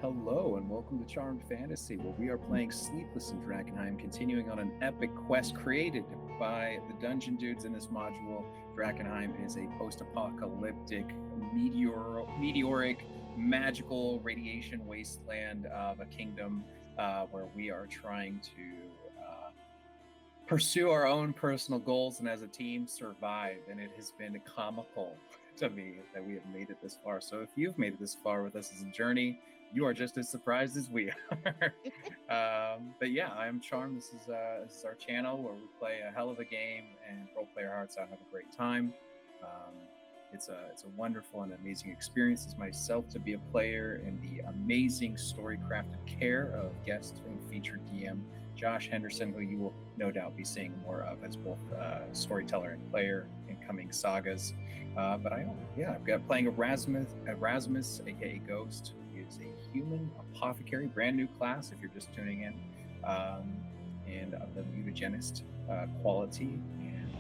Hello and welcome to Charmed Fantasy, where we are playing Sleepless in Drakkenheim, continuing on an epic quest created by the Dungeon Dudes in this module. Drakkenheim is a post-apocalyptic, meteoric, magical radiation wasteland of a kingdom where we are trying to pursue our own personal goals and as a team survive. And it has been comical to me that we have made it this far. So if you've made it this far with us as a journey, you are just as surprised as we are. But yeah, I'm Charm. This is our channel where we play a hell of a game and role play our hearts out and have a great time. It's a wonderful and amazing experience as myself to be a player and the amazing story crafted care of guest and featured DM Josh Henderson, who you will no doubt be seeing more of as both storyteller and player in coming sagas. But I've got playing Erasmus, aka Ghost. He is a human apothecary, brand new class if you're just tuning in, and of the mutagenist quality. And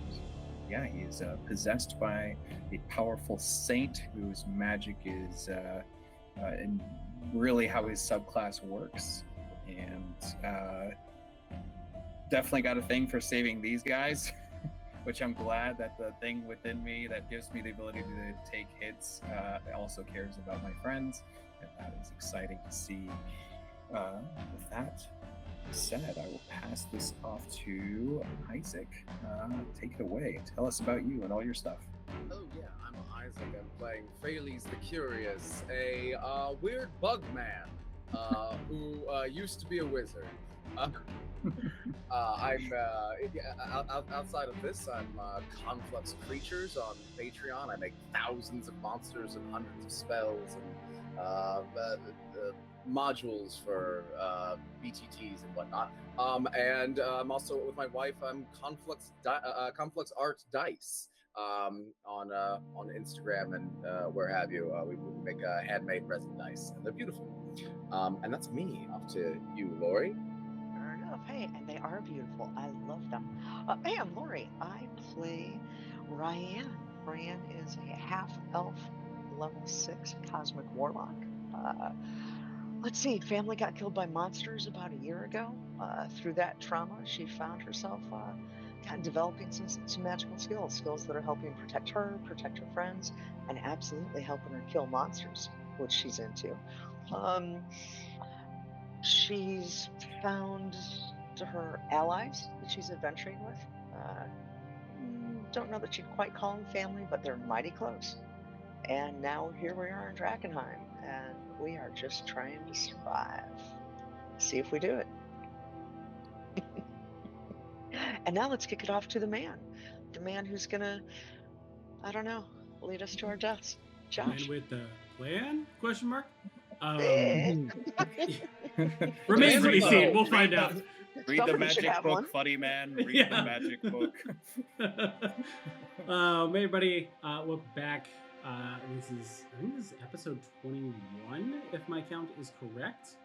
yeah, he is possessed by a powerful saint whose magic is and really how his subclass works. And definitely got a thing for saving these guys, which I'm glad that the thing within me that gives me the ability to take hits also cares about my friends, and that is exciting to see. With that said, I will pass this off to Isaac. Take it away. Tell us about you and all your stuff. Oh yeah, I'm Isaac. I'm playing Pheles the Curious, a weird bug man who used to be a wizard. I'm outside of this, I'm Conflux Creatures on Patreon. I make thousands of monsters and hundreds of spells and modules for BTTs and whatnot. And I'm also with my wife. I'm Conflux Art Dice on Instagram and where have you. We make handmade resin dice, and they're beautiful. And that's me. Off to you, Laurie. Fair enough. Hey, and they are beautiful. I love them. Hey, I'm Laurie. I play Ryan. Ryan is a half-elf, level 6 cosmic warlock. Let's see, family got killed by monsters about a year ago. Through that trauma, she found herself kind of developing some magical skills that are helping protect her friends, and absolutely helping her kill monsters, which she's into. She's found her allies that she's adventuring with. Don't know that she'd quite call them family, but they're mighty close. And now here we are in Drakkenheim, and we are just trying to survive. See if we do it. And now let's kick it off to the man who's gonna, I don't know, lead us to our deaths. Josh. Man with the plan? Question mark. Remains Remains to be seen. We'll find out. Read the magic book, funny man. Read the magic book. Hey everybody, welcome back. I think this is episode 21, if my count is correct.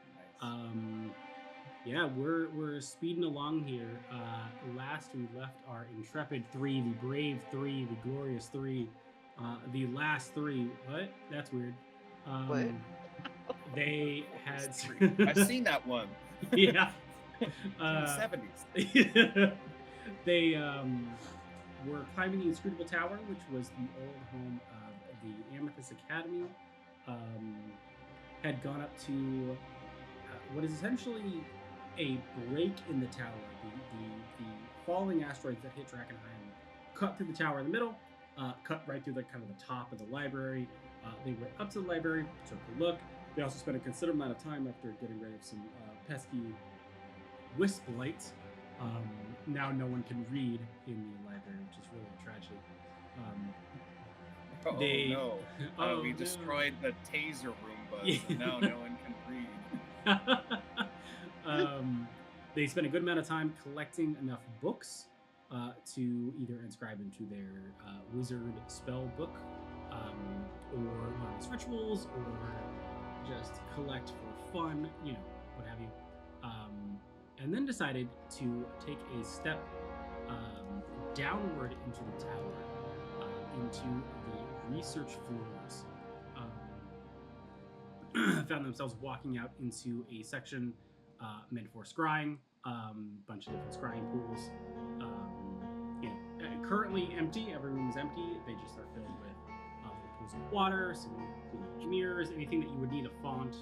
Yeah, we're speeding along here. Last we left our intrepid 3, the brave 3, the glorious 3, the last 3. What? That's weird. What? They had. I've seen that one. Yeah. In the 70s. They were climbing the inscrutable tower, which was the old home of the Amethyst Academy. Had gone up to what is essentially a break in the tower. The falling asteroids that hit Drakkenheim cut through the tower in the middle, cut right through the kind of the top of the library. They went up to the library, took a look. They also spent a considerable amount of time after getting rid of some pesky wisp lights. Now no one can read in the library, which is really a tragedy. We destroyed the taser Roombas, yeah. And now no one can read. They spent a good amount of time collecting enough books to either inscribe into their wizard spell book, or learn its rituals, or just collect for fun, what have you. And then decided to take a step downward into the tower, into the research floors, found themselves walking out into a section meant for scrying. Bunch of different scrying pools. Currently empty. Every room is empty. They just are filled with pools of water, some mirrors, anything that you would need a font,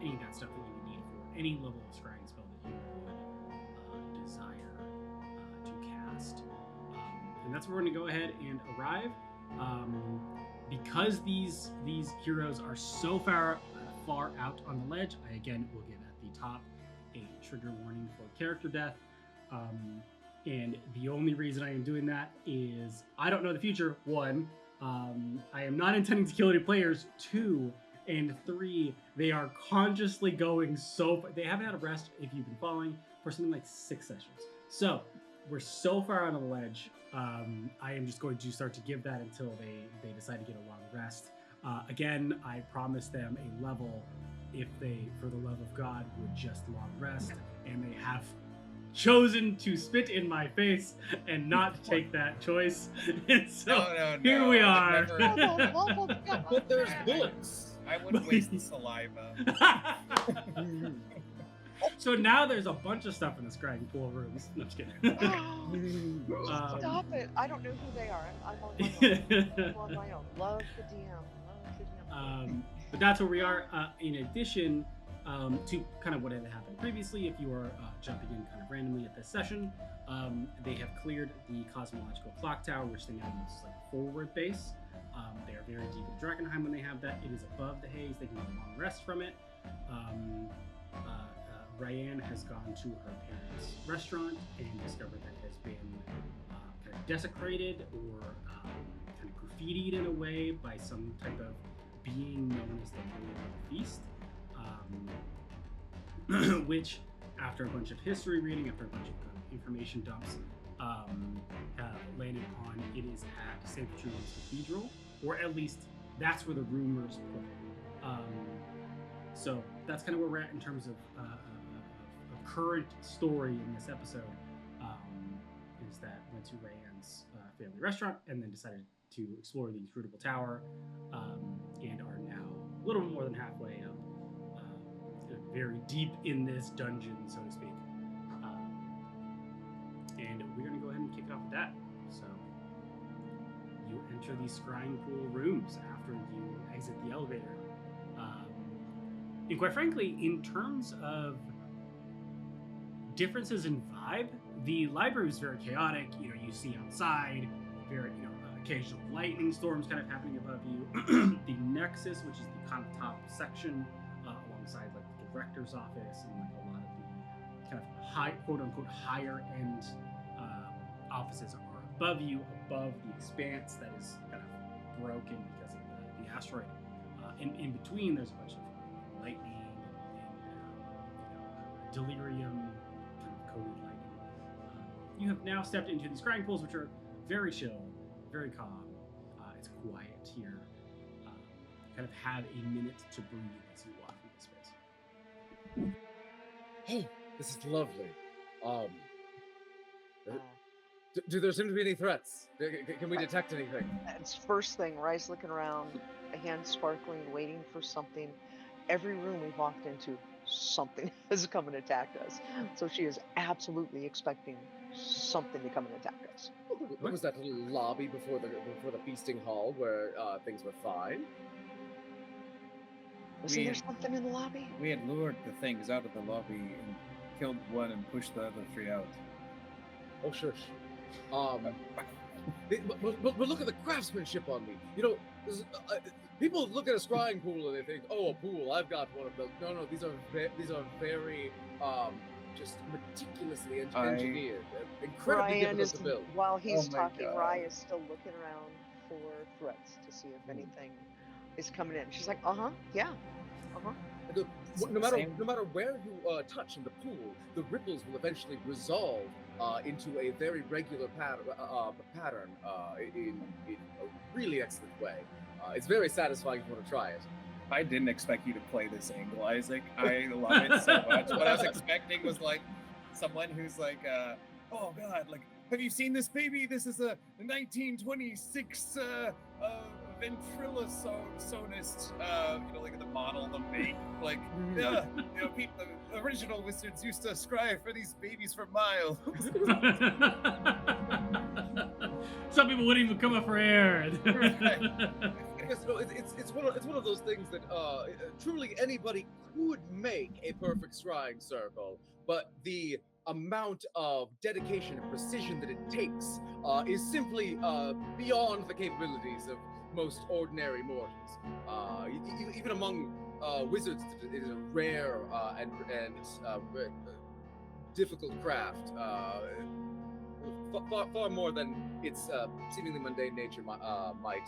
any of that stuff that you would need for any level of scrying spell that you would desire to cast. And that's where we're going to go ahead and arrive. Because these heroes are so far out on the ledge, I again will give at the top a trigger warning for character death. And the only reason I am doing that is I don't know the future. 1, I am not intending to kill any players. 2, and 3, they are consciously going they haven't had a rest, if you've been following, for something like 6 sessions. So we're so far on the ledge. I am just going to start to give that until they decide to get a long rest. Again, I promised them a level if they, for the love of God, would just long rest, and they have chosen to spit in my face and not take that choice. And so here we are. But there's bullets. I wouldn't waste the saliva. So now there's a bunch of stuff in the scrying pool rooms. No, I'm just kidding. Stop it. I don't know who they are. I'm on my own. I'm on my own. Love the DM. But that's where we are. In addition to kind of what had happened previously, if you are jumping in kind of randomly at this session, they have cleared the cosmological clock tower, which they now use as like a forward base. They are very deep in Drakkenheim when they have that. It is above the haze. They can get a long rest from it. Ryan has gone to her parents' restaurant and discovered that it has been kind of desecrated or kind of graffitied in a way by some type of being known as the Lord of the Feast, which, after a bunch of history reading, after a bunch of information dumps, have landed on it is at St. Petrulian's Cathedral, or at least that's where the rumors point. So that's kind of where we're at in terms of current story in this episode. Is that went to Ryan's family restaurant and then decided to explore the inscrutable tower, and are now a little bit more than halfway up, very deep in this dungeon, so to speak. And we're going to go ahead and kick it off with that. So you enter these scrying pool rooms after you exit the elevator. And quite frankly, in terms of differences in vibe, the library is very chaotic. You see outside, very, occasional lightning storms kind of happening above you. The Nexus, which is the kind of top section, alongside like the director's office and like a lot of the kind of high, quote unquote, higher end offices are above you, above the expanse that is kind of broken because of the asteroid. In between, there's a bunch of lightning and delirium kind of coded lightning. You have now stepped into these scrying pools, which are very chill, very calm. It's quiet here. Kind of have a minute to breathe as you walk through this space. Oh, this is lovely. Do there seem to be any threats? Can we detect anything? It's first thing. Rye's looking around, a hand sparkling, waiting for something. Every room we've walked into, something has come and attacked us. So she is absolutely expecting something to come and attack us. What was that little lobby before the feasting hall where things were fine? Wasn't there something in the lobby? We had lured the things out of the lobby and killed one and pushed the other 3 out. Oh, shush. But look at the craftsmanship on me. People look at a scrying pool and they think, "Oh, a pool. I've got one of those." No, these are very just meticulously engineered, incredibly difficult to build. While he's talking, Rye is still looking around for threats to see if anything is coming in. She's like, yeah, No matter where you touch in the pool, the ripples will eventually resolve into a very regular pattern in a really excellent way. It's very satisfying if you want to try it. I didn't expect you to play this angle, Isaac. I love it so much. What I was expecting was like someone who's like, oh God, like, have you seen this baby? This is a 1926 ventriloquist, like the model the make. Like, yeah, you know, people, the original wizards used to strive for these babies for miles. Some people wouldn't even come up for air. Yes, no, it's one of those things that truly anybody could make a perfect scrying circle, but the amount of dedication and precision that it takes is simply beyond the capabilities of most ordinary mortals. Even among wizards, it is a rare and difficult craft. Far more than its seemingly mundane nature might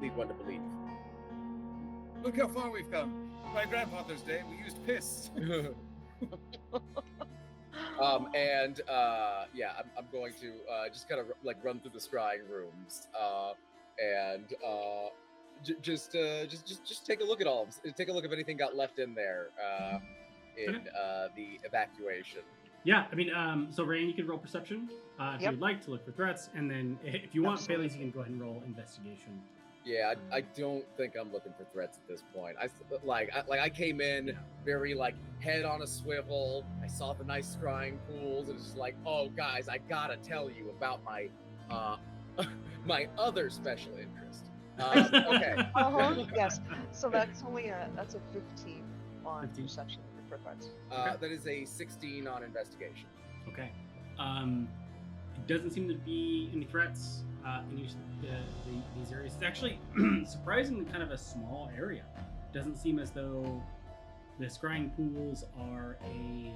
lead one to believe. Look how far we've come. My grandfather's day, we used piss. I'm going to just kind of like run through the scrying rooms and just take a look at all of them. Take a look if anything got left in there in the evacuation. Yeah, I mean, so Rain, you can roll perception if you'd like to look for threats, and then if you want, Bailey's, you can go ahead and roll investigation. Yeah, I don't think I'm looking for threats at this point. I came in very like head on a swivel. I saw the nice scrying pools, and it's just like, oh guys, I gotta tell you about my my other special interest. Okay. Yes. So that's only a 15 on perception for threats. That is a 16 on investigation. Okay. It doesn't seem to be any threats in these areas. It's actually surprisingly kind of a small area. It doesn't seem as though the scrying pools are a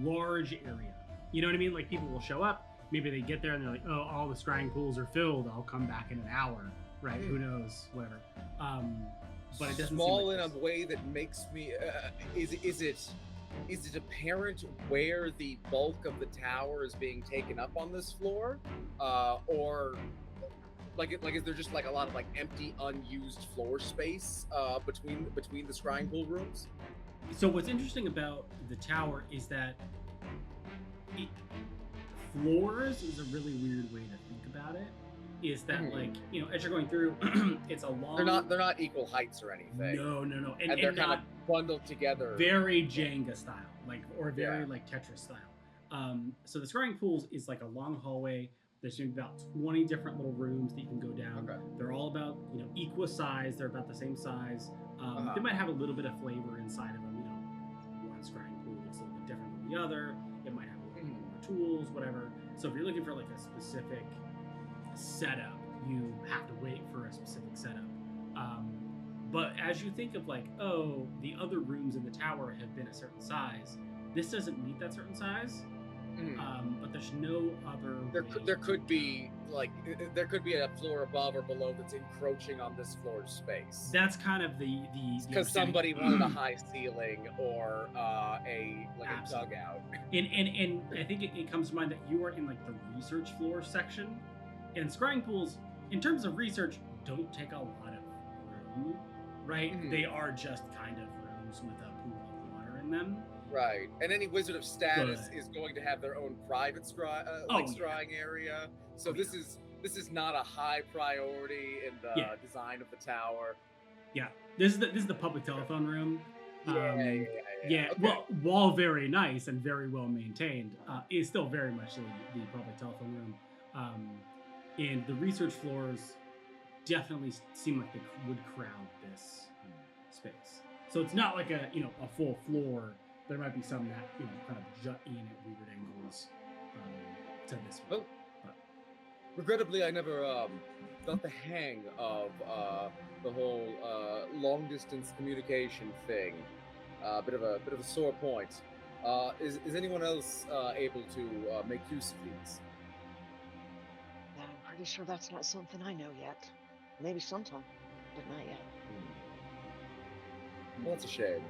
large area. You know what I mean? Like people will show up, maybe they get there and they're like, oh, all the scrying pools are filled. I'll come back in an hour, right? Who knows? Whatever. But it doesn't small seem like in a way that makes me. Is it apparent where the bulk of the tower is being taken up on this floor, or is there just like a lot of like empty, unused floor space between the scrying pool rooms? So what's interesting about the tower is that floors is a really weird way to think about it. Is that like, you know, as you're going through, it's a long. They're not equal heights or anything. No, and they're kind of bundled together. Very Jenga style, like, or very like Tetris style. So the scrying pools is like a long hallway. There's about 20 different little rooms that you can go down. Okay. They're all about, you know, equal size. They're about the same size. They might have a little bit of flavor inside of them. You know, one scrying pool looks a little bit different than the other. It might have a little bit more tools, whatever. So if you're looking for like a specific setup, you have to wait for a specific setup. But as you think of like, oh, the other rooms in the tower have been a certain size, this doesn't meet that certain size. But there's no other. There could be a floor above or below that's encroaching on this floor's space. That's kind of the because somebody wanted a high ceiling or a dugout. And I think it comes to mind that you are in like the research floor section, and scrying pools, in terms of research, don't take a lot of room, right? They are just kind of rooms with a pool of water in them. Right, and any wizard of status is going to have their own private scrying area. So this is not a high priority in the design of the tower. Yeah, this is the public telephone room. Okay. Well, while very nice and very well maintained, is still very much the public telephone room. And the research floors definitely seem like they would crowd this space. So it's not like a full floor. There might be some that kind of jut in at weird angles to this one. Well, regrettably, I never got the hang of the whole long distance communication thing. Bit of a sore point. Is anyone else able to make use of these? I'm pretty sure that's not something I know yet. Maybe sometime, but not yet. Well, that's a shame.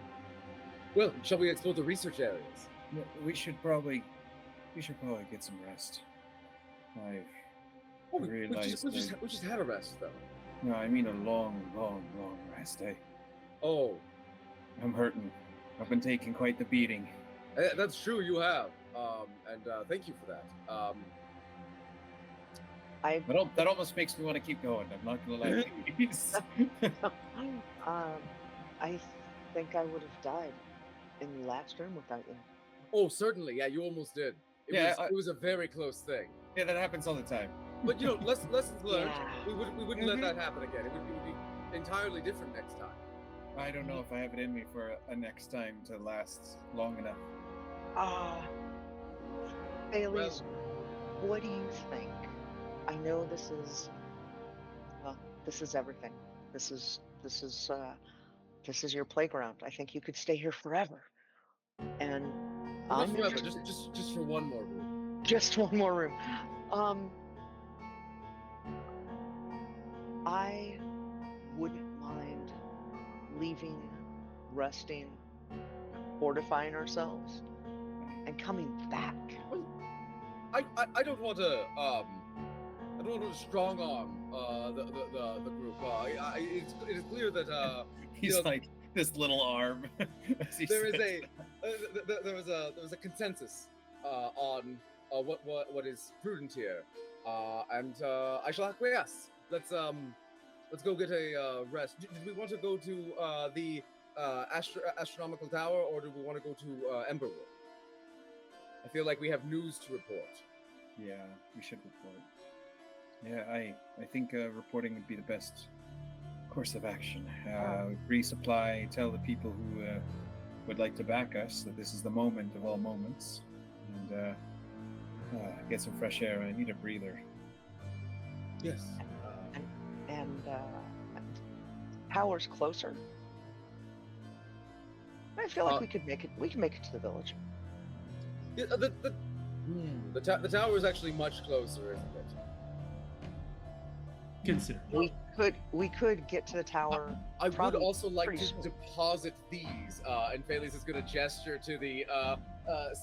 Well, shall we explore the research areas? We should probably get some rest. We just had a rest, though. No, I mean a long rest. I'm hurting. I've been taking quite the beating. That's true, you have. And thank you for that. I That almost makes me want to keep going. I'm not gonna lie. Please. I think I would have died in the last room without you. Oh, certainly. Yeah, you almost did. It was a very close thing. Yeah, that happens all the time. But lessons learned. Yeah. We wouldn't let that happen again. It would be entirely different next time. I don't know if I have it in me for a next time to last long enough. Bailey's, what do you think? I know this is everything. This is your playground. I think you could stay here forever. And Not I'm forever, interested- just for one more room. just one more room. I wouldn't mind leaving, resting, fortifying ourselves, and coming back. I don't want to strong arm the group. It is clear that He's like this little arm. there was a consensus on what is prudent here, and I shall acquiesce. Let's go get a rest. Did we want to go to the astronomical tower, or do we want to go to Emberwood? I feel like we have news to report. Yeah, we should report. Yeah, I think reporting would be the best course of action. Resupply, tell the people who would like to back us that this is the moment of all moments, and get some fresh air. I need a breather. Yes. And tower's closer. I feel like we can make it to the village. Yeah, the tower is actually much closer, isn't it? Consider. We could get to the tower. I would probably also like pretty to soon. deposit these, and Pheles is going to gesture to the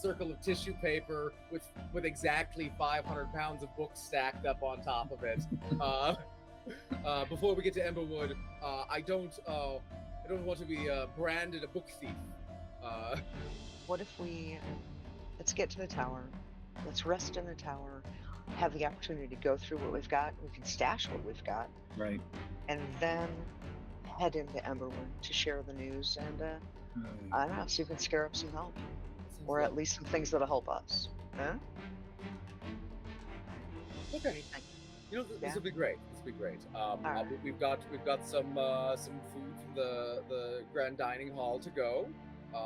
circle of tissue paper with exactly 500 pounds of books stacked up on top of it. Before we get to Emberwood, I don't want to be branded a book thief. What if let's get to the tower, let's rest in the tower, have the opportunity to go through what we've got, we can stash what we've got, Right. and then head into Emberwood to share the news and I don't know, see if we can scare up some help, or at least some things that'll help us. Huh? What do Okay. you think? This Yeah. will be great. This will be great. right. We've got some food from the grand dining hall to go.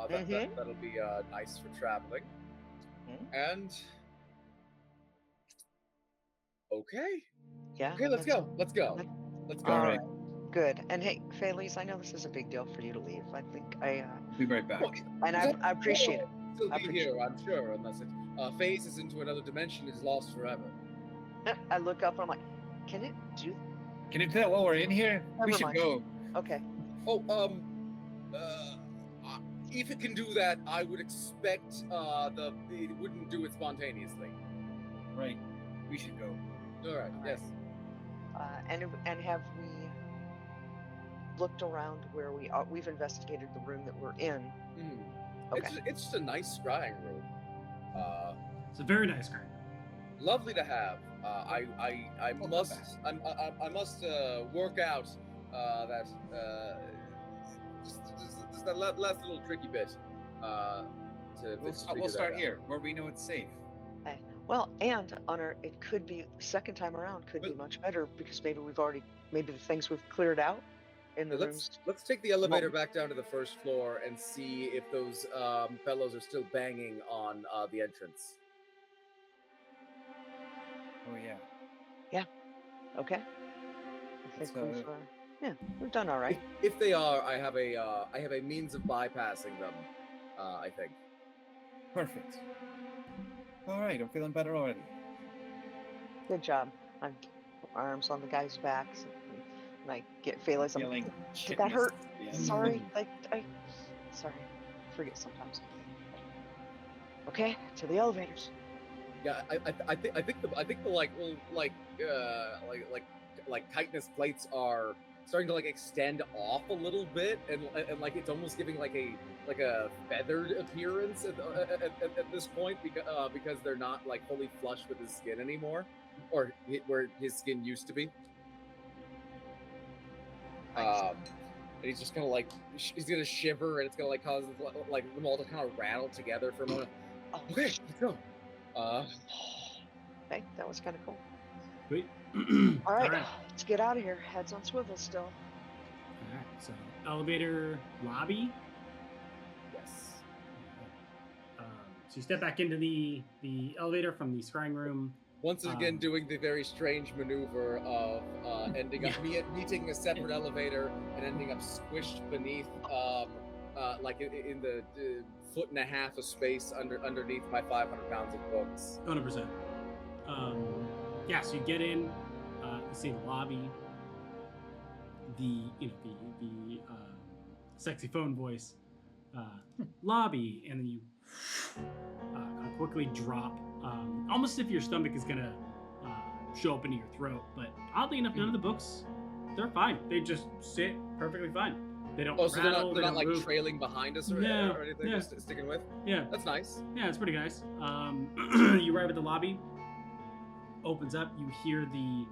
That'll be nice for traveling. And okay, Yeah. let's go. Let's go. let- Let's go. All right. Good. And hey, Pheles, I know this is a big deal for you to leave. I think Be right back. and I appreciate it. Still I be appreciate here, I'm sure, unless it phases into another dimension and is lost forever. I look up and I'm like, can it do? Can you do that while we're in here? We Never should mind. go. Okay. Oh, if it can do that, I would expect it wouldn't do it spontaneously. Right. We should go. All right. Yes. And have we looked around where we are? We've investigated the room that we're in. Okay. It's just a nice scrying room. It's a very nice guy. Lovely to have. I must work out that just that last little tricky bit. We'll start here, where we know it's safe. Well, and it could be second time around could be much better because maybe the things we've cleared out in the rooms. Let's take the elevator back down to the first floor and see if those fellows are still banging on the entrance. Oh yeah. Okay. I Let's, think we've done all right. If they are, I have a means of bypassing them. I think. Perfect. All right, I'm feeling better already. Good job. I'm arms on the guys' backs, and I get Pheles. I'm Feeling like, did that hurt? Yeah. Sorry. Sorry. Forget sometimes. Okay, to the elevators. Yeah, I think the like chitinous plates are starting to like extend off a little bit, and like it's almost giving like a feathered appearance at this point because they're not like fully flush with his skin anymore. or where his skin used to be. Nice. And he's just kind of like, he's gonna shiver, and it's gonna like cause like them all to kind of rattle together for a moment. Oh, Okay, let's go. okay, that was kind of cool. Sweet. All right, let's get out of here. Heads on swivel still. All right. So elevator lobby. Yes. So you step back into the elevator from the scrying room. Once again, doing the very strange maneuver of ending up meeting a separate elevator and ending up squished beneath, like in the foot and a half of space underneath my 500 pounds of books. 100%. Yeah. So you get in. You see the lobby. The sexy phone voice. Lobby, and then you quickly drop. Almost as if your stomach is gonna show up into your throat, but oddly enough, none of the books, they're fine. They just sit perfectly fine. They don't. Oh, so rattle, they're not like move. trailing behind us or anything. Yeah. Just sticking with. Yeah, That's nice. yeah, it's pretty nice. You arrive at the lobby. Opens up. You hear the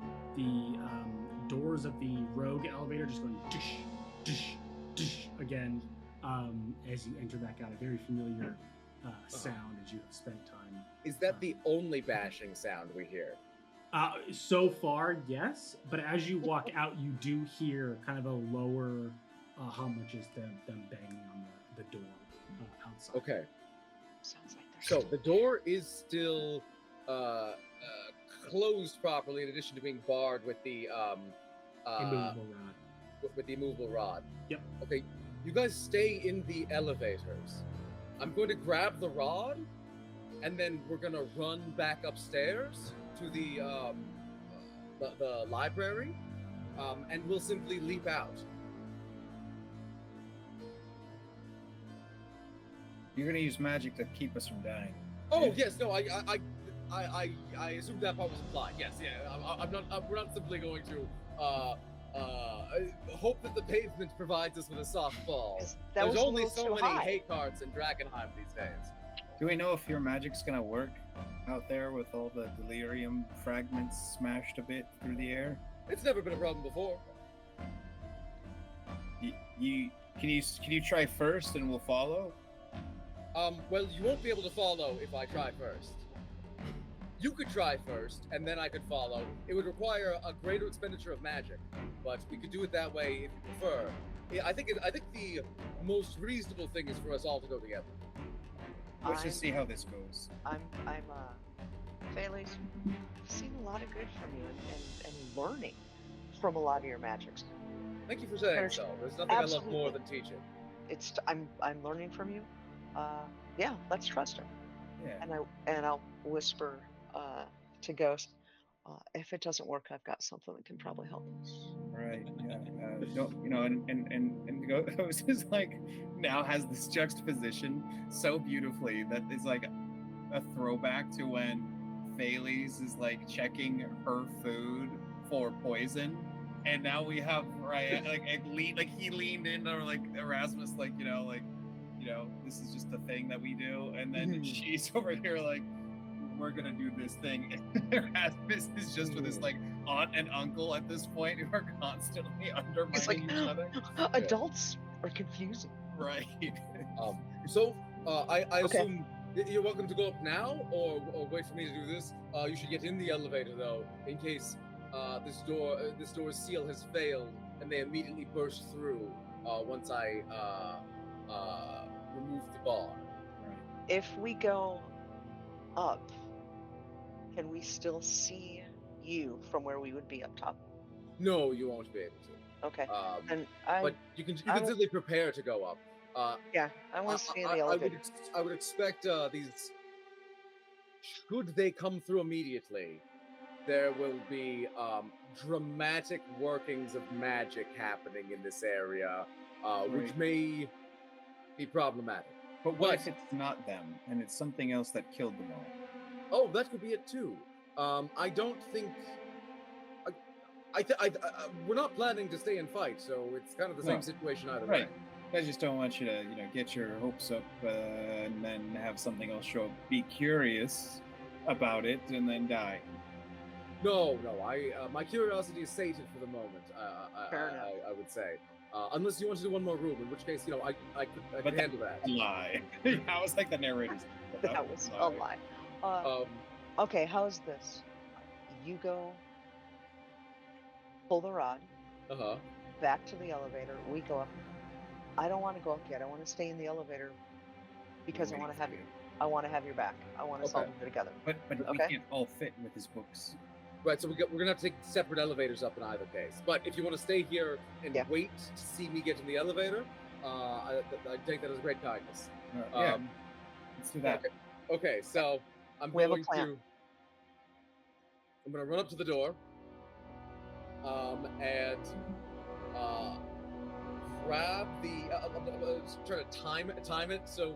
doors of the rogue elevator just going dish, dish, dish again as you enter back out. A very familiar sound as you have spent time. Is that the only bashing sound we hear? So far, yes. But as you walk out, you do hear kind of a lower hum, which is them banging on the door outside. Okay. Sounds like they're So still the door is still closed properly, in addition to being barred with the Immovable rod. with the immovable rod. Yep. Okay, you guys stay in the elevators. I'm going to grab the rod, and then we're gonna run back upstairs to the library, and we'll simply leap out. You're gonna use magic to keep us from dying. Oh yes, no, I assume that part was implied. Yes, yeah. We're not simply going to hope that the pavement provides us with a soft fall. That There's was a only little so too many high. hate cards in Drakkenheim these days. Do we know if your magic's gonna work out there with all the delirium fragments smashed a bit through the air? It's never been a problem before. Can you try first and we'll follow? Well, you won't be able to follow if I try first. You could try first, and then I could follow. It would require a greater expenditure of magic, but we could do it that way if you prefer. I think the most reasonable thing is for us all to go together. Let's just see how this goes. Fairies, I've seen a lot of good from you and learning from a lot of your magics. Thank you for saying so. There's nothing I love more than teaching. I'm learning from you. Yeah, let's trust her. Yeah. And I'll whisper to Ghost, if it doesn't work, I've got something that can probably help us. Right. Yeah. And Ghost is like now has this juxtaposition so beautifully that it's like a throwback to when Thales is like checking her food for poison, and now we have he leaned in, or like Erasmus, this is just a thing that we do, and then she's over here like, we're gonna do this thing. Erasmus is just with his like aunt and uncle at this point who are constantly undermining each other. Adults are confusing. Right. I assume you're welcome to go up now, or wait for me to do this. You should get in the elevator though, in case this door's seal has failed and they immediately burst through once I remove the bar. Right. If we go up, can we still see you from where we would be up top? No, you won't be able to. Okay. But you can simply prepare to go up. Yeah, I want to see in the elevator. I would expect these. Should they come through immediately, there will be dramatic workings of magic happening in this area, which may be problematic. But what if it's not them and it's something else that killed them all? Oh, that could be it too. I don't think. We're not planning to stay and fight, so it's kind of the same situation either way. I just don't want you to, get your hopes up and then have something else show up. Be curious about it and then die. No. My curiosity is sated for the moment. Fair enough. I would say, unless you want to do one more room, in which case, I could handle that. Lie. I was like the narrators. That was a lie. Okay, how's this? You go pull the rod back to the elevator. We go up. I don't want to go up yet. I want to stay in the elevator because I want to have you. I want to have your back. I want to solve it together. But we can't all fit with his books. Right, so we're gonna have to take separate elevators up in either case. But if you want to stay here and wait to see me get in the elevator, I take that as great kindness. Yeah, let's do that. Okay, so I'm going to run up to the door, and grab the. I'm trying to time it. So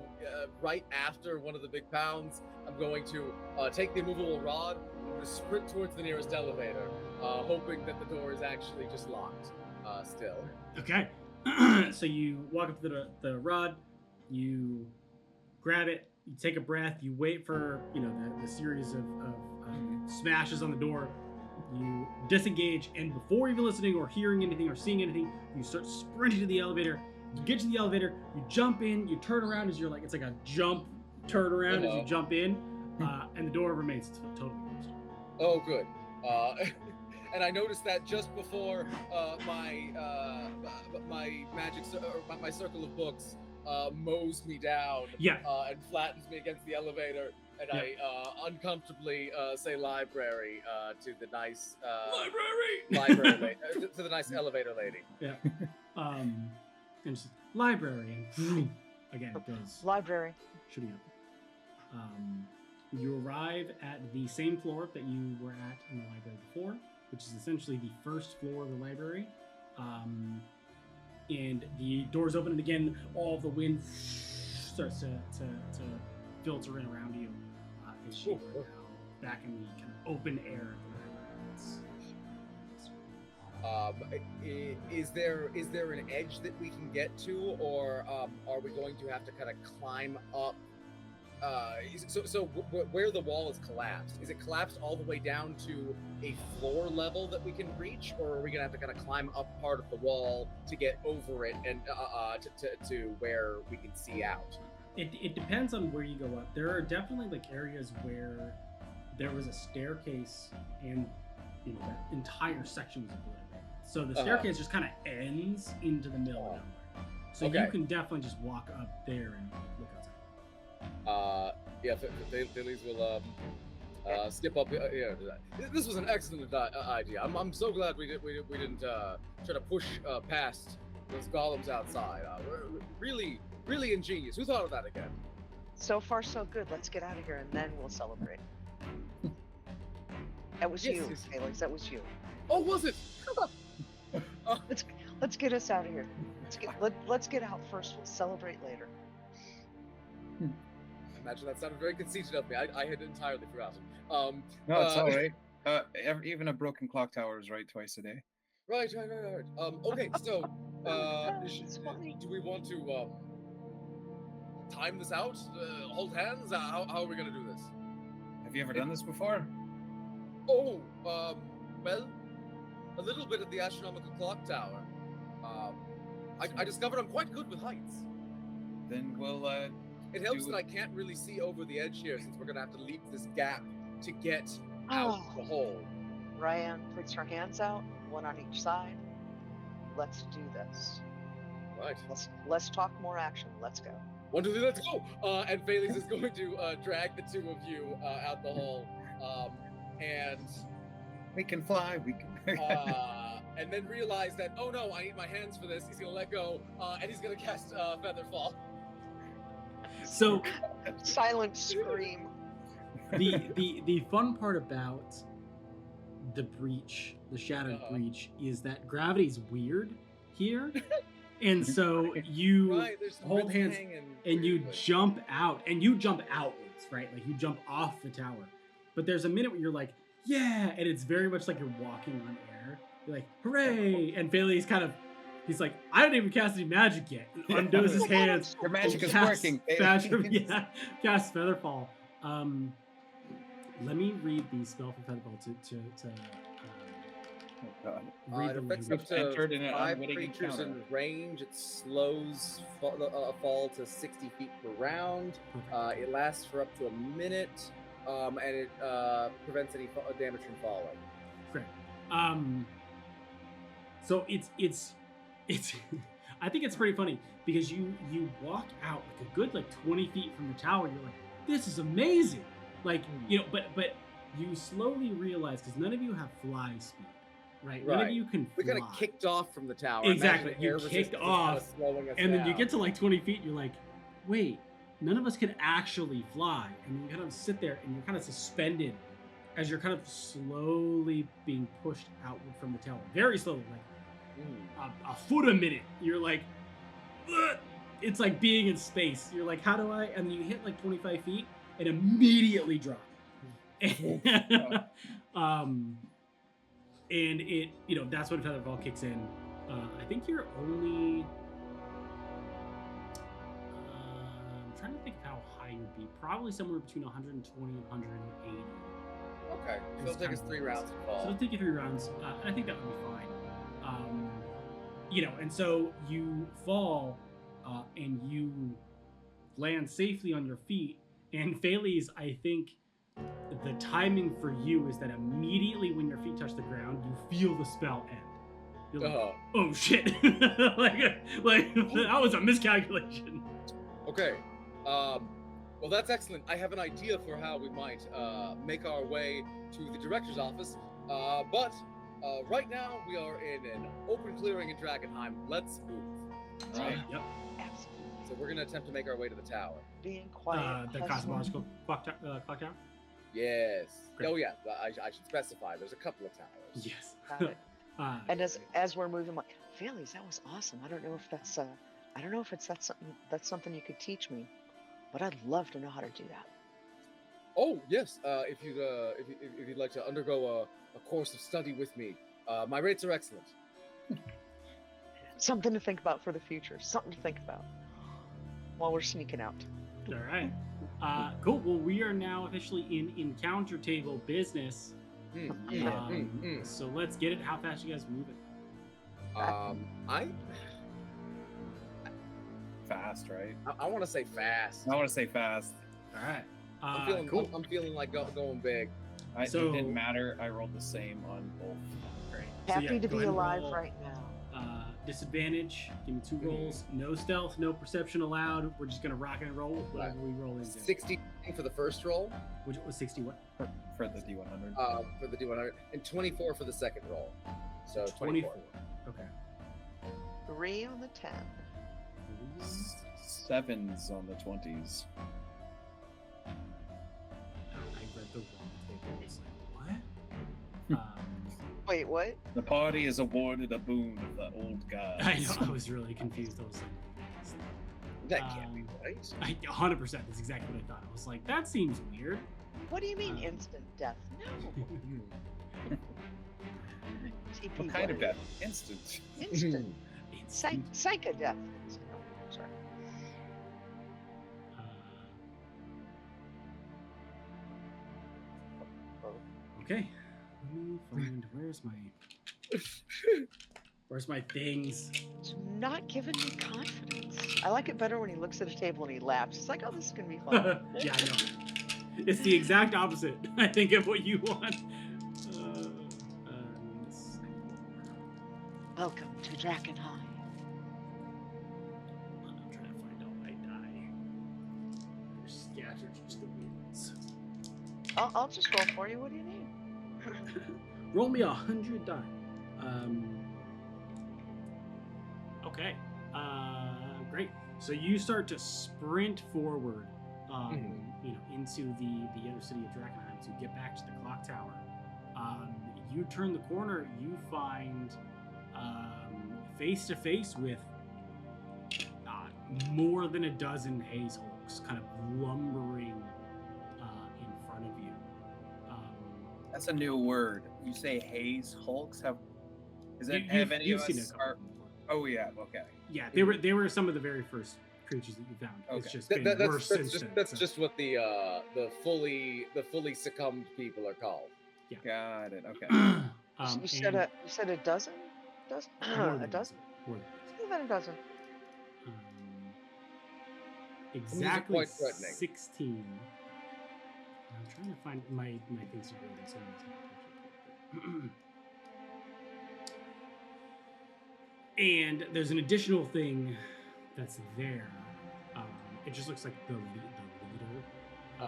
right after one of the big pounds, I'm going to take the immovable rod. I'm going to sprint towards the nearest elevator, hoping that the door is actually just locked still. Okay. So you walk up to the rod, you grab it, you take a breath, you wait for the series of smashes on the door. You disengage, and before even listening or hearing anything or seeing anything, you start sprinting to the elevator. You get to the elevator, you jump in, you turn around as you're it's like a jump turn around as you jump in, and the door remains totally closed. Oh, good. And I noticed that just before my magic my circle of books mows me down, and flattens me against the elevator. And I uncomfortably say library to the nice library to the nice elevator lady. Yeah. And just library, and again it goes library. Shooting up. You arrive at the same floor that you were at in the library before, which is essentially the first floor of the library. And the doors open, and again, all the wind starts to filter in around you. As you are now back in the kind of open air of the library. Is there an edge that we can get to, or are we going to have to kind of climb up? So where the wall is collapsed, is it collapsed all the way down to a floor level that we can reach, or are we gonna have to kind of climb up part of the wall to get over it and to where we can see out? It depends on where you go up. There are definitely areas where there was a staircase and that entire section was obliterated. So the staircase just kind of ends into the middle of nowhere. So you can definitely just walk up there and look outside. Phillies will skip up here. This was an excellent idea. I'm so glad we didn't try to push past those golems outside. Really ingenious. Who thought of that again? So far, so good. Let's get out of here, and then we'll celebrate. That was you, Felix. That was you. Oh, was it? Let's get us out of here. Let's get out first. We'll celebrate later. I imagine that sounded very conceited of me. I had entirely forgotten. No, it's all right. Even a broken clock tower is right twice a day. Right. Okay, so do we want to time this out? Hold hands? How are we gonna do this? Have you ever done this before? Oh, well, a little bit at the astronomical clock tower. I discovered I'm quite good with heights. Then we'll it helps that I can't really see over the edge here, since we're gonna have to leap this gap to get out the hole. Ryan puts her hands out, one on each side. Let's do this. Right. Let's talk more action. Let's go. 1, 2, 3, let's go! And Felix is going to drag the two of you out the hole, and we can fly. We can. And then realize that, oh no, I need my hands for this. He's gonna let go, and he's gonna cast Featherfall. So, silent scream. The fun part about the breach, the shattered breach, is that gravity's weird here. And so you hold hands and you jump out, and you jump outwards, right? Like you jump off the tower. But there's a minute where you're like, yeah, and it's very much like you're walking on air. You're like, hooray! And Bailey's he's like, I didn't even cast any magic yet. Undoes his hands. Your magic is working. Cast Featherfall. let me read the spell for Featherball to Oh, God. read It the affects language. up to Entered in an 5 unwitting creatures encounter. in range. It slows fall to 60 feet per round. Perfect. It lasts for up to a minute, and it prevents any damage from falling. Great. So it's I think it's pretty funny because you walk out like a good 20 feet from the tower. You're like, this is amazing. Like, but you slowly realize, because none of you have fly speed, right? None of Right. you can fly. We kind of kicked off from the tower. Exactly. Imagine You air kicked resistance is off, kinda slowing us and then you down. get to 20 feet, you're like, wait, none of us can actually fly. And you kind of sit there and you're kind of suspended as you're kind of slowly being pushed outward from the tower. Very slowly, a foot a minute. You're like, ugh! It's like being in space. You're like, how do I? And then you hit 25 feet and immediately drop. And it, that's when Featherball kicks in. I think you're only. I'm trying to think of how high you'd be. Probably somewhere between 120 and 180. Okay, so it'll take us 3 rounds to So fall. it'll take you 3 rounds. And I think that would be fine. And so you fall, and you land safely on your feet. And Pheles, I think the timing for you is that immediately when your feet touch the ground, you feel the spell end. You're like, oh shit! like that was a miscalculation. Okay. Well, that's excellent. I have an idea for how we might make our way to the director's office. But right now we are in an open clearing in Drakkenheim. Let's move. Right. Yep. Absolutely. So we're gonna attempt to make our way to the tower. Being quiet. The hustling. cosmological clock tower. Yes. Great. Oh yeah. I should specify. There's a couple of towers. Yes. Got it. And as we're moving, I'm like, Pheles, that was awesome. I don't know if that's that's something you could teach me, but I'd love to know how to do that. Oh yes. If you'd like to undergo a course of study with me, my rates are excellent. Something to think about for the future. Something to think about while we're sneaking out. All right. Cool. Well, we are now officially in encounter table business. So let's get it. How fast you guys moving? Fast, right? I want to say fast. I want to say fast. All right. Cool. I'm feeling like going big. It didn't matter. I rolled the same on both. Great. Happy to go be ahead and alive roll. right now. Disadvantage. Give me 2 rolls. No stealth. No perception allowed. We're just gonna rock and roll with whatever we roll into. 60 for the first roll. Which was 60 what? For the D100. For the D100, and 24 for the second roll. So 24. Okay. 3 on the 10. 7s on the 20s. I read the wrong table. I was like, what? Wait, what? The party is awarded a boon of the old gods. I know. I was really confused. I was like, That can't be right. 100%. That's exactly what I thought. I was like, that seems weird. What do you mean instant death? No. TP What kind of what? death? Instant. Instant. Instant. Psycho death. Sorry. Okay. Let me find where's my things? It's not giving me confidence. I like it better when he looks at a table and he laughs. It's like, oh, this is gonna be fun. Yeah, I know. It's the exact opposite, I think, of what you want. Welcome to Drakkenheim. I'm trying to find all my die. They're scattered just the winds. I'll just roll for you. What do you need? Roll me 100 die. Okay. Great. So you start to sprint forward, into the inner city of Drakkenheim to get back to the clock tower. You turn the corner. You find face to face with more than a dozen haze hulks, kind of lumbering in front of you. That's a new word. You say haze hulks? Have any you've of seen us a couple are? before. Oh yeah, okay. Yeah, they were some of the very first creatures that you found. Okay. It's just been worse since then. That's just what the fully succumbed people are called. Yeah. Got it. Okay. You said a dozen? More A than dozen? More than More than a dozen. Exactly quite threatening. 16. I'm trying to find my things are really so and there's an additional thing that's there. It just looks like the leader. I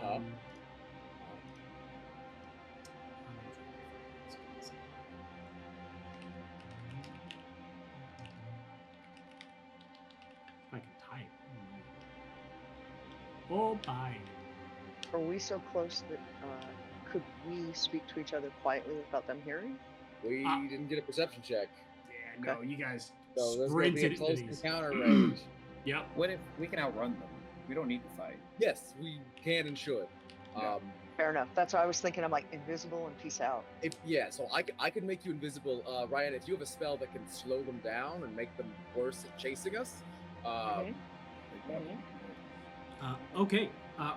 can type. Oh, bye. Are we so close that could we speak to each other quietly without them hearing? We didn't get a perception check. Yeah, no, you guys So there's going to be sprinted a close into these. encounter range. Yep. What if we can outrun them? We don't need to fight. Yes, we can and should. Yeah. Fair enough. That's what I was thinking. I'm like, invisible and peace out. So I could make you invisible. Ryan, if you have a spell that can slow them down and make them worse at chasing us. Okay.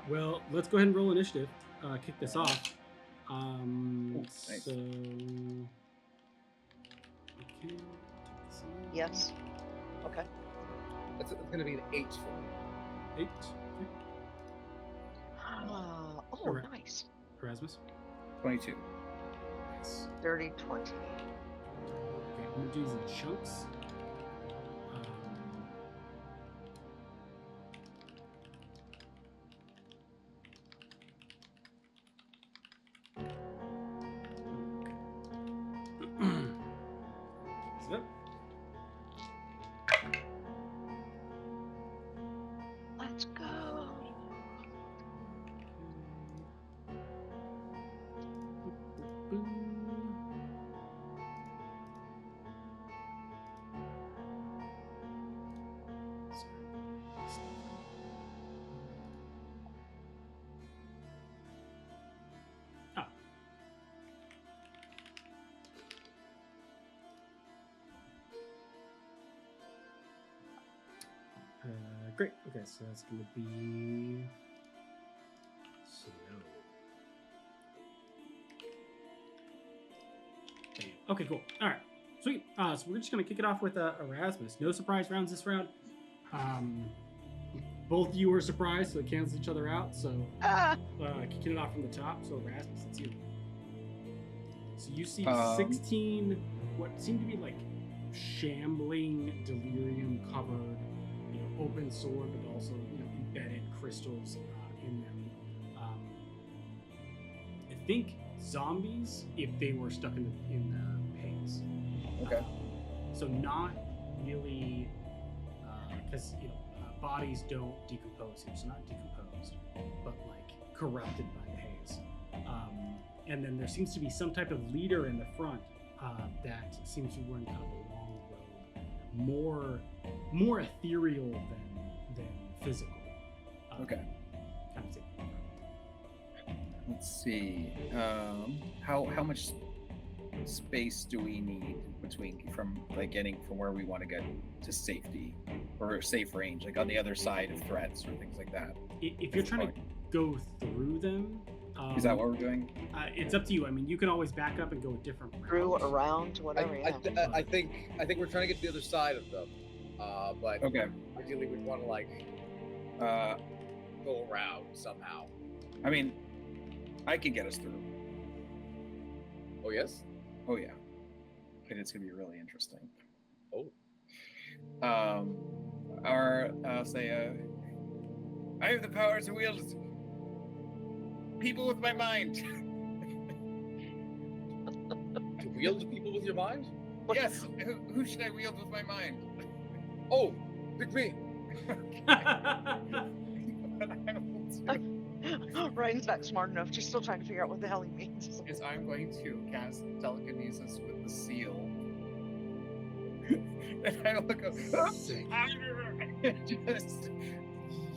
Well, let's go ahead and roll initiative. Kick this off. Nice. So. Okay. Yes. Okay. It's going to be an 8 for me. 8. Okay. Oh, Correct. nice. Erasmus. 22. Nice. Dirty 20. Okay, I'm gonna do these in chunks. So, Let's go. Great. Okay, so that's going to be snow. Bam. Okay, cool. All right, sweet. So we're just going to kick it off with Erasmus. No surprise rounds this round. Both of you were surprised, so it cancels each other out. So kicking it off from the top. So Erasmus, it's you. So you see 16 what seem to be like shambling, delirium covered, open sword, but also embedded crystals in them. I think zombies if they were stuck in the haze. Okay. So not really, because bodies don't decompose here, so not decomposed, but like corrupted by the haze. And then there seems to be some type of leader in the front that seems to be wearing kind of a long robe, more ethereal than physical. Okay. Kind of thing. Let's see. How much space do we need from like getting from where we want to get to safety or safe range, like on the other side of threats or things like that? If you're trying to go through them, is that what we're doing? It's up to you. I mean, you can always back up and go a different route. Through, around, whatever. I think we're trying to get to the other side of them. But okay. Ideally, we'd want to go around somehow. I mean, I can get us through. Oh yes. Oh yeah. And it's gonna be really interesting. Oh. I'll say, I have the power to wield people with my mind. To wield people with your mind? Yes. Who should I wield with my mind? Oh, pick me. Ryan's not smart enough. She's still trying to figure out what the hell he means. Is I'm going to cast telekinesis with the seal. And I look up. Just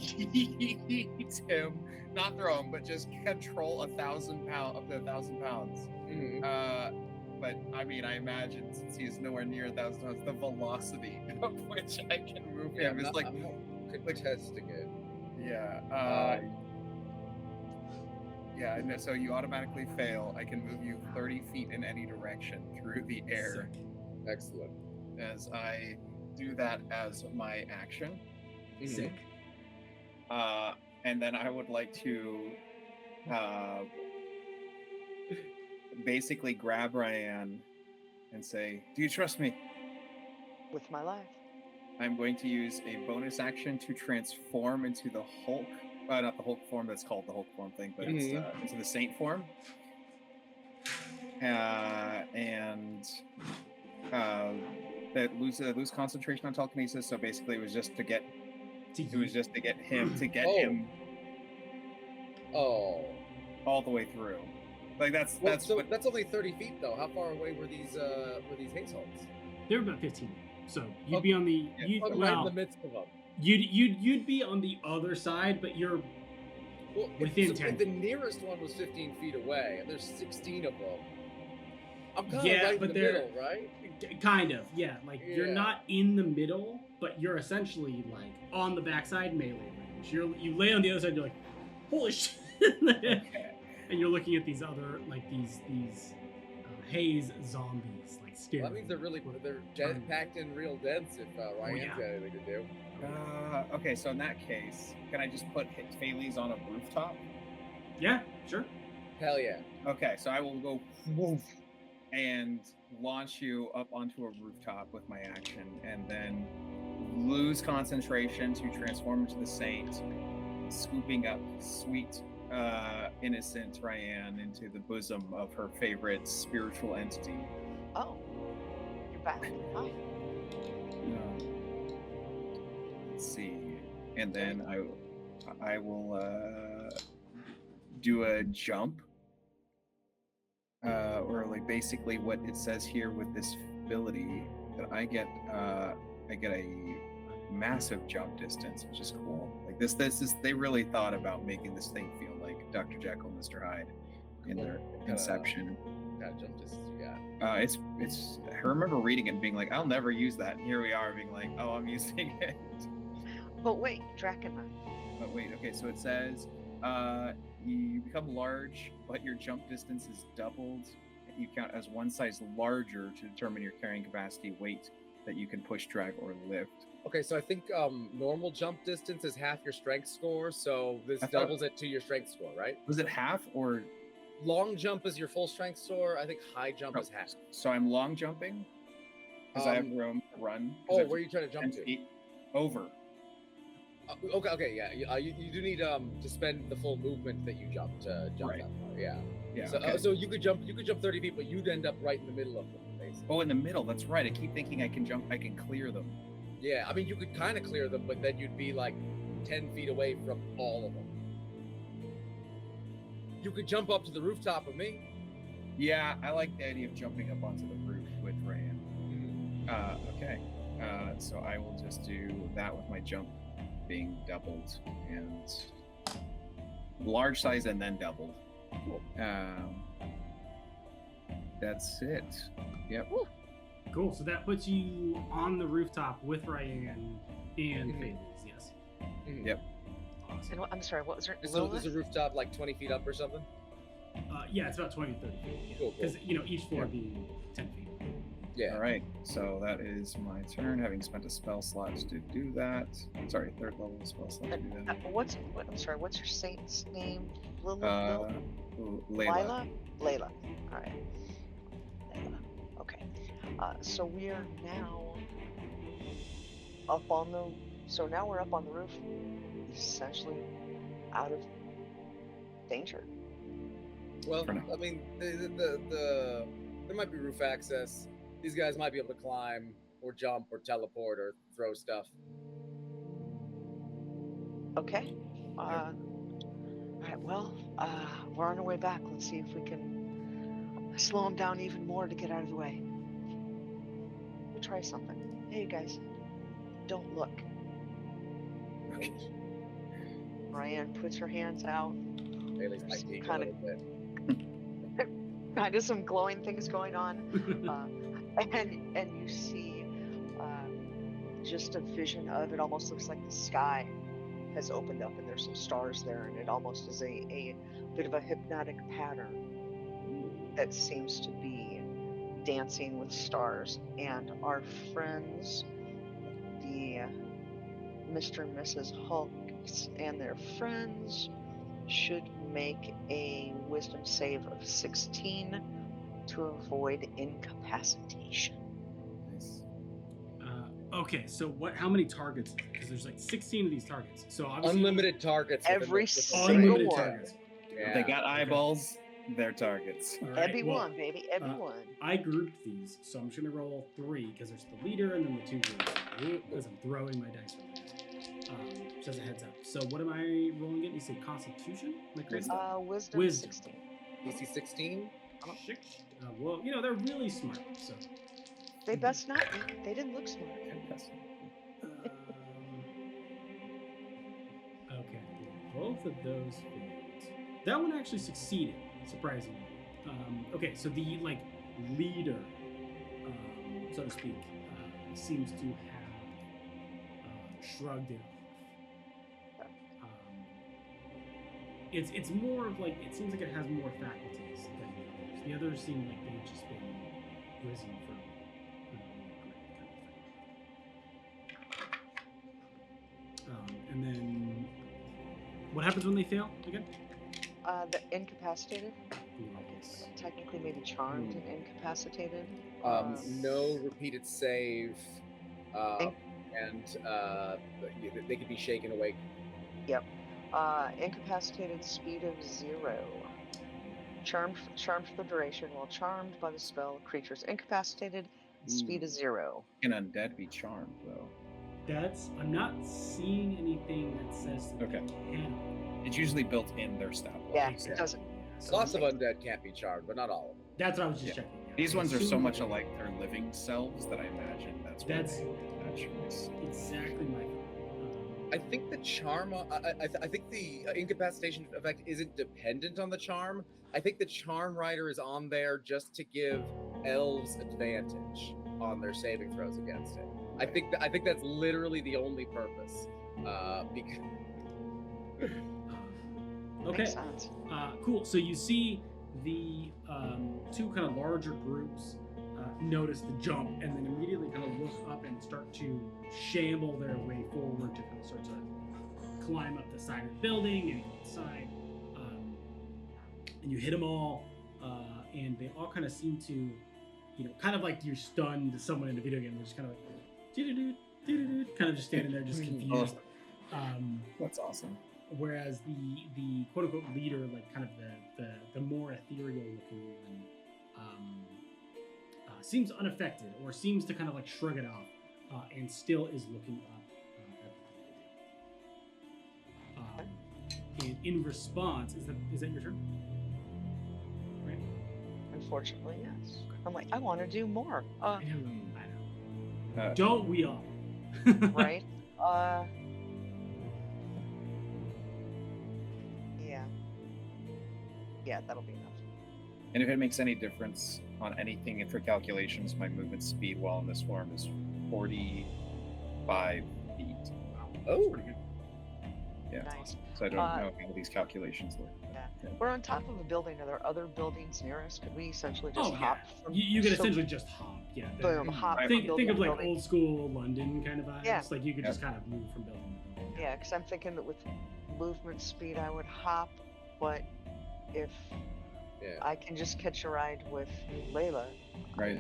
yeet him, not throw him, but just control 1,000 pounds up to 1,000 pounds. Mm-hmm. But I mean, I imagine since he's nowhere near 1,000 pounds, the velocity of which I can move him is like contesting it. Yeah. Yeah, and so you automatically fail. I can move you 30 feet in any direction through the air. Sick. Excellent. As I do that as my action. Sick. And then I would like to basically grab Ryan and say, "Do you trust me?" With my life. I'm going to use a bonus action to transform into the Hulk. Not the Hulk form that's called the Hulk form thing, but it's into the Saint form. That lose concentration on telekinesis. So basically, it was just to get him him all the way through. Like that's only 30 feet though. How far away were these haze hulks? They were about 15. So you'd be on the right in the midst of them. You'd be on the other side, but you're within 10. The nearest one was 15 feet away, and there's 16 of them. I'm kind of right in the middle, right? Kind of, yeah. Like you're not in the middle, but you're essentially like on the backside melee range. You lay on the other side, you're like, holy shit! Okay. And you're looking at these other these haze zombies, like scary. Well, that means they're packed in real dense if Ryan's got anything to do. Okay, so in that case, can I just put Thales on a rooftop? Yeah, sure. Hell yeah. Okay, so I will go woof and launch you up onto a rooftop with my action, and then lose concentration to transform into the Saint, scooping up sweet, innocent Ryan into the bosom of her favorite spiritual entity. Oh, you're back. Hi. Let's see, and then I will do a jump, or like basically what it says here with this ability that I get a massive jump distance, which is cool. Like this is they really thought about making this thing feel like Dr. Jekyll and Mr. Hyde in their conception. That jump distance you got. It's I remember reading it and being like, I'll never use that. And here we are being like, oh, I'm using it. But wait, Drakkenheim. But wait, okay, so it says you become large, but your jump distance is doubled. You count as one size larger to determine your carrying capacity, weight that you can push, drag, or lift. Okay, so I think normal jump distance is half your strength score, so this doubles it to your strength score, right? Was it half or? Long jump is your full strength score. I think high jump is half. So I'm long jumping because I have room to run. Oh, where are you trying to jump to? Over. Okay, yeah. You do need to spend the full movement that you jump to jump that far. Yeah. Yeah. So, so you could jump 30 feet, but you'd end up right in the middle of them, basically. Oh, in the middle. That's right. I keep thinking I can jump. I can clear them. Yeah, I mean you could kind of clear them, but then you'd be like 10 feet away from all of them. You could jump up to the rooftop with me. Yeah, I like the idea of jumping up onto the roof with Ryan. Okay. So I will just do that with my jump being doubled and large size and then doubled. Cool. That's it. Yep. Woo. Cool. So that puts you on the rooftop with Ryan and Thales. Yes. Yep. Awesome. And I'm sorry, what was her? Is the rooftop like 20 feet up or something? Yeah, it's about 20 to 30 feet. Yeah. Cool. Because each floor being 10 feet. Yeah. All right. So that is my turn, having spent a spell slot to do that. Sorry, third level spell slot to do that. I'm sorry, what's your saint's name? Layla. Layla? Layla. All right. Layla. Okay. So we're now up on the. So now we're up on the roof, essentially out of danger. Well, I mean, there might be roof access. These guys might be able to climb or jump or teleport or throw stuff. Okay. All right. Well, we're on our way back. Let's see if we can slow them down even more to get out of the way. We'll try something. Hey, guys, don't look. Okay. Ryan puts her hands out. Bailey's might peek a Kinda- little bit. Kind of some glowing things going on. And you see just a vision of it. Almost looks like the sky has opened up and there's some stars there, and it almost is a bit of a hypnotic pattern that seems to be dancing with stars. And our friends, the Mr. and Mrs. Hulks and their friends, should make a wisdom save of 16 to avoid incapacitation. Nice. Okay, so how many targets? Because there's like 16 of these targets. So obviously Unlimited targets. within Every the single unlimited one. targets. Yeah. They got eyeballs. They're targets. All right, Everyone, baby, everyone. I grouped these, so I'm just gonna roll 3 because there's the leader and then the 2 groups. Because I'm throwing my dice right now. Just as a heads up. So what am I rolling again? You say Constitution? Am I correct? Wisdom, Wisdom. 16. DC 16. Well, they're really smart. So They best not be. They didn't look smart. Okay, both of those failed. That one actually succeeded, surprisingly. Okay, so the leader, so to speak, seems to have shrugged it off. It's more of it seems like it has more faculties than the others. The others seem like they've just been risen from and then what happens when they fail again? The incapacitated. Technically, maybe charmed and incapacitated. No repeated save, and they could be shaken awake. Yep. Incapacitated, speed of 0. Charmed for the duration. While charmed by the spell, creatures incapacitated, speed of 0. Can undead be charmed though? I'm not seeing anything that says that Okay. they can. It's usually built in their stat block. Yeah, Exactly. it doesn't. So Lots of undead can't be charmed, but not all of them. That's what I was just Yeah. checking. Yeah. These ones are so Assuming much that- alike their living selves that I imagine that's That's- that choice. Exactly my thought. I think the charm. I think the incapacitation effect isn't dependent on the charm. I think the charm rider is on there just to give elves advantage on their saving throws against it. I think that's literally the only purpose. Because Okay. Makes sense. Cool. So you see the 2 kind of larger groups notice the jump and then immediately kind of look up and start to shamble their way forward to kind of start to climb up the side of the building and go inside. And you hit them all, and they all kind of seem to, kind of like you're stunned someone in a video game. They're just kind of like, doo-doo-doo, kind of just standing there, just confused. That's awesome. Whereas the quote unquote leader, kind of the more ethereal looking one, seems unaffected or seems to kind of shrug it off, and still is looking up at the and in response, is that your turn? Right? Unfortunately, yes. I'm like, I want to do more. I know. Uh, Don't we all? Right? Yeah. Yeah, that'll be enough. And if it makes any difference on anything for calculations, my movement speed while in this form is 45 feet. oh, Pretty good. Yeah. Nice. So I don't know how these calculations work. We're on top of a building. Are there other buildings near us? Could we essentially just Oh, hop? yeah. From, You could so- essentially just hop. Yeah. Boom, hop. Think from building of to like building. old school London kind of vibes. Yeah. Like you could Yeah. just kind of move from building to building. Yeah, because I'm thinking that with movement speed, I would hop, but if yeah. I can just catch a ride with Layla, Right.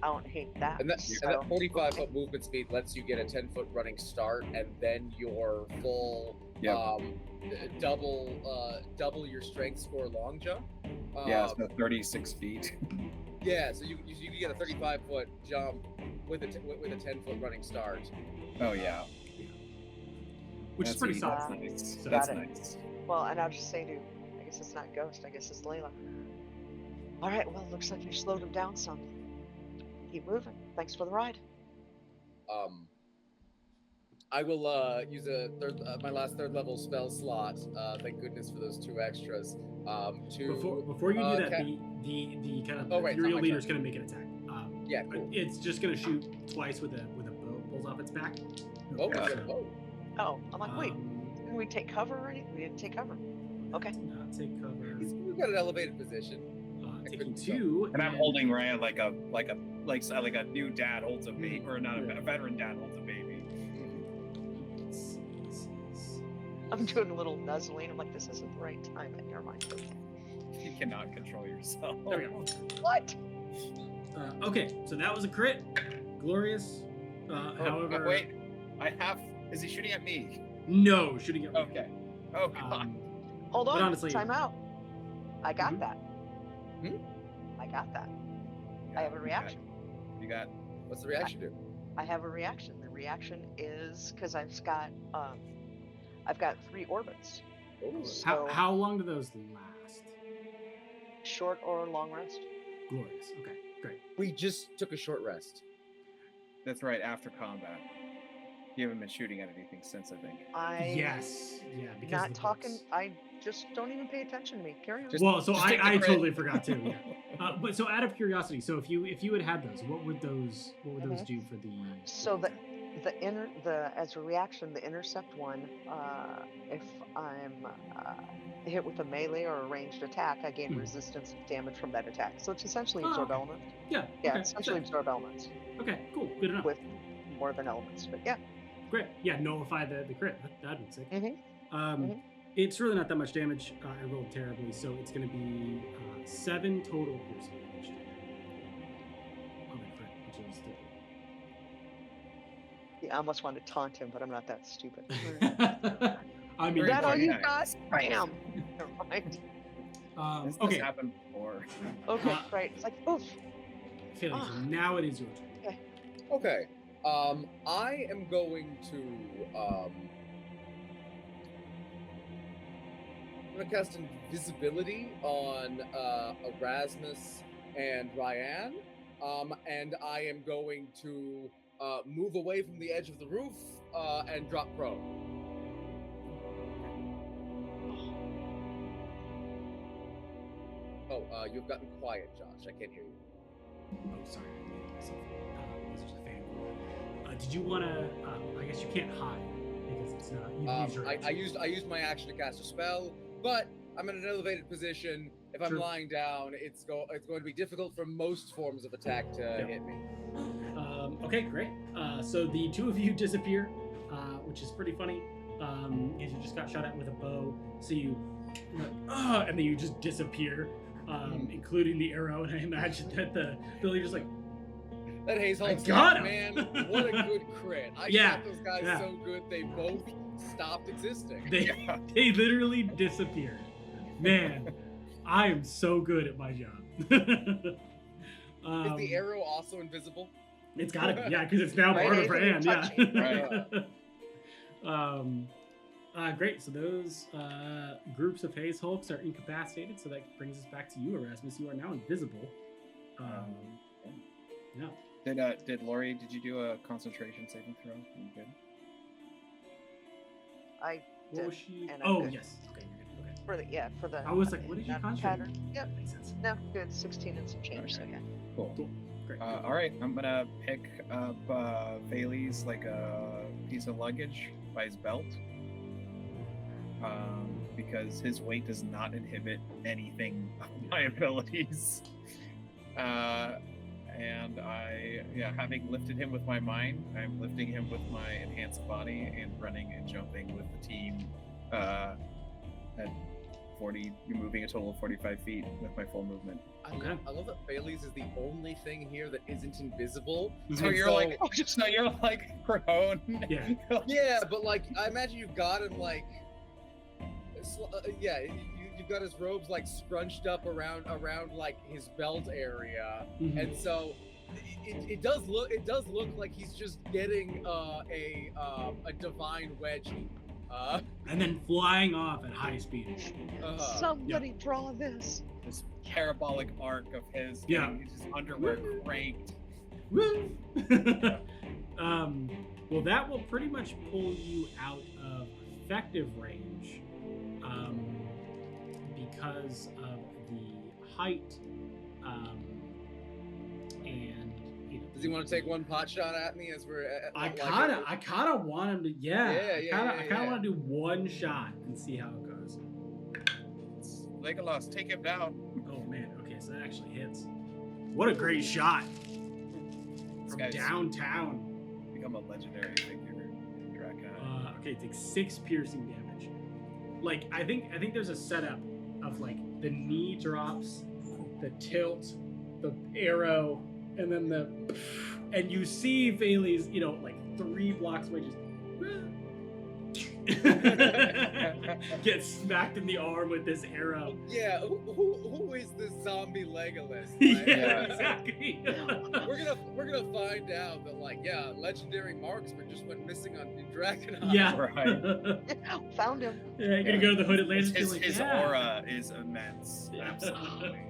I don't hate that. And that so, 45-foot movement speed lets you get a 10-foot running start, and then your full Yep. double your strength score long jump. Yeah, so 36 feet. Yeah, so you can get a 35-foot jump with a 10-foot running start. Oh yeah. Which is That's pretty neat. solid. That's nice. So- That's Got it. nice. Well, and I'll just say to, I guess it's not Ghost, I guess it's Layla. All right, well, looks like you slowed him down some. Keep moving. Thanks for the ride. I will use my last third level spell slot. Thank goodness for those 2 extras. Before you do that, the kind of Oh, right, it's not ethereal my leader is turn. going to make an attack. Yeah, cool. It's just going to shoot twice with a bullseye off its back. Oh, God. oh. Oh, I'm like, wait, Um, didn't we take cover or anything? We didn't take cover. Okay. did not take cover. We've got an elevated position. Taking 2. And I'm holding Ryan like a new dad holds a baby, or not Yeah. a veteran dad holds a baby. Let's see, this is- I'm doing a little nuzzling. I'm like, this isn't the right time. But never mind. You cannot control yourself. There we go. What? Okay, so that was a crit. Glorious. However, wait, is he shooting at me? no, shooting at Ryan. Okay. Oh god. Hold But on. honestly- Time out. I got Mhm. that. Hmm? I got that. I have a reaction. You got. What's the reaction do? I have a reaction. The reaction is because I've got 3 orbits. Oh, How long do those last? Short or long rest. Glorious. Okay, great. we just took a short rest. That's right. After combat, you haven't been shooting at anything since, I think. Yes. Yeah. Because Not of the talking. books. I just don't even pay attention to me. Carry on. Just- Well, so take the I crit. totally forgot too. Yeah. But so out of curiosity, so if you had those, what would those do for the? So as a reaction, the intercept one, if I'm hit with a melee or a ranged attack, I gain Hmm. resistance to damage from that attack. So it's essentially Oh, absorb okay. elements. Yeah. Yeah, Okay. essentially absorb elements Okay. Cool. Good enough. with more than elements. But yeah. Great. Yeah. Nullify the crit. That'd be sick. Mhm. Um, It's really not that much damage. I rolled terribly, so it's going to be 7 total piercing damage on the crit, which is Yeah, I almost wanted to taunt him, but I'm not that stupid. I mean, Is that all you Nice. got? Bam. Never mind. This has okay. happened before. Okay, Uh, right. It's like, oof. Felix, Ah. now it is your turn. Okay. I am going to I'm gonna cast invisibility on Erasmus and Ryan. And I am going to move away from the edge of the roof and drop prone. Oh, you've gotten quiet, Josh. I can't hear you. Oh, sorry, I muted myself. This is a fan. Did you want to? I guess you can't hide because it's not. You use your I action. used my action to cast a spell, but I'm in an elevated position. If I'm True. lying down, it's going to be difficult for most forms of attack to hit me. Okay, great. So the 2 of you disappear, which is pretty funny. Because you just got shot at with a bow, so you're like, and then you just disappear, including the arrow. And I imagine that the Billy just like, That haze I Hulk's got like, him. man, what a good crit! I Yeah, shot those guys yeah. so good they both stopped existing. they they literally disappeared. Man, I am so good at my job. Is the arrow also invisible? It's gotta be, yeah, because it's now Right, part of her anything hand, yeah. Right. Great. So those groups of haze hulks are incapacitated. So that brings us back to you, Erasmus. You are now invisible. Yeah. Did Laurie? Did you do a concentration saving throw? You good? I What was did, she? and I'm Oh good. yes. Okay, you're good. Okay. for the. I was like, what did you that concentrate? pattern? Yep. Makes sense. No, good. 16 and some change. So Okay. yeah. Cool. Cool. Great. All right, I'm gonna pick up Bailey's like a piece of luggage by his belt, because his weight does not inhibit anything of my abilities. And having lifted him with my mind, I'm lifting him with my enhanced body and running and jumping with the team at 40, moving a total of 45 feet with my full movement. Okay. I love that Bailey's is the only thing here that isn't invisible. So And you're like, so you're like prone. Yeah. Yeah, but like, I imagine you've got him like, you've got his robes like scrunched up around like his belt area, Mhm. and so it does look like he's just getting a divine wedgie. And then flying off at high speed. Somebody draw this. This parabolic arc of his, Yeah. getting his underwear cranked. Woo! Well, that will pretty much pull you out of effective range, because of the height, and Does he want to take one pot shot at me as we're? I kind of want him to. I kind of want to do one shot and see how it goes. Legolas, take him down. Oh man, okay, so that actually hits. What a great shot from downtown. Become a legendary figure in Drakkenheim. Okay, it takes 6 piercing damage. Like I think there's a setup of like the knee drops, the tilt, the arrow, and then and you see Bailey's, like 3 blocks away, just get smacked in the arm with this arrow. Yeah, who is this zombie Legolas? Yeah, exactly. we're gonna find out that legendary marksman just went missing in Drakkenheim. Yeah, right. Found him. Yeah, you're gonna go to the Hooded Lands. His aura is immense. Absolutely.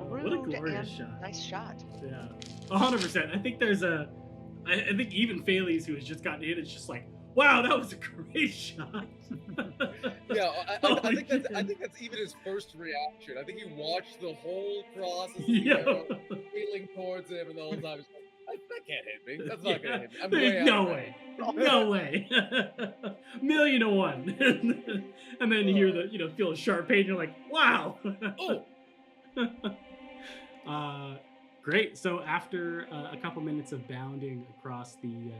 What a glorious shot. Nice shot. Yeah, 100%. I think there's I think even Phalles, who has just gotten in, is just like, wow, that was a great shot. Yeah, I think that's even his first reaction. I think he watched the whole process, feeling towards him, and the whole time he's like, that can't hit me. That's not gonna hit me. I'm There's no way. No way. 1,000,000 and then you hear the feel a sharp pain. You're like, wow. Oh. Great. So after a couple minutes of bounding across the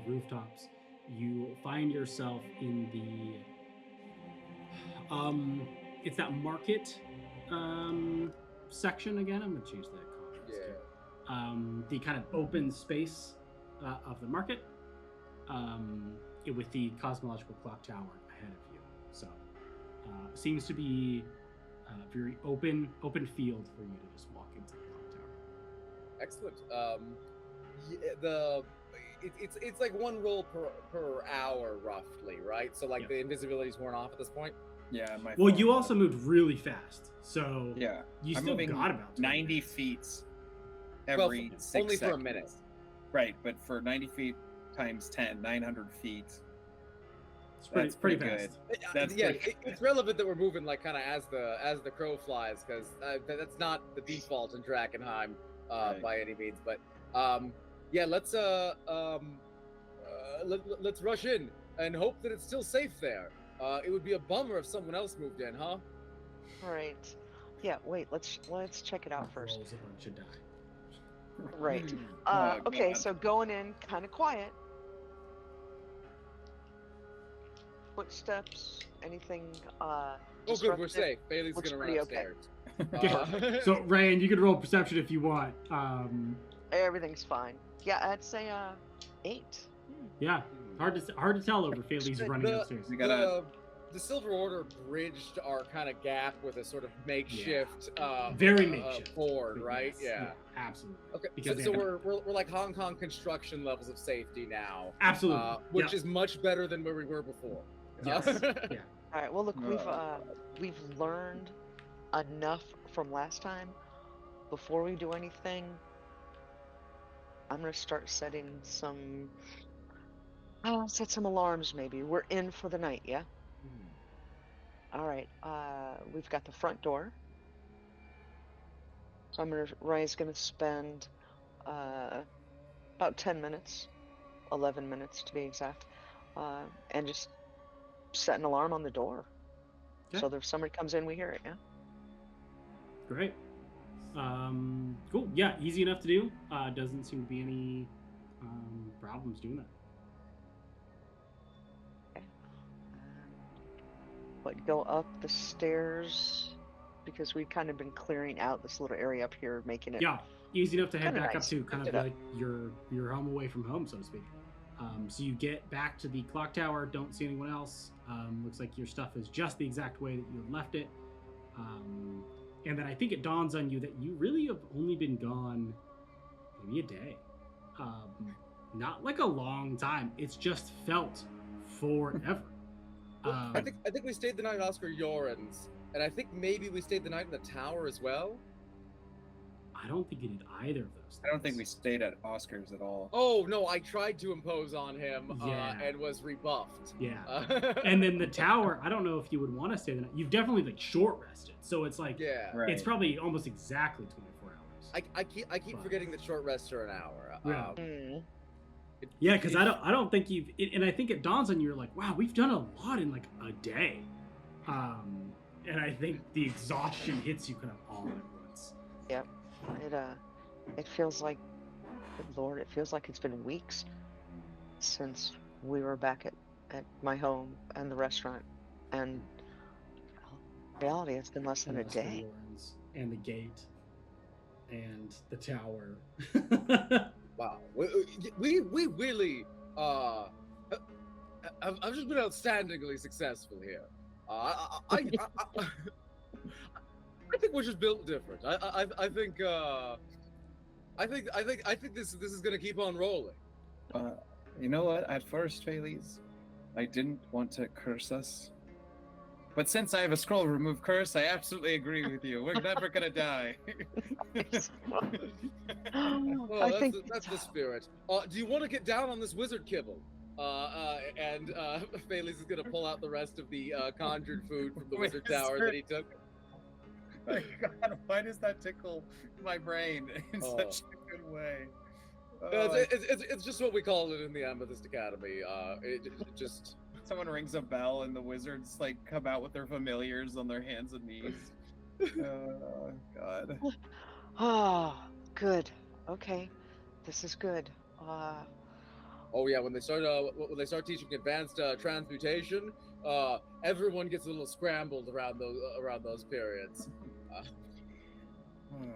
rooftops, you find yourself in the it's that market section again. I'm gonna change that contrast. The kind of open space of the market, with the cosmological clock tower ahead of you. So seems to be a very open field for you to just walk into the clock tower. Excellent. It's like 1 roll per hour roughly, right? So the invisibility's worn off at this point. Yeah. Well, you also moved really fast, so you I'm still got about 90 feet every 6 seconds. Only for a minute. Right, but for 90 feet times 10, 900 feet. That's pretty good. It's relevant that we're moving kind of as the crow flies, because that's not the default in Drakkenheim by any means. But let's rush in and hope that it's still safe there. It would be a bummer if someone else moved in, huh? Right. Yeah. Wait. Let's check it out first. Rolls a bunch of die. Right. Oh, okay. God. So going in kind of quiet. Footsteps, anything Oh, good, we're safe. Bailey's Looks gonna run pretty upstairs. Okay. So Ryan, you can roll perception if you want. Everything's fine. Yeah, I'd say 8. Yeah, hard to tell over Phalles running upstairs. We gotta. The Silver Order bridged our kind of gap with a sort of makeshift, very makeshift board, right? Yeah, absolutely. Okay, so we're like Hong Kong construction levels of safety now. Absolutely, which is much better than where we were before. Yes. Yeah. All right. Well, look, we've learned enough from last time. Before we do anything, I'm gonna start setting some. Set some alarms. Maybe we're in for the night. Yeah. All right. We've got the front door. So Ryan's gonna spend about 10 minutes, 11 minutes to be exact, and just set an alarm on the door. Okay. So if somebody comes in, we hear it. Yeah. Great. Cool. Yeah, easy enough to do. Doesn't seem to be any problems doing that. But go up the stairs because we've kind of been clearing out this little area up here, making it easy enough to head back nice. up to kind of like your home away from home, so to speak. So you get back to the clock tower, don't see anyone else. Looks like your stuff is just the exact way that you had left it. And then I think it dawns on you that you really have only been gone maybe a day. Not like a long time. It's just felt forever. I think we stayed the night at Oscar Yoren's, and I think maybe we stayed the night in the tower as well. I don't think you did either of those things. I don't think we stayed at Oscar's at all. Oh no, I tried to impose on him and was rebuffed. Yeah. And then the tower, I don't know if you would want to stay the night. You've definitely short rested, so it's like it's probably almost exactly 24 hours. I keep forgetting that short rests are an hour. Yeah. Yeah, because I don't think you've, and I think it dawns on you, you're like, wow, we've done a lot in like a day, and I think the exhaustion hits you kind of all at once. Yep. It feels like, good Lord, it feels like it's been weeks since we were back at my home and the restaurant, and in reality, it's been less than a day. And the gate, and the tower. Wow, we really I've just been outstandingly successful here. I think we're just built different. I think this is gonna keep on rolling. You know what? At first, Feliz, I didn't want to curse us. But since I have a scroll of remove curse, I absolutely agree with you. We're never gonna die. Well, that's the spirit. Do you want to get down on this wizard kibble? And Feliz is gonna pull out the rest of the conjured food from the wizard tower that he took. My God, why does that tickle my brain in such a good way? It's just what we call it in the Amethyst Academy. It just. Someone rings a bell and the wizards like come out with their familiars on their hands and knees. Oh God. Oh, good. Okay, this is good. Oh yeah, when they start teaching advanced transmutation, everyone gets a little scrambled around those periods.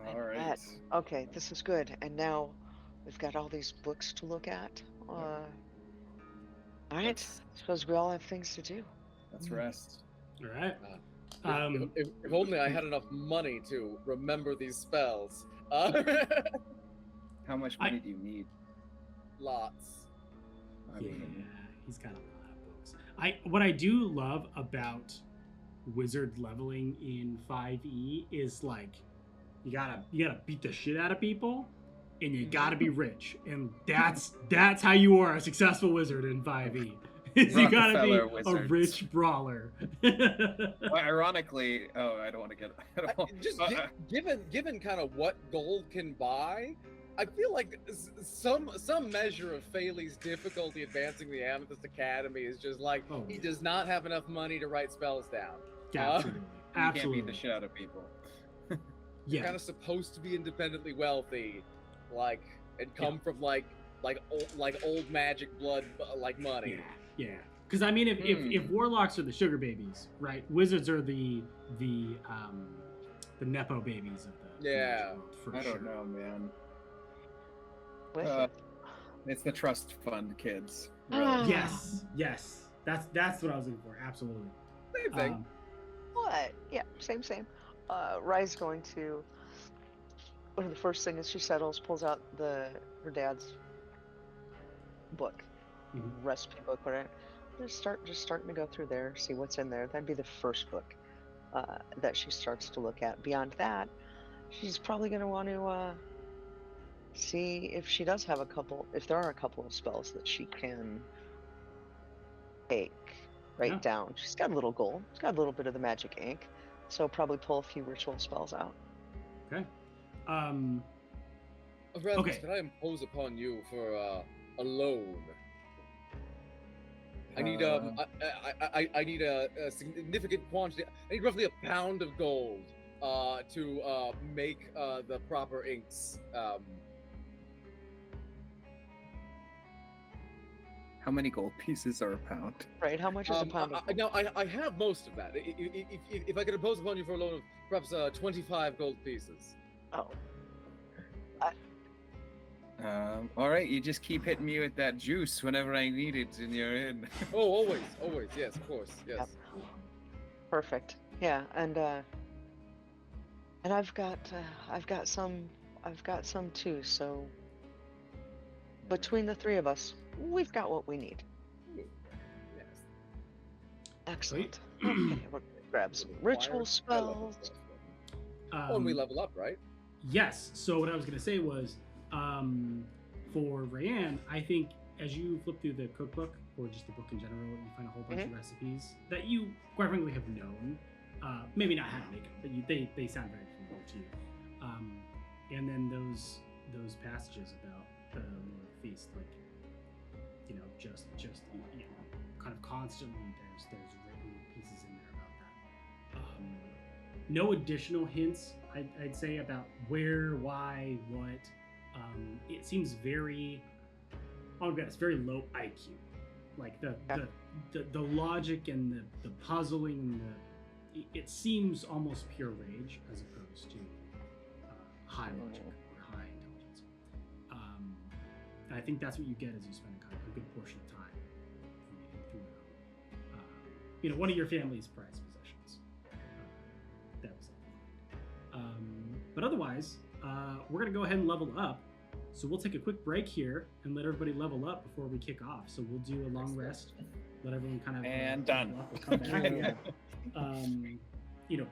All right. Okay, this is good. And now we've got all these books to look at. All right, suppose we all have things to do. Let's rest. All right. If only I had enough money to remember these spells. How much money do you need? Lots. Yeah, he's got a lot of books. What I do love about wizard leveling in 5e is like you gotta beat the shit out of people. And you gotta be rich, and that's how you are a successful wizard in 5e. You gotta be a rich brawler. Well, ironically, I don't want to get. Given kind of what gold can buy, I feel like some measure of Feli's difficulty advancing the Amethyst Academy is just like he does not have enough money to write spells down. Absolutely, You can't beat the shit out of people. You're kind of supposed to be independently wealthy. And come from like old magic blood like money. Yeah. Because I mean, if warlocks are the sugar babies, right? Wizards are the nepo babies of the world, for I sure. don't know, man. It's the trust fund kids. Really. Yes. That's what I was looking for. Absolutely. Same thing. What? Yeah, same. Rye's going to. One of the first things she settles, pulls out her dad's book, recipe book, whatever. Just starting to go through there, see what's in there. That'd be the first book that she starts to look at. Beyond that, she's probably going to want to see if she does have if there are a couple of spells that she can write down. She's got a little gold. She's got a little bit of the magic ink, so probably pull a few ritual spells out. Okay. Rasmus, can I impose upon you for a loan? I need I need a significant quantity. I need roughly a pound of gold to make the proper inks. How many gold pieces are a pound? Right, how much is a pound of gold? Now, I have most of that. If I could impose upon you for a loan of perhaps 25 gold pieces. Oh. All right, you just keep hitting me with that juice whenever I need it, and you're in. Oh, always, yes, of course, yes. Yep. Perfect. Yeah, and I've got some too. So between the three of us, we've got what we need. Yes. Excellent. Okay, we're gonna grab some ritual spells. And we level up, right? Yes. So what I was going to say was, for Rayanne, I think as you flip through the cookbook or just the book in general, you find a whole bunch of recipes that you, quite frankly, have known. Maybe not how to make them, but they sound very familiar to you. and then those passages about the feast, like just kind of constantly there's written pieces in there about that. No additional hints, I'd say, about where, why, what. It seems very, it's very low IQ. Like the logic and the puzzling and it seems almost pure rage as opposed to high logic or high intelligence. And I think that's what you get as you spend kind of a good portion of time through one of your family's prized possessions. That was it. But otherwise, we're gonna go ahead and level up. So we'll take a quick break here and let everybody level up before we kick off. So we'll do a long rest, let everyone kind of and done. We'll come back, yeah.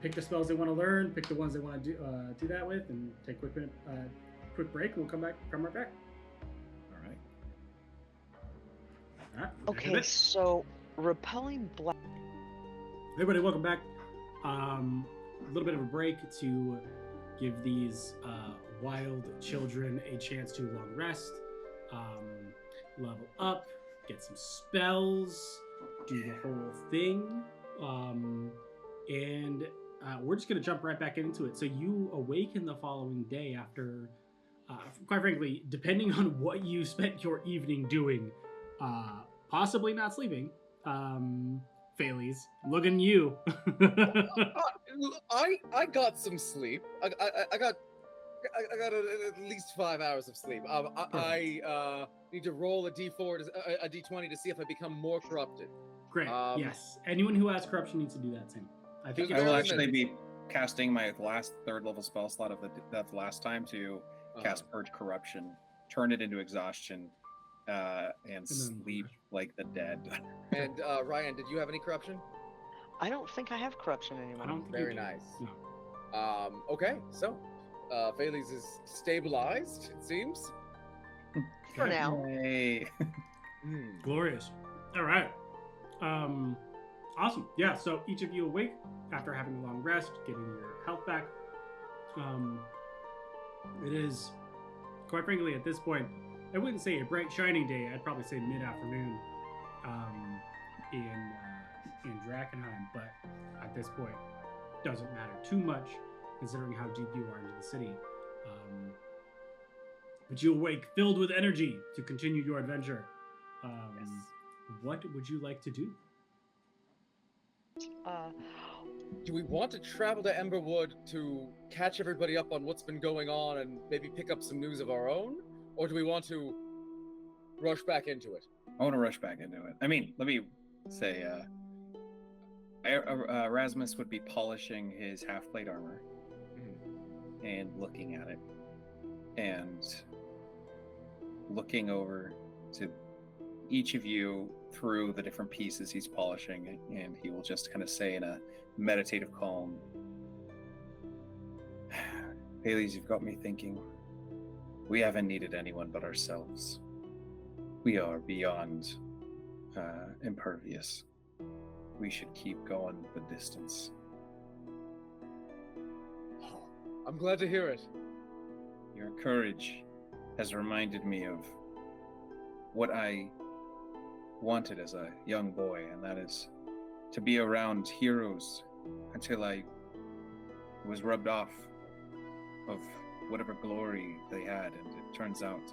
Pick the spells they want to learn, pick the ones they want to do that with, and take a quick break. And we'll come right back. All right. Okay, so repelling black. Hey everybody, welcome back. A little bit of a break to give these wild children a chance to long rest, level up, get some spells, do the whole thing, and we're just going to jump right back into it. So you awaken the following day after, quite frankly, depending on what you spent your evening doing, possibly not sleeping. Failies, looking you. I got some sleep. I got at least 5 hours of sleep. I need to roll a d4, a d20 to see if I become more corrupted. Great. Yes. Anyone who has corruption needs to do that same. I think I will actually be casting my last 3rd level spell slot of the last time to cast Purge Corruption, turn it into exhaustion, and sleep like the dead. And Ryan, did you have any corruption? I don't think I have corruption anymore. I don't think Very nice. No. Okay, so Failies is stabilized, it seems. For now. Glorious. All right. Awesome. Yeah, so each of you awake after having a long rest, getting your health back. It is, quite frankly, at this point, I wouldn't say a bright, shining day. I'd probably say mid-afternoon in Drakkenheim, but at this point, doesn't matter too much considering how deep you are into the city. But you awake filled with energy to continue your adventure. Yes. What would you like to do? Do we want to travel to Emberwood to catch everybody up on what's been going on and maybe pick up some news of our own? Or do we want to rush back into it? I want to rush back into it. I mean, let me say, Erasmus would be polishing his half-plate armor and looking at it and looking over to each of you through the different pieces he's polishing, and he will just kind of say in a meditative calm, Failies, you've got me thinking. We haven't needed anyone but ourselves. We are beyond impervious. We should keep going the distance. Oh, I'm glad to hear it. Your courage has reminded me of what I wanted as a young boy, and that is to be around heroes until I was rubbed off of whatever glory they had, and it turns out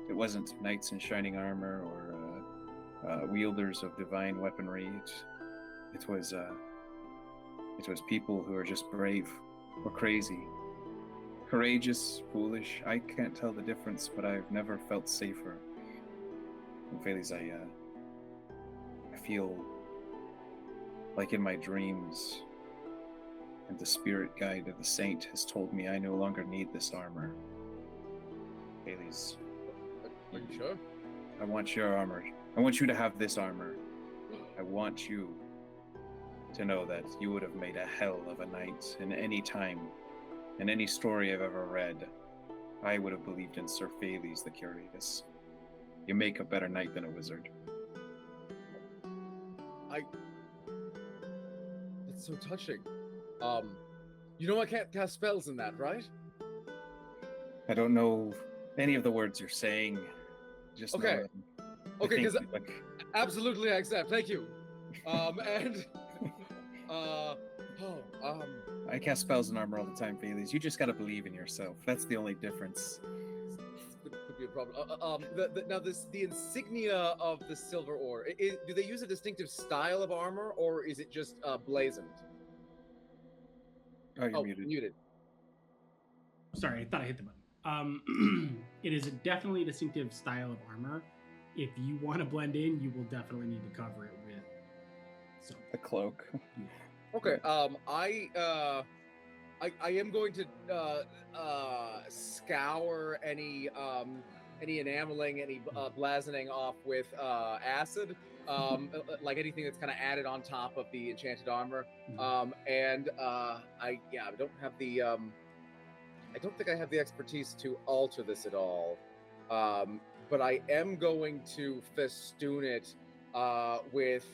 it wasn't knights in shining armor or wielders of divine weaponry. It was people who are just brave or crazy, courageous, foolish. I can't tell the difference, but I've never felt safer. And Failies, I feel like in my dreams, and the spirit guide of the saint has told me I no longer need this armor. Failies, Are you sure? I want your armor. I want you to have this armor. I want you to know that you would have made a hell of a knight in any time. In any story I've ever read, I would have believed in Sir Failies the Curious. You make a better knight than a wizard. That's so touching. You know I can't cast spells in that, right? I don't know any of the words you're saying. Just know Okay. that Okay, I because think, like, absolutely I accept. Thank you. And I cast spells and armor all the time, Thales. You just gotta believe in yourself. That's the only difference. could be a problem. Now the insignia of the silver ore. Do they use a distinctive style of armor, or is it just blazoned? Oh, you're muted. Muted. Sorry, I thought I hit the button. It is definitely a distinctive style of armor. If you want to blend in, you will definitely need to cover it with something. The cloak. Okay. I am going to scour any enameling, any blazoning off with acid, like anything that's kind of added on top of the enchanted armor. And I don't have the I don't think I have the expertise to alter this at all. But I am going to festoon it with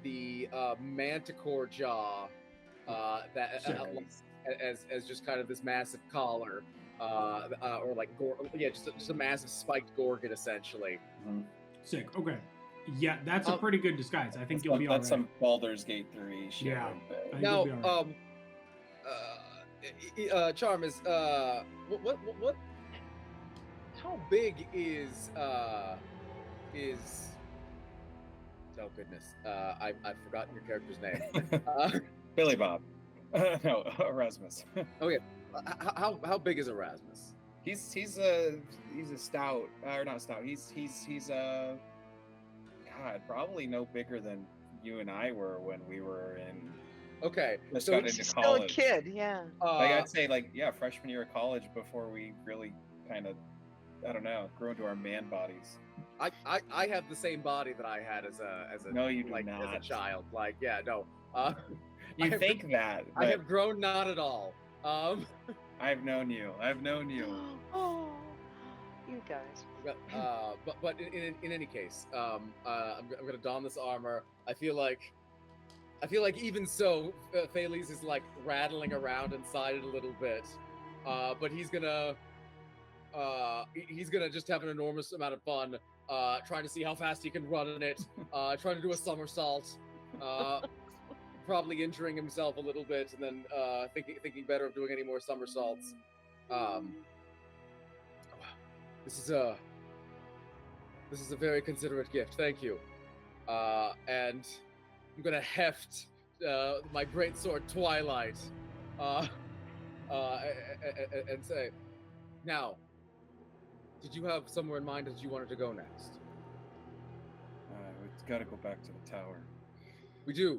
the manticore jaw as just kind of this massive collar, or like just a massive spiked gorget essentially. Sick. Okay. Yeah, that's a pretty good disguise. I think you'll be all right. That's some Baldur's Gate 3 shit. Yeah. Right now, right. Charm is what? How big is? Oh goodness, I've forgotten your character's name. Billy Bob. No, Erasmus. Okay, how big is Erasmus? He's a stout, or not stout. He's God, probably no bigger than you and I were when we were in. Okay, just so got He's into still college. a kid, yeah. Like I'd say, like freshman year of college before we really kind of, I don't know, grew into our man bodies. I have the same body that I had as a no, you do like not. as a child. Like no. You think that? I have grown not at all. I've known you. Oh, you guys. But in any case, I'm gonna don this armor. I feel like even so, Thales is like rattling around inside it a little bit, but he's gonna just have an enormous amount of fun, trying to see how fast he can run in it, trying to do a somersault, probably injuring himself a little bit, and then thinking better of doing any more somersaults. This is a very considerate gift. Thank you. And I'm gonna heft my greatsword Twilight, and say, now, did you have somewhere in mind that you wanted to go next? We've got to go back to the tower. We do.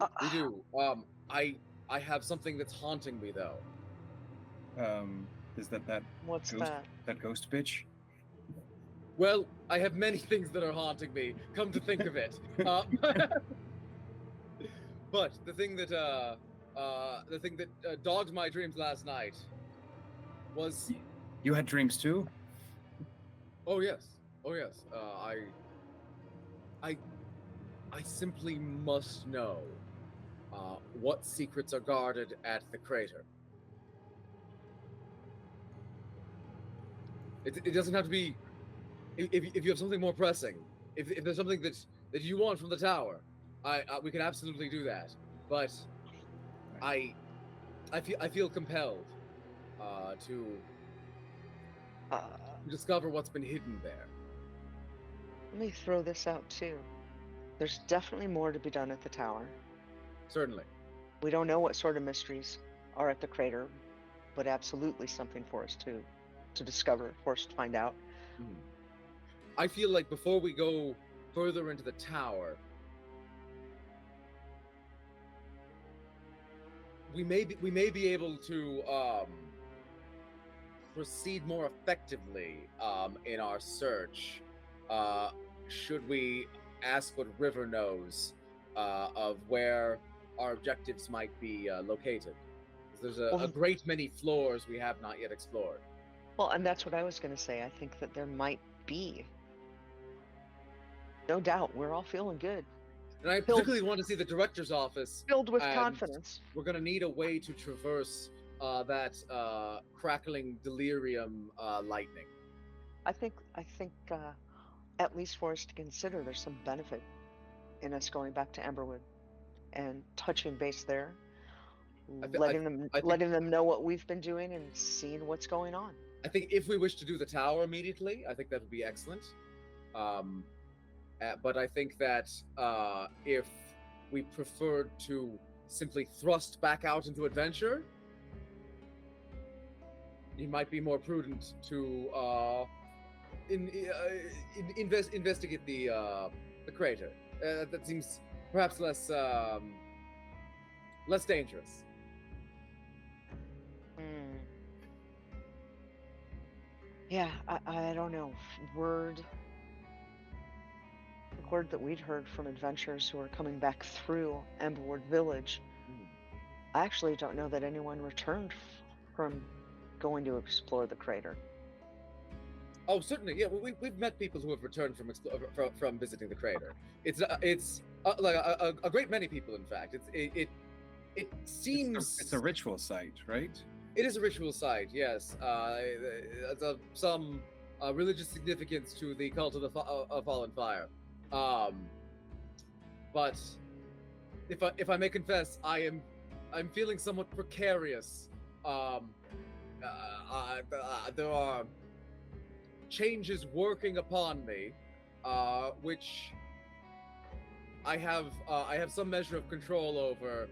I have something that's haunting me though. Is that What's ghost, that? that ghost bitch? Well, I have many things that are haunting me. Come to think of it, but the thing that dogged my dreams last night was. You had dreams too? Oh yes. I simply must know what secrets are guarded at the crater. It doesn't have to be. If you have something more pressing, if there's something that you want from the tower, we can absolutely do that. But I feel compelled to discover what's been hidden there. Let me throw this out too. There's definitely more to be done at the tower. Certainly. We don't know what sort of mysteries are at the crater, but absolutely something for us to discover, for us to find out. I feel like before we go further into the tower, we may be able to proceed more effectively in our search. Should we ask what River knows of where our objectives might be located? There's a great many floors we have not yet explored. Well, and that's what I was going to say. I think that there might be. No doubt. We're all feeling good. And I particularly want to see the director's office. Filled with confidence. We're going to need a way to traverse that crackling delirium lightning. I think at least for us to consider, there's some benefit in us going back to Emberwood and touching base there, letting them know what we've been doing and seeing what's going on. I think if we wish to do the tower immediately, I think that would be excellent. But I think that if we preferred to simply thrust back out into adventure, it might be more prudent to investigate the crater. That seems perhaps less dangerous. Yeah, I don't know. Word that we'd heard from adventurers who are coming back through Emberwood Village. I actually don't know that anyone returned from going to explore the crater. Oh, certainly, yeah. We've met people who have returned from visiting the crater. It's like a great many people, in fact. It seems it's a ritual site, right? It is a ritual site, yes. Some religious significance to the cult of the Fallen Fire. But if I may confess, I'm feeling somewhat precarious. There are changes working upon me, which I have some measure of control over,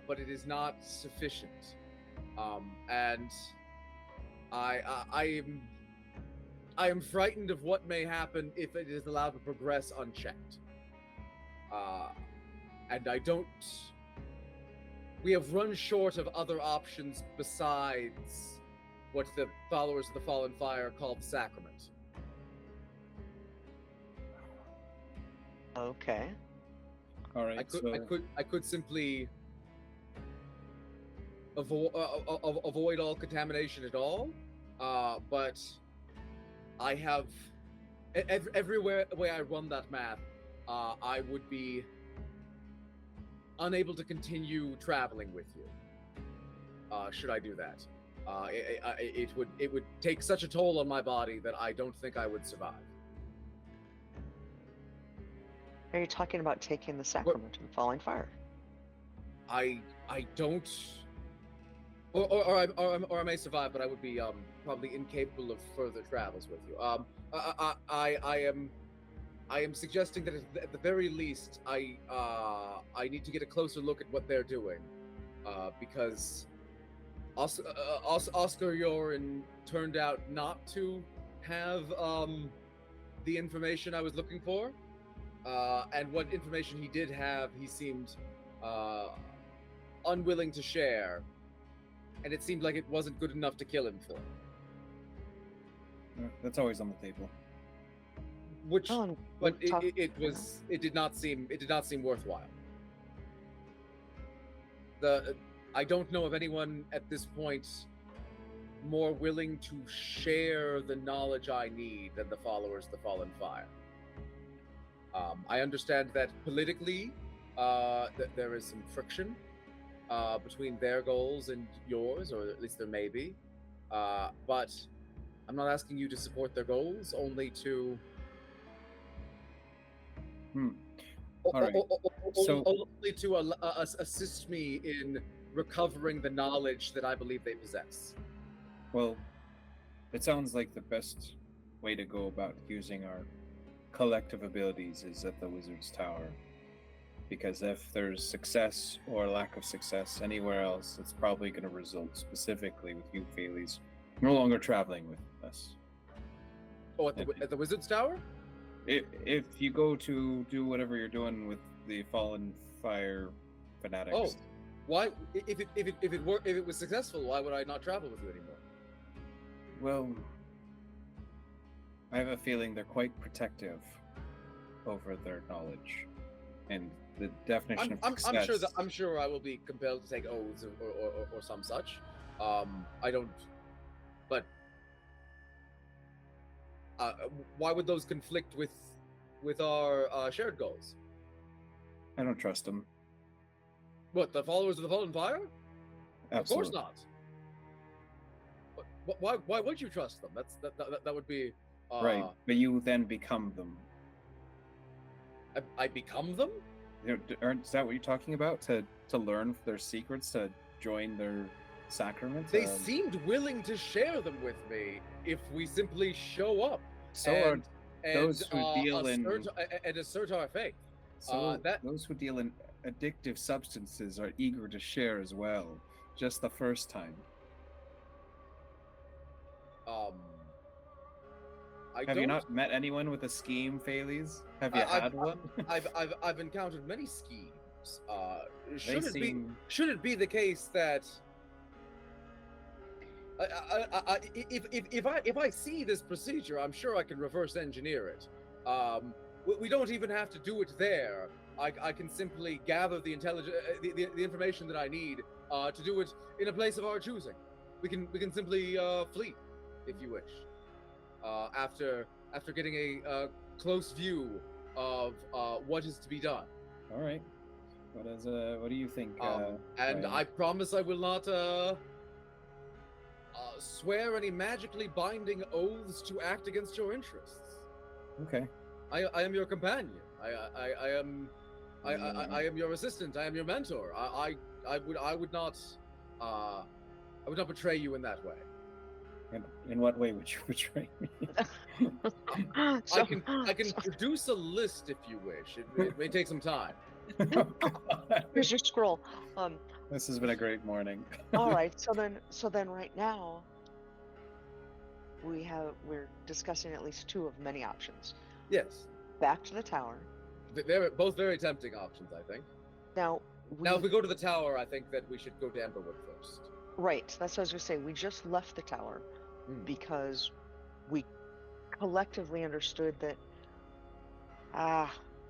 but it is not sufficient. And I am frightened of what may happen if it is allowed to progress unchecked. And we have run short of other options besides what the followers of the Fallen Fire call the Sacrament. Okay. All right. I could simply avoid all contamination at all, but I have everywhere way I run that math, I would be unable to continue traveling with you. Should I do that? It would take such a toll on my body that I don't think I would survive. Are you talking about taking the Sacrament to the Falling Fire? I don't. Or I may survive, but I would be probably incapable of further travels with you. I am suggesting that at the very least I need to get a closer look at what they're doing, because Oscar Yoren turned out not to have the information I was looking for, and what information he did have, he seemed unwilling to share. And it seemed like it wasn't good enough to kill him for. That's always on the table. It did not seem worthwhile. I don't know of anyone at this point more willing to share the knowledge I need than the followers of the Fallen Fire. I understand that politically, that there is some friction between their goals and yours, or at least there may be. But I'm not asking you to support their goals, only to only to assist me in recovering the knowledge that I believe they possess. Well, it sounds like the best way to go about using our collective abilities is at the Wizard's Tower. Because if there's success or lack of success anywhere else, it's probably going to result specifically with you, Felies, no longer traveling with us. Oh, at the Wizard's Tower? If you go to do whatever you're doing with the Fallen Fire fanatics. Oh, why? If it was successful, why would I not travel with you anymore? Well, I have a feeling they're quite protective over their knowledge. And the definition of success... I'm sure I will be compelled to take oaths or some such. I don't... But... why would those conflict with our shared goals? I don't trust them. What, the followers of the Fallen Fire? Absolutely. Of course not. Why would you trust them? That would be Right, but you then become them. I become them? Is that what you're talking about? To learn their secrets, to join their sacrament? They seemed willing to share them with me if we simply show up. So and, are those who deal assert our faith. Those who deal in addictive substances are eager to share as well. Just the first time. Have you not met anyone with a scheme, Phales? Have you had one? I've encountered many schemes. Should it be the case that if I see this procedure, I'm sure I can reverse engineer it. We don't even have to do it there. I can simply gather the the information that I need to do it in a place of our choosing. We can simply flee, if you wish. After getting a close view of what is to be done. All right. What do you think? And I promise I will not swear any magically binding oaths to act against your interests. Okay. I am your companion. I am your assistant. I am your mentor. I would not betray you in that way. In what way would you betray me? So, I can produce a list if you wish. It may take some time. Oh, God. here's your scroll. This has been a great morning. All right. So then, right now, we're discussing at least two of many options. Yes. Back to the tower. They're both very tempting options, I think. Now, if we go to the tower, I think that we should go to Emberwood first. Right. That's what I was going to say. We just left the tower because we collectively understood that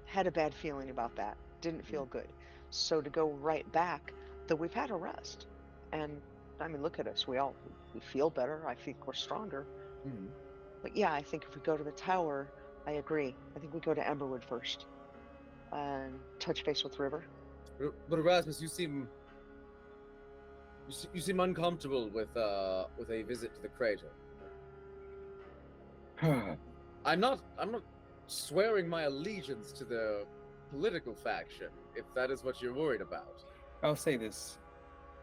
had a bad feeling about that. Didn't feel good. So to go right back, though we've had a rest. And I mean, look at us. We feel better. I think we're stronger. But yeah, I think if we go to the tower, I agree. I think we go to Emberwood first and touch base with River. But Erasmus, you seem uncomfortable with a visit to the crater. I'm not swearing my allegiance to the political faction, if that is what you're worried about. I'll say this.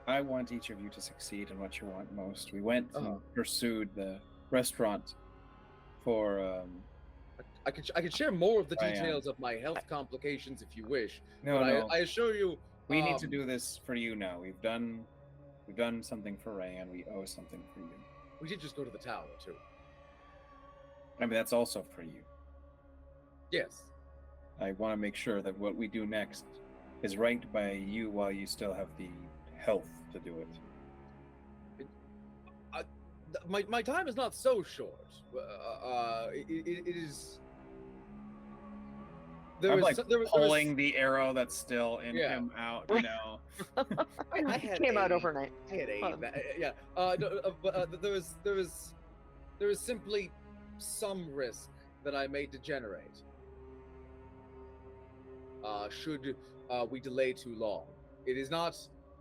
I want each of you to succeed in what you want most. We went and pursued the restaurant for I could share more of the details of my health complications if you wish. No. I assure you, we need to do this for you now. We've done something for Ryan. We owe something for you. We did just go to the tower too. I mean, that's also for you. Yes. I want to make sure that what we do next is right by you while you still have the health to do it. My time is not so short. It is. I'm pulling the arrow that's still in him out. You know. I had came out overnight. I had yeah. But there is simply some risk that I may degenerate. Should we delay too long? It is not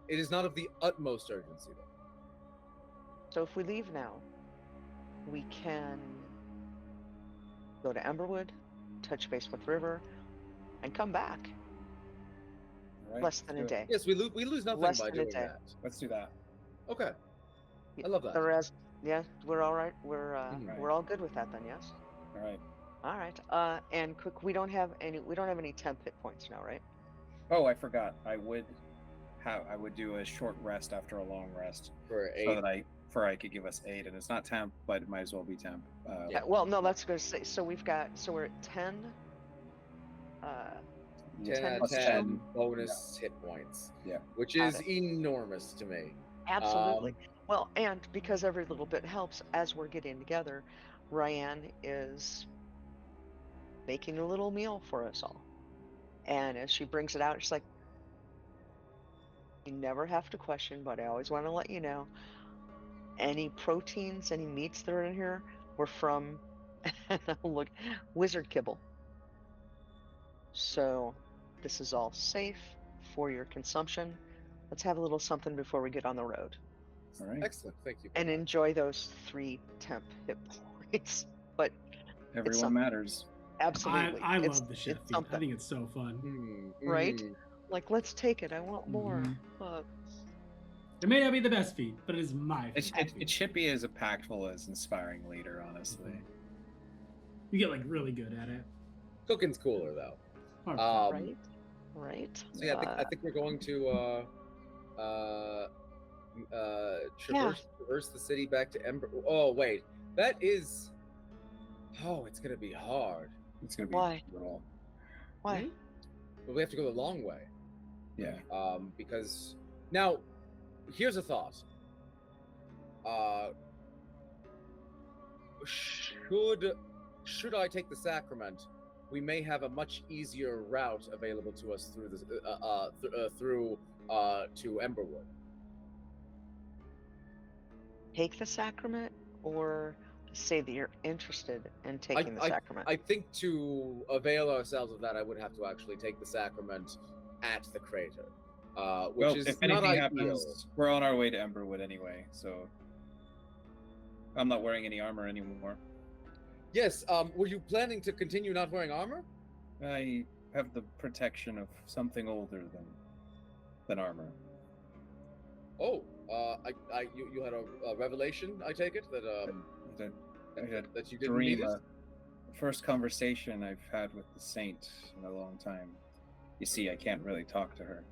of the utmost urgency, though. So if we leave now, we can go to Emberwood, touch base with River, and come back. Right, less than a day. Yes, we lose nothing by doing that. Let's do that. Okay, I love that. The rest, yeah, we're all right. We're all good with that then. Yes. All right. All right. And quick, we don't have any temp hit points now, right? Oh, I forgot. I would do a short rest after a long rest For 8. so that I could give us 8, and it's not temp, but it might as well be temp. Yeah. Well, no, that's going to say. So we're at 10. 10 bonus hit points. Yeah. Which is enormous to me. Absolutely. Well, and because every little bit helps as we're getting together, Ryan is making a little meal for us all. And as she brings it out, she's like, you never have to question, but I always want to let you know, any proteins, any meats that are in here were from, look, wizard kibble. So this is all safe for your consumption. Let's have a little something before we get on the road. All right. Excellent. Thank you. and enjoy those 3 temp hit points. But Everyone some- matters. absolutely, I it's- love the chef it's feat. I something. think it's so fun. Right? Like, let's take it. I want more. Mhm. It may not be the best feat, but it is my feat. It should be as impactful as inspiring leader, honestly. You get like really good at it. Cooking's cooler though. Oh, Right. So yeah, I think we're going to traverse the city back to Ember. Oh wait, that is. Oh, it's gonna be hard. It's gonna be Why? brutal. Why? But we have to go the long way. Yeah. Because now, here's a thought. Should I take the sacrament? We may have a much easier route available to us through this to Emberwood. Take the sacrament, or say that you're interested in taking the sacrament? I think to avail ourselves of that, I would have to actually take the sacrament at the crater, which is if not anything ideal. happens, we're on our way to Emberwood anyway, so I'm not wearing any armor anymore. Yes. Were you planning to continue not wearing armor? I have the protection of something older than armor. Oh, you had a revelation. I take it that I had that you didn't need dream it. first conversation I've had with the saint in a long time. You see, I can't really talk to her.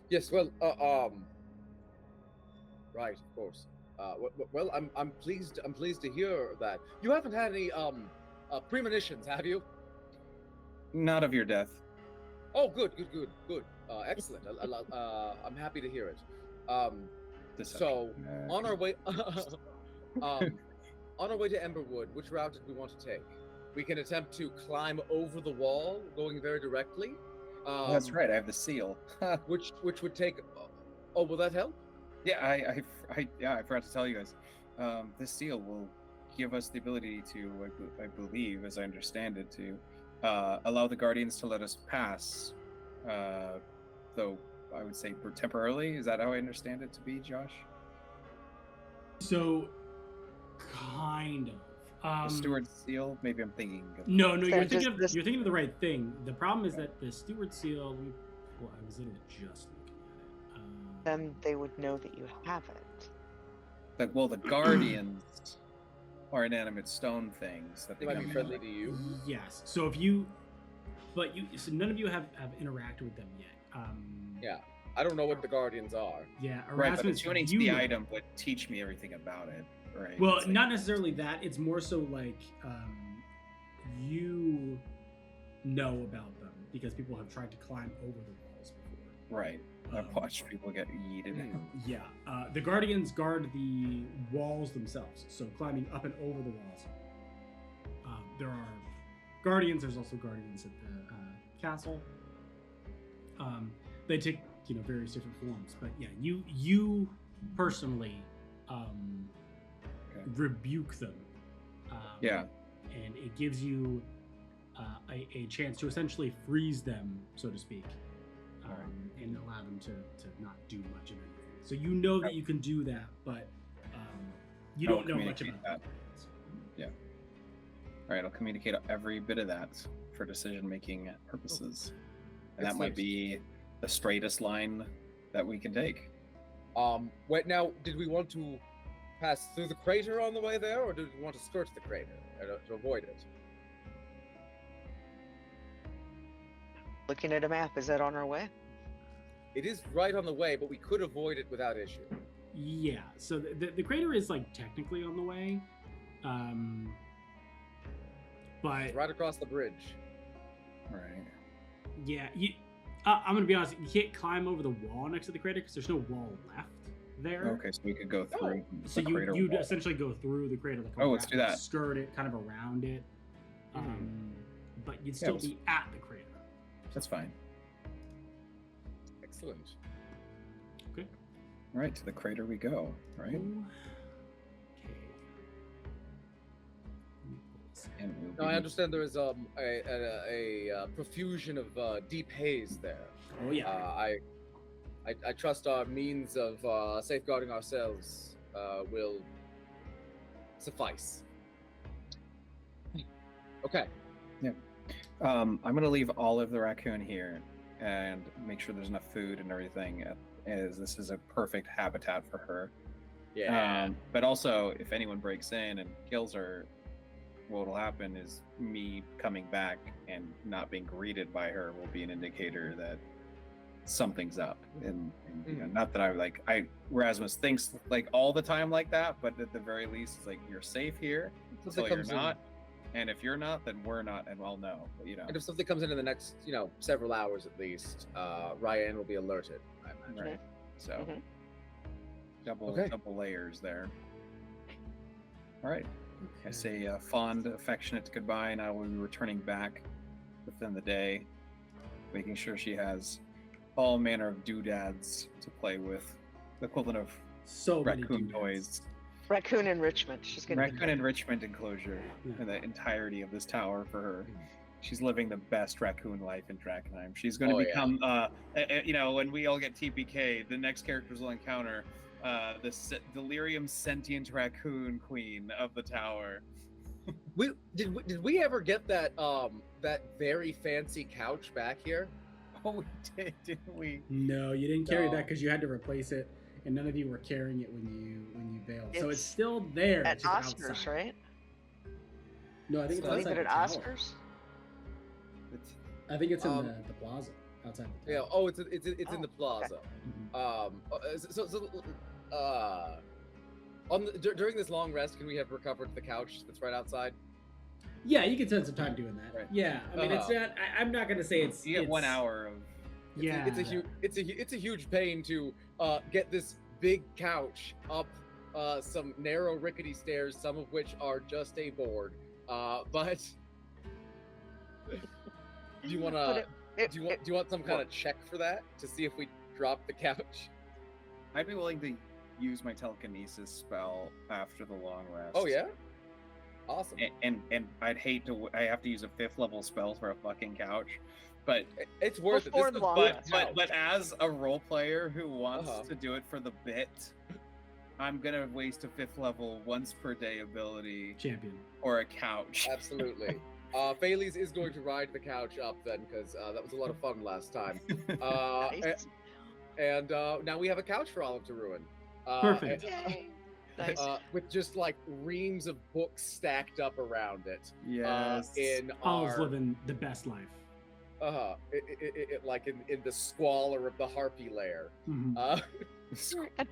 Yes. Well. Right. Of course. Well, I'm pleased. I'm pleased to hear that you haven't had any premonitions, have you? Not of your death. Oh, good. Excellent. I'm happy to hear it. So on our way, on our way to Emberwood, which route did we want to take? We can attempt to climb over the wall, going very directly. That's right. I have the seal. which would take. Oh, will that help? Yeah, I forgot to tell you guys. This seal will give us the ability to, I believe, as I understand it, to allow the Guardians to let us pass. Though I would say temporarily. Is that how I understand it to be, Josh? So, kind of. The Steward's seal. Maybe I'm thinking. No, So you're just thinking, you're thinking of the right thing. The problem is that the Steward seal. Well, I was literally just looking at it. Then they would know that you have it. The Guardians are inanimate stone things that They might be friendly to you. Yes. So so none of you have interacted with them yet. Yeah, I don't know what the Guardians are. Yeah, Right, but Erasmus, tuning to you the know. item would teach me everything about it. Right. Well, It's like- not necessarily that. It's more so like you know about them because people have tried to climb over the walls before. Right. I've watched people get yeeted. Yeah. The Guardians guard the walls themselves, so climbing up and over the walls. There are Guardians. There's also Guardians at the castle. They take various different forms, but yeah, you personally rebuke them. Yeah. And it gives you a chance to essentially freeze them, so to speak, and allow them to not do much of anything. So you know that you can do that, but you don't know much about that. Yeah. All right, I'll communicate every bit of that for decision-making purposes. And that might be the straightest line that we can take. Wait, now, did we want to pass through the crater on the way there, or did we want to skirt the crater to avoid it? Looking at a map, is that on our way? It is right on the way, but we could avoid it without issue. Yeah, so the crater is like technically on the way, but It's right across the bridge. Right. yeah, I'm gonna be honest. You can't climb over the wall next to the crater because there's no wall left there. Okay, so we could go through So the crater you'd wall. essentially go through the crater, like let's do that. skirt it, kind of around it, but you'd still be at the crater. That's fine. Excellent. Okay. All right, to the crater we go, right? Okay. And we'll Now, I be- understand there is a profusion of deep haze there. Oh yeah. I trust our means of safeguarding ourselves will suffice. Okay. Yeah. I'm gonna leave Olive the raccoon here and make sure there's enough food and everything, as this is a perfect habitat for her. Yeah. But also, if anyone breaks in and kills her, what will happen is me coming back and not being greeted by her will be an indicator that something's up. And you know, not that Rasmus thinks like all the time like that, but at the very least, it's like you're safe here until you're not. And if you're not, then we're not, and I'll know. But, you know. And if something comes in the next, several hours at least, Ryan will be alerted. I imagine. Right. So double layers there. All right. I say a fond, affectionate goodbye, and I will be returning back within the day, making sure she has all manner of doodads to play with, the equivalent of raccoon toys. Raccoon enrichment. She's gonna raccoon enrichment enclosure in the entirety of this tower for her. She's living the best raccoon life in Drakkenheim. She's going to become, when we all get TPK, the next characters will encounter the delirium sentient raccoon queen of the tower. Did we ever get that that very fancy couch back here? Oh, we did, didn't we? No, you didn't carry that because you had to replace it, and none of you were carrying it when you bailed. So it's still there. At Oscars, outside. Right? No, I think it's outside at Oscars. I think it's in the plaza outside the tower. Yeah. Oh, it's in the plaza. Okay. During this long rest, can we have recovered the couch that's right outside? Yeah, you can spend some time doing that. Right. Yeah, I mean, it's not. I'm not going to say it's. You get 1 hour of. Yeah. It's a huge pain to get this big couch up some narrow rickety stairs, some of which are just a board. But do you want some kind of check for that to see if we drop the couch? I'd be willing to use my telekinesis spell after the long rest. Oh yeah. Awesome. And I'd hate to. I have to use a 5th level spell for a fucking couch, but it's worth it. But as a role player who wants to do it for the bit, I'm gonna waste a 5th level once per day ability champion or a couch. Absolutely. Thales is going to ride the couch up then, because that was a lot of fun last time. Nice. And now we have a couch for Olive to ruin. Perfect. Nice. With just like reams of books stacked up around it. Yes. Olive's living the best life. Like in the squalor of the harpy lair. Mm-hmm. I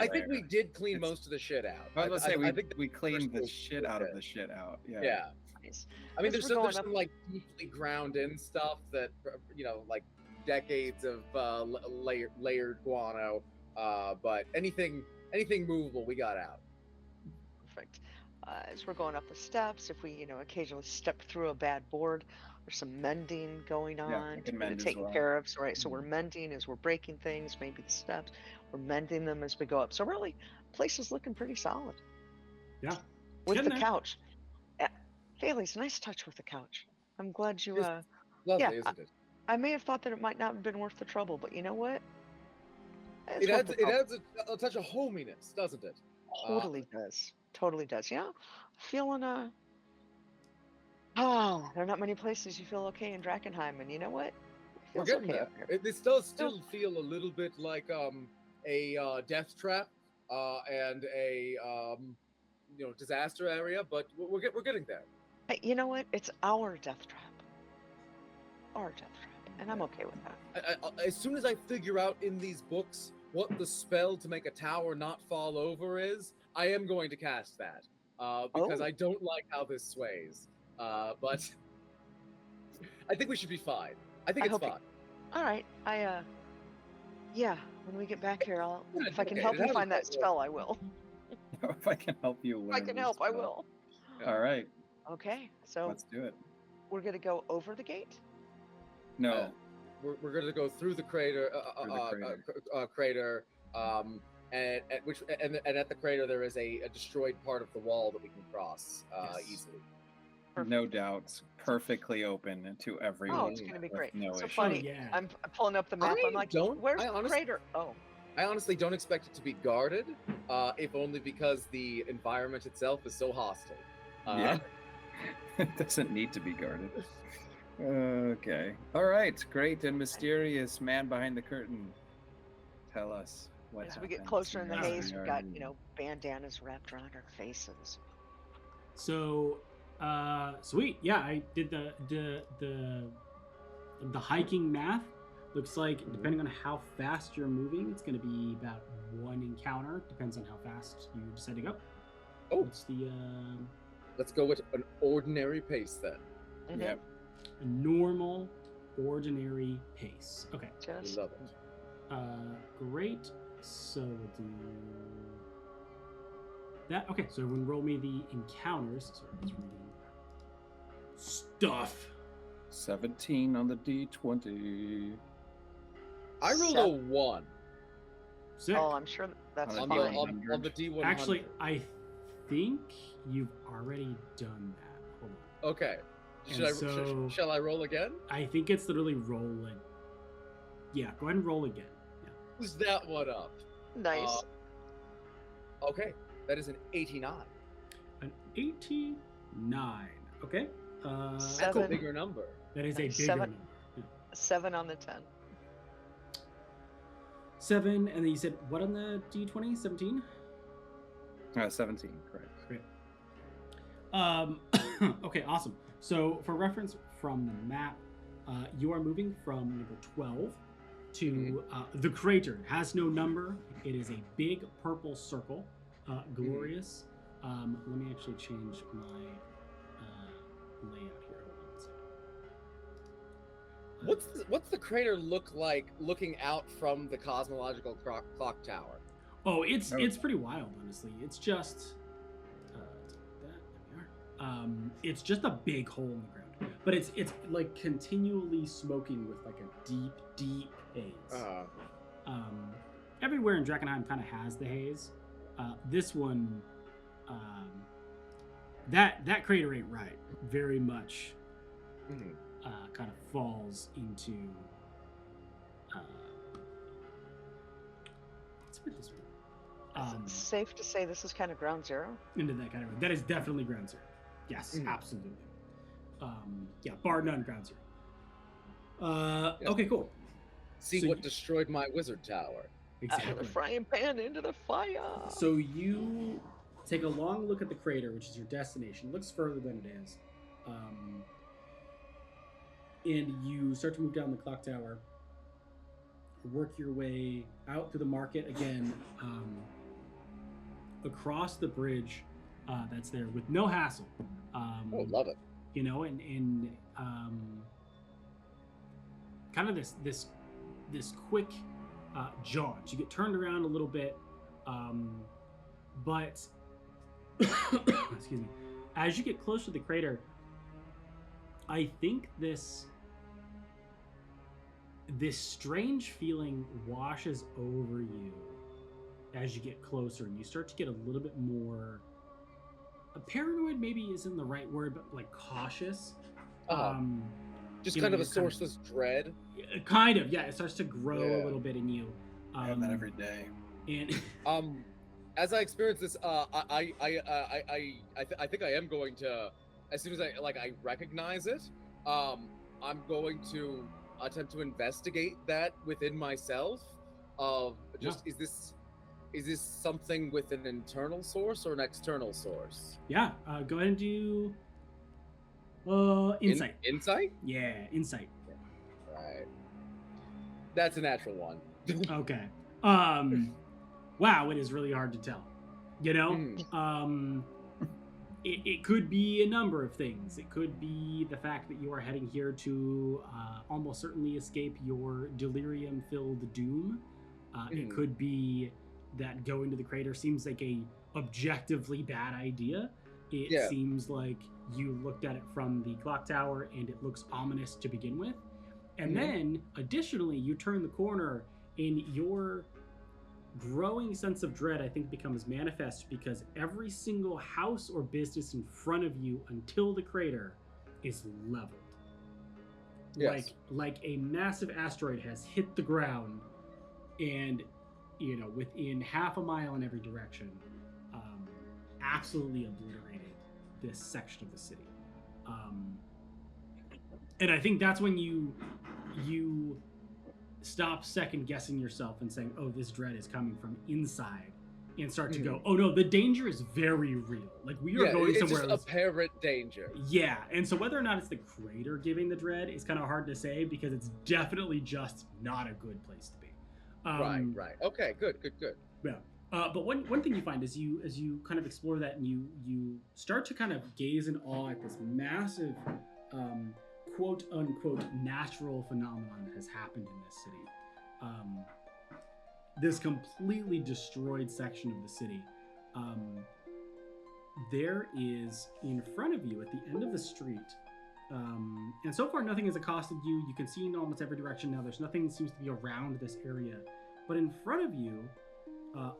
think we did clean most of the shit out. I was gonna say I think we cleaned the shit out of the shit out. Yeah. Nice. I mean, there's some like deeply ground in stuff that like decades of layered guano. But anything movable, we got out. Perfect. As we're going up the steps, if we occasionally step through a bad board, there's some mending going on to get it taken care of. So so we're mending as we're breaking things, maybe the steps. We're mending them as we go up. So really, the place is looking pretty solid. Yeah. With the couch. Thales, nice touch with the couch. I'm glad you. Lovely, isn't it? I may have thought that it might not have been worth the trouble, but you know what? It adds a touch of hominess, doesn't it? Totally does. Totally does. Yeah. Feeling there are not many places you feel okay in Drakkenheim, and you know what? We're getting there. This does still feel a little bit like a death trap and a disaster area, but we're getting there. Hey, you know what? It's our death trap. Our death trap, and I'm okay with that. As soon as I figure out in these books what the spell to make a tower not fall over is, I am going to cast that because I don't like how this sways. But I think we should be fine. I think it's fine. All right. When we get back here, if I can help you find that spell, I will. If I can help you If I can help, I will. All right. Okay, so let's do it. We're gonna go over the gate? No. We're gonna go through the crater, and at the crater there is a destroyed part of the wall that we can cross easily. No doubt, perfectly open to everyone. Oh, it's going to be with great. No So issue. funny. Oh, yeah. I'm pulling up the map. I'm like, where's the crater? Oh, I honestly don't expect it to be guarded, if only because the environment itself is so hostile. Yeah. It doesn't need to be guarded. Okay. All right. Great and mysterious man behind the curtain. Tell us what as happened. we get closer in the All haze, we've got, Arian. bandanas wrapped around our faces. So, sweet. Yeah, I did the hiking math. Looks like depending on how fast you're moving, it's going to be about one encounter. Depends on how fast you decide to go. Oh. What's the Let's go with an ordinary pace then. Mhm. Yep. a normal, ordinary pace? Okay. We Just love it. Great. So we'll do that. Okay, so everyone roll me the encounters. Sorry, I was reading stuff. 17 on the D20. I rolled a 1 Sick. Oh, I'm sure that's On on the the, fine. on the D100. Actually, I think you've already done that. Hold on. Okay. And Shall I roll again? I think it's literally rolling. Yeah, go ahead and roll again. Yeah. Who's that one up? Nice. Okay, that is an 89. An 89. Okay. That's a Seven. bigger number. That is a bigger Seven. number. Yeah. 7 on the 10. 7, and then you said what on the D20? 17? 17, correct. Great. Okay, awesome. So for reference from the map, you are moving from number 12 to the crater. It has no number. It is a big purple circle. Glorious. Let me actually change my layout here. Hold on a second. What's the crater look like looking out from the cosmological clock tower? Oh, it's pretty wild, honestly. It's just take that. There we are. It's just a big hole in the ground, but it's like continually smoking with like a deep haze. Everywhere in Drakkenheim kind of has the haze. This one, that crater ain't right. Very much, kind of falls into. Let's put this one. Is it safe to say this is kind of ground zero? Into that category. That is definitely ground zero. Yes, absolutely. Yeah, bar none, ground zero. Yes. Okay, cool. See So what you- destroyed my wizard tower. Out of the Exactly. frying pan into the fire. So you take a long look at the crater, which is your destination. It looks further than it is. And you start to move down the clock tower, work your way out through the market again, across the bridge that's there with no hassle. Oh, love it. You know, and kind of this quick jaunt. You get turned around a little bit, but excuse me. As you get closer to the crater, I think this strange feeling washes over you as you get closer, and you start to get a little bit more. Paranoid maybe isn't the right word, but like cautious. Just you kind know, of a you're kind of- sourceless dread. Kind of, yeah. It starts to grow Yeah. a little bit in you. I have that every day. And As I experience this, I think I am going to, as soon as I recognize it, I'm going to attempt to investigate that within myself. Of just is this something with an internal source or an external source? yeah, go ahead and do insight. Insight? Yeah, insight. Right. That's a natural one. Okay. Wow, it is really hard to tell. You know, it could be a number of things. It could be the fact that you are heading here to almost certainly escape your delirium-filled doom. It could be that going to the crater seems like a objectively bad idea. It seems like you looked at it from the clock tower and it looks ominous to begin with. And then, additionally, you turn the corner and your growing sense of dread, I think, becomes manifest because every single house or business in front of you until the crater is leveled. Yes. Like a massive asteroid has hit the ground, and within half a mile in every direction, absolutely obliterated this section of the city. And I think that's when you stop second guessing yourself and saying, "Oh, this dread is coming from inside," and start to go, "Oh no, the danger is very real. Like we are going somewhere." It's just apparent danger. Yeah, and so whether or not it's the crater giving the dread is kind of hard to say because it's definitely just not a good place to be. Right. Okay, good. Yeah. But one thing you find as you kind of explore that and you start to kind of gaze in awe at this massive quote unquote natural phenomenon that has happened in this city. This completely destroyed section of the city. There is in front of you at the end of the street, and so far nothing has accosted you. You can see in almost every direction now. There's nothing that seems to be around this area, but in front of you,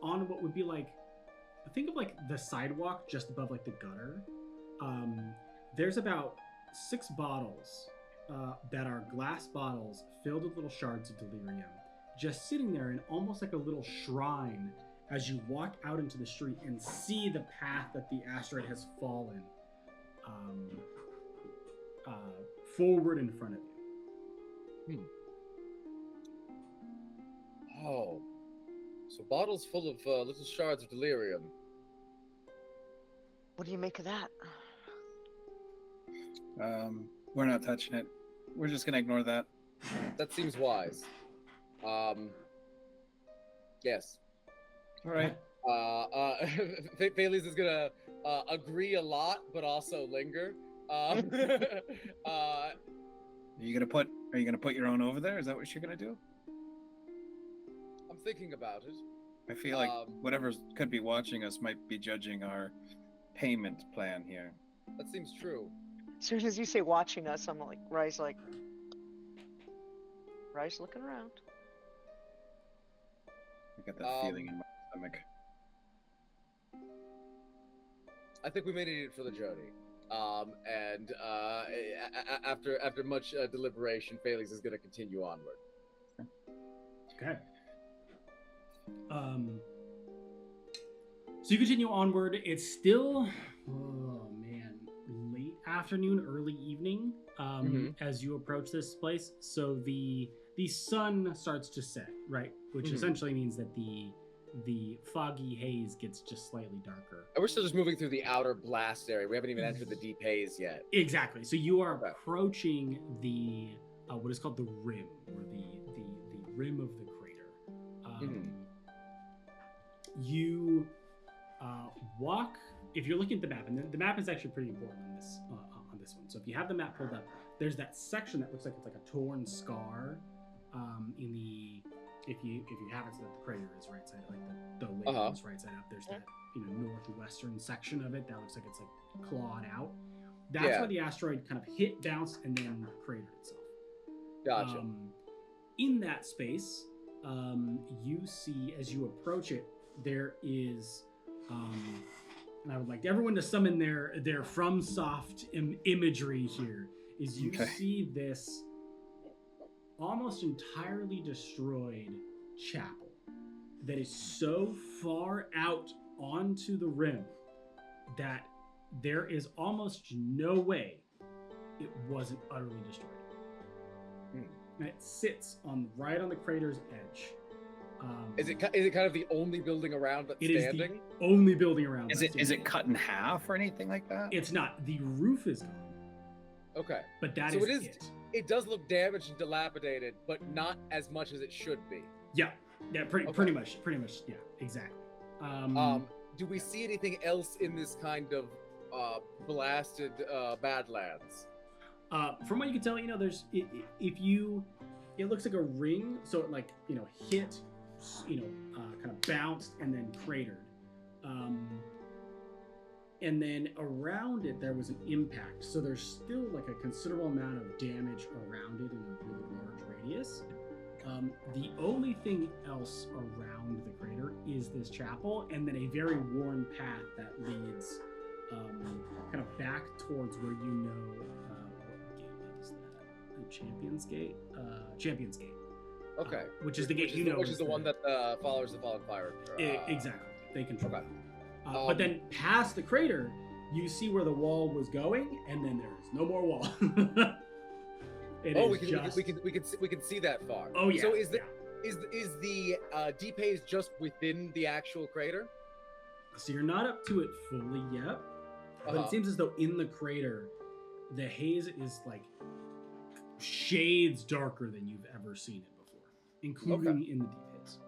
on what would be like, think of like the sidewalk just above like the gutter. There's about 6 bottles that are glass bottles filled with little shards of delirium, just sitting there in almost like a little shrine as you walk out into the street and see the path that the asteroid has fallen forward in front of you. Oh, so bottles full of little shards of delirium. What do you make of that? We're not touching it. We're just gonna ignore that. That seems wise. Yes. All right. Bailey's is gonna agree a lot, but also linger. Are you gonna put your own over there? Is that what you're gonna do? I'm thinking about it. I feel like whatever could be watching us might be judging our payment plan here. That seems true. As soon as you say watching us, I'm like, Rye's looking around. I get that feeling in my stomach. I think we may need it for the journey. And after much deliberation, Felix is going to continue onward. Okay. So you continue onward. It's still, late afternoon, early evening as you approach this place. So the sun starts to set, right? Which essentially means that the foggy haze gets just slightly darker. And we're still just moving through the outer blast area. We haven't even entered the deep haze yet. Exactly. So you are approaching the what is called the rim, or the rim of the crater. You walk. If you're looking at the map, and the map is actually pretty important on this one. So if you have the map pulled up, there's that section that looks like it's like a torn scar in the. If you have it, so that the crater is right side, like the lake is right side up. There's that northwestern section of it that looks like it's like clawed out. That's where the asteroid kind of hit, bounced, and then cratered itself. Gotcha. In that space, you see as you approach it, there is, and I would like everyone to summon their FromSoft imagery here. Is you see this almost entirely destroyed chapel that is so far out onto the rim that there is almost no way it wasn't utterly destroyed. And it sits right on the crater's edge. Is it kind of the only building around that's standing? It is the only building around. Is it cut in half or anything like that? It's not. The roof is gone. Okay. But that so is it. It does look damaged and dilapidated, but not as much as it should be. Yeah, pretty much. Yeah, exactly. Do we see anything else in this kind of blasted Badlands? From what you can tell, there's it looks like a ring, so it hit, kind of bounced and then cratered, and then around it there was an impact. So there's still like a considerable amount of damage around it in a really large radius. The only thing else around the crater is this chapel, and then a very worn path that leads kind of back towards where you know what gate is that? The Champion's Gate? Champion's Gate. Okay. Which is the gate Which is the one that follows the Fallen Fire. Exactly. They control Okay. that. But then past the crater, you see where the wall was going, and then there's no more wall. We can see that far. Oh yeah. So is the deep haze just within the actual crater? So you're not up to it fully yet, but it seems as though in the crater, the haze is like shades darker than you've ever seen it before, including in the deep haze.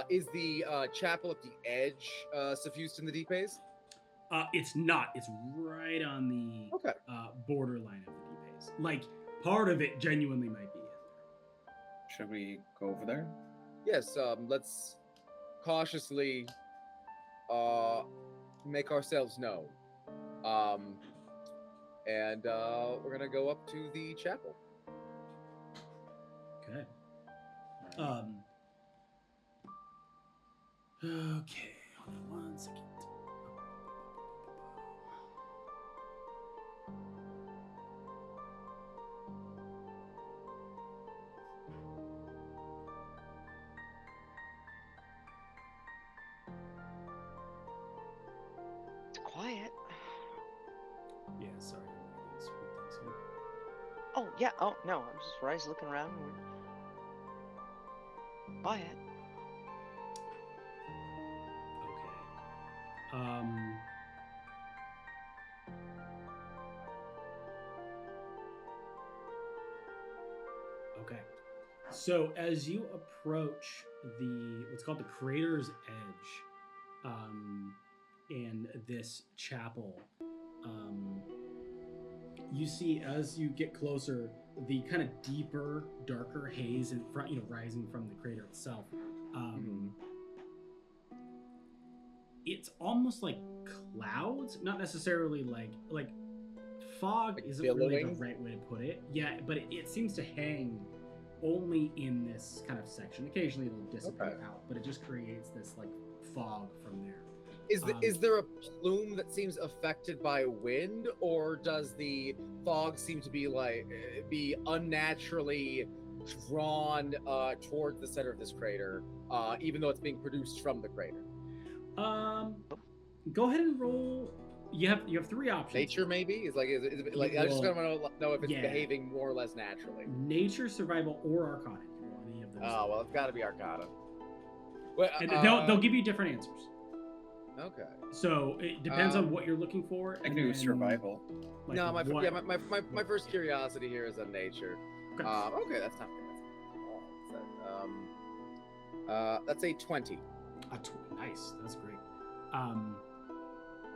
Is the chapel at the edge suffused in the deep haze? It's not. It's right on the borderline of the deep haze. Like, part of it genuinely might be in there. Should we go over there? Yes, let's cautiously make ourselves known. And we're gonna go up to the chapel. Okay. Okay, hold on 1 second. It's quiet. Yeah, sorry. I'm reading certain things here. Oh, yeah. Oh, no. I'm just Rise looking around. And we're quiet. Okay. Okay. So as you approach what's called the crater's edge, and this chapel, you see as you get closer the kind of deeper, darker haze in front, rising from the crater itself. It's almost like clouds, not necessarily like fog isn't really the right way to put it. Yeah, but it seems to hang only in this kind of section. Occasionally it'll dissipate out, but it just creates this like fog from there. Is there a plume that seems affected by wind, or does the fog seem to be unnaturally drawn towards the center of this crater, even though it's being produced from the crater? Go ahead and roll. You have three options. Nature, maybe? Is it like I just want to know if it's behaving more or less naturally. Nature, survival, or Arcana. You roll any of those. Oh well, it's got to be Arcana. Well, and they'll give you different answers. Okay. So it depends on what you're looking for. I can do survival. Like no, my first curiosity here is on nature. Okay, okay, that's not good. That's a 20. Nice, that's great.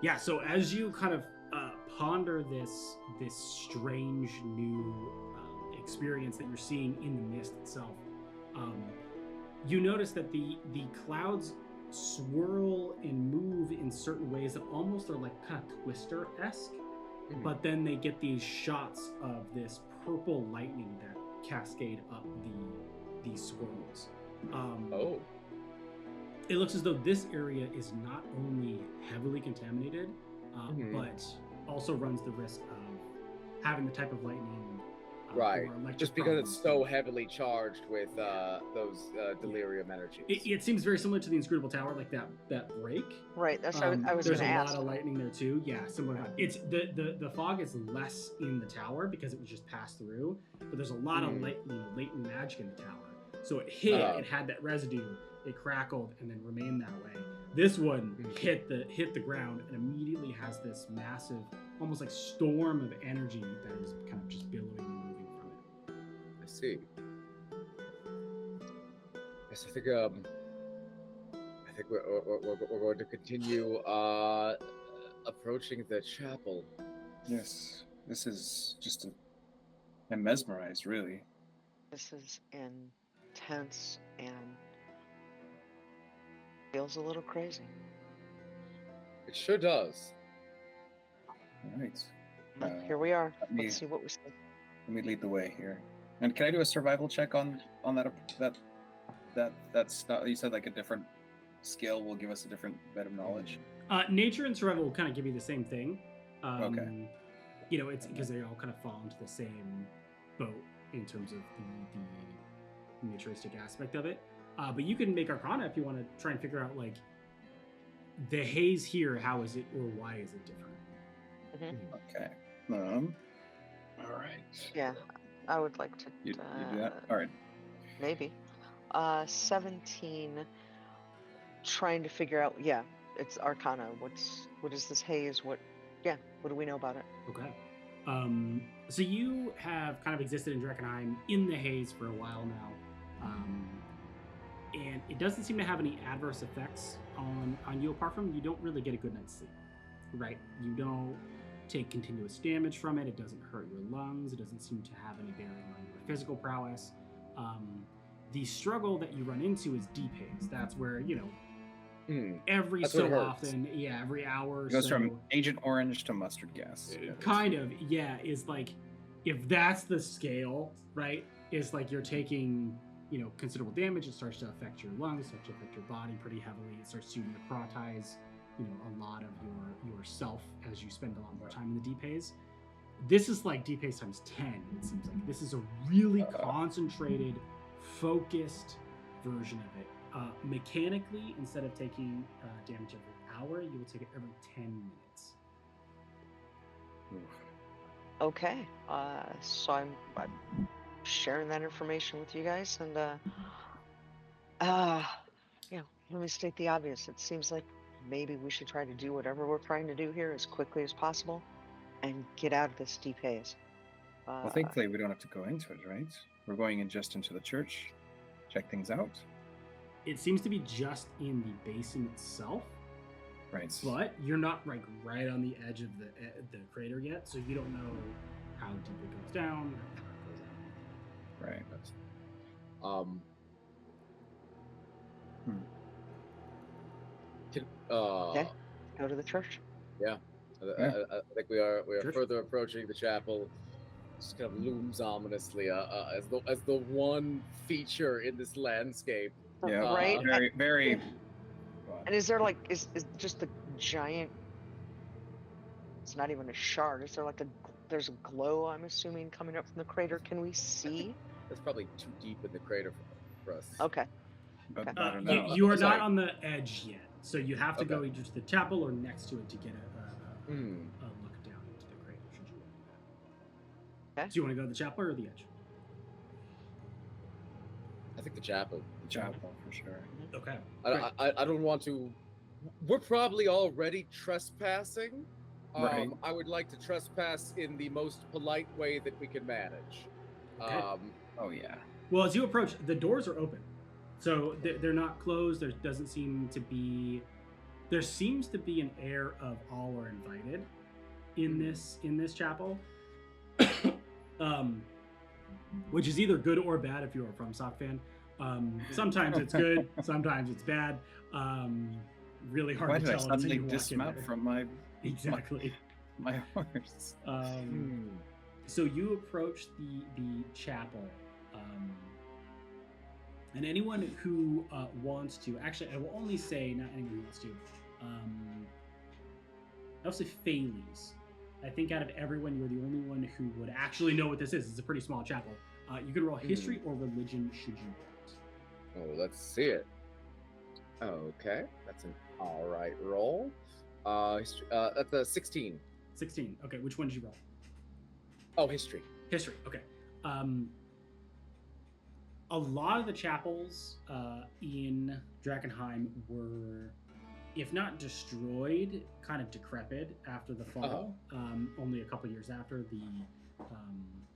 Yeah. So as you kind of ponder this strange new experience that you're seeing in the mist itself, you notice that the clouds swirl and move in certain ways that almost are like kind of Twister-esque, but then they get these shots of this purple lightning that cascade up these swirls. It looks as though this area is not only heavily contaminated, but also runs the risk of having the type of lightning right, just because it's so heavily charged with those delirium energies. It seems very similar to the Inscrutable Tower, like that break. Right, that's what I was going to ask. There's a lot of lightning there too. Yeah, similar. It's the fog is less in the tower because it was just passed through, but there's a lot of latent magic in the tower. So it hit, it had that residue, it crackled, and then remained that way. This one hit the ground and immediately has this massive, almost like storm of energy that is kind of just billowing and moving from it. I see. Yes, I think we're going to continue approaching the chapel. Yes, this is just I'm mesmerized, really. This is intense and feels a little crazy. It sure does. All right. Here we are. Let's see what we see. Let me lead the way here. And can I do a survival check on that stuff? You said like a different skill will give us a different bit of knowledge. Nature and survival will kind of give you the same thing. Okay. You know, it's because they all kind of fall into the same boat in terms of the naturistic aspect of it. But you can make Arcana if you want to try and figure out like the haze here. How is it, or why is it different? Okay. All right. Yeah, I would like to. You do that? All right. Maybe. 17. Trying to figure out. Yeah, it's Arcana. What is this haze? What do we know about it? Okay. So you have kind of existed in Drakkenheim in the haze for a while now, and it doesn't seem to have any adverse effects on you, apart from you don't really get a good night's sleep, right? You don't take continuous damage from it. It doesn't hurt your lungs. It doesn't seem to have any bearing on your physical prowess. The struggle that you run into is deep haze. That's where, you know, every so often, every hour. It goes from Agent Orange to mustard gas. Kind of, yeah. Is like, if that's the scale, right? Is like you're taking, you know, considerable damage. It starts to affect your lungs, starts to affect your body pretty heavily. It starts to necrotize, you know, a lot of yourself as you spend a lot more time in the deep haze. This is like deep haze times 10. It seems like this is a really concentrated, focused version of it. Mechanically, instead of taking damage every hour, you will take it every 10 minutes. Okay. So I'm sharing that information with you guys, and let me state the obvious. It seems like maybe we should try to do whatever we're trying to do here as quickly as possible, and get out of this deep haze. Well, thankfully we don't have to go into it, right? We're going in just into the church, check things out. It seems to be just in the basin itself, right? But you're not like right on the edge of the crater yet, so you don't know how deep it goes down. Or how it goes out. Right. Okay. Go to the church. Yeah. I think we are further approaching the chapel. Just kind of looms ominously as the one feature in this landscape. Yeah, right. Very, very. And is there like is just the giant? It's not even a shard. Is there like there's a glow? I'm assuming coming up from the crater. Can we see? It's probably too deep in the crater for us. Okay. But I don't know. You are not on the edge yet, so you have to go either to the chapel or next to it to get a look down into the crater. Should you want to do that? Okay. Do you want to go to the chapel or the edge? I think the chapel. The chapel for sure. Okay. I don't want to. We're probably already trespassing. Right. I would like to trespass in the most polite way that we can manage. Okay. Oh yeah. Well, as you approach, the doors are open, so they're not closed. There doesn't seem to be. There seems to be an air of all are invited in this chapel, which is either good or bad if you're a FromSoft fan. Sometimes it's good, sometimes it's bad. Really hard Why to did I tell until suddenly you walk in dismount there. from my My horse? So you approach the chapel, and anyone who wants to, actually, I will only say not anyone who wants to. I'll say Thales. I think out of everyone, you're the only one who would actually know what this is. It's a pretty small chapel. You can roll history or religion should you want. Oh, let's see it. Okay, that's an all right roll. That's a 16. 16. Okay, which one did you roll? Oh, history. History. Okay. A lot of the chapels in Drakkenheim were, if not destroyed, kind of decrepit after the fall. Only a couple years after the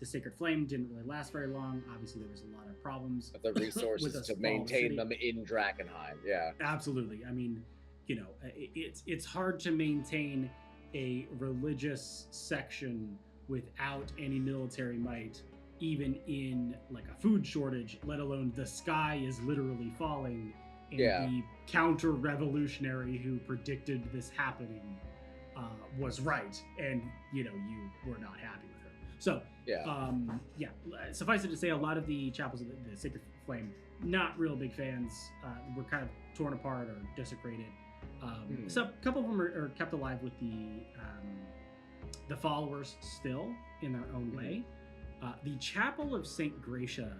Sacred Flame didn't really last very long. Obviously, there was a lot of problems. But the resources to maintain them in Drakkenheim, yeah. Absolutely. I mean, you know, it's hard to maintain a religious section without any military might, even in like a food shortage, let alone the sky is literally falling. And the counter-revolutionary who predicted this happening was right, and you know, you were not happy with her. So, Yeah. suffice it to say, a lot of the chapels of the Sacred Flame, not real big fans. Were kind of torn apart or desecrated. So a couple of them are kept alive with the followers still in their own way. The Chapel of Saint Gracia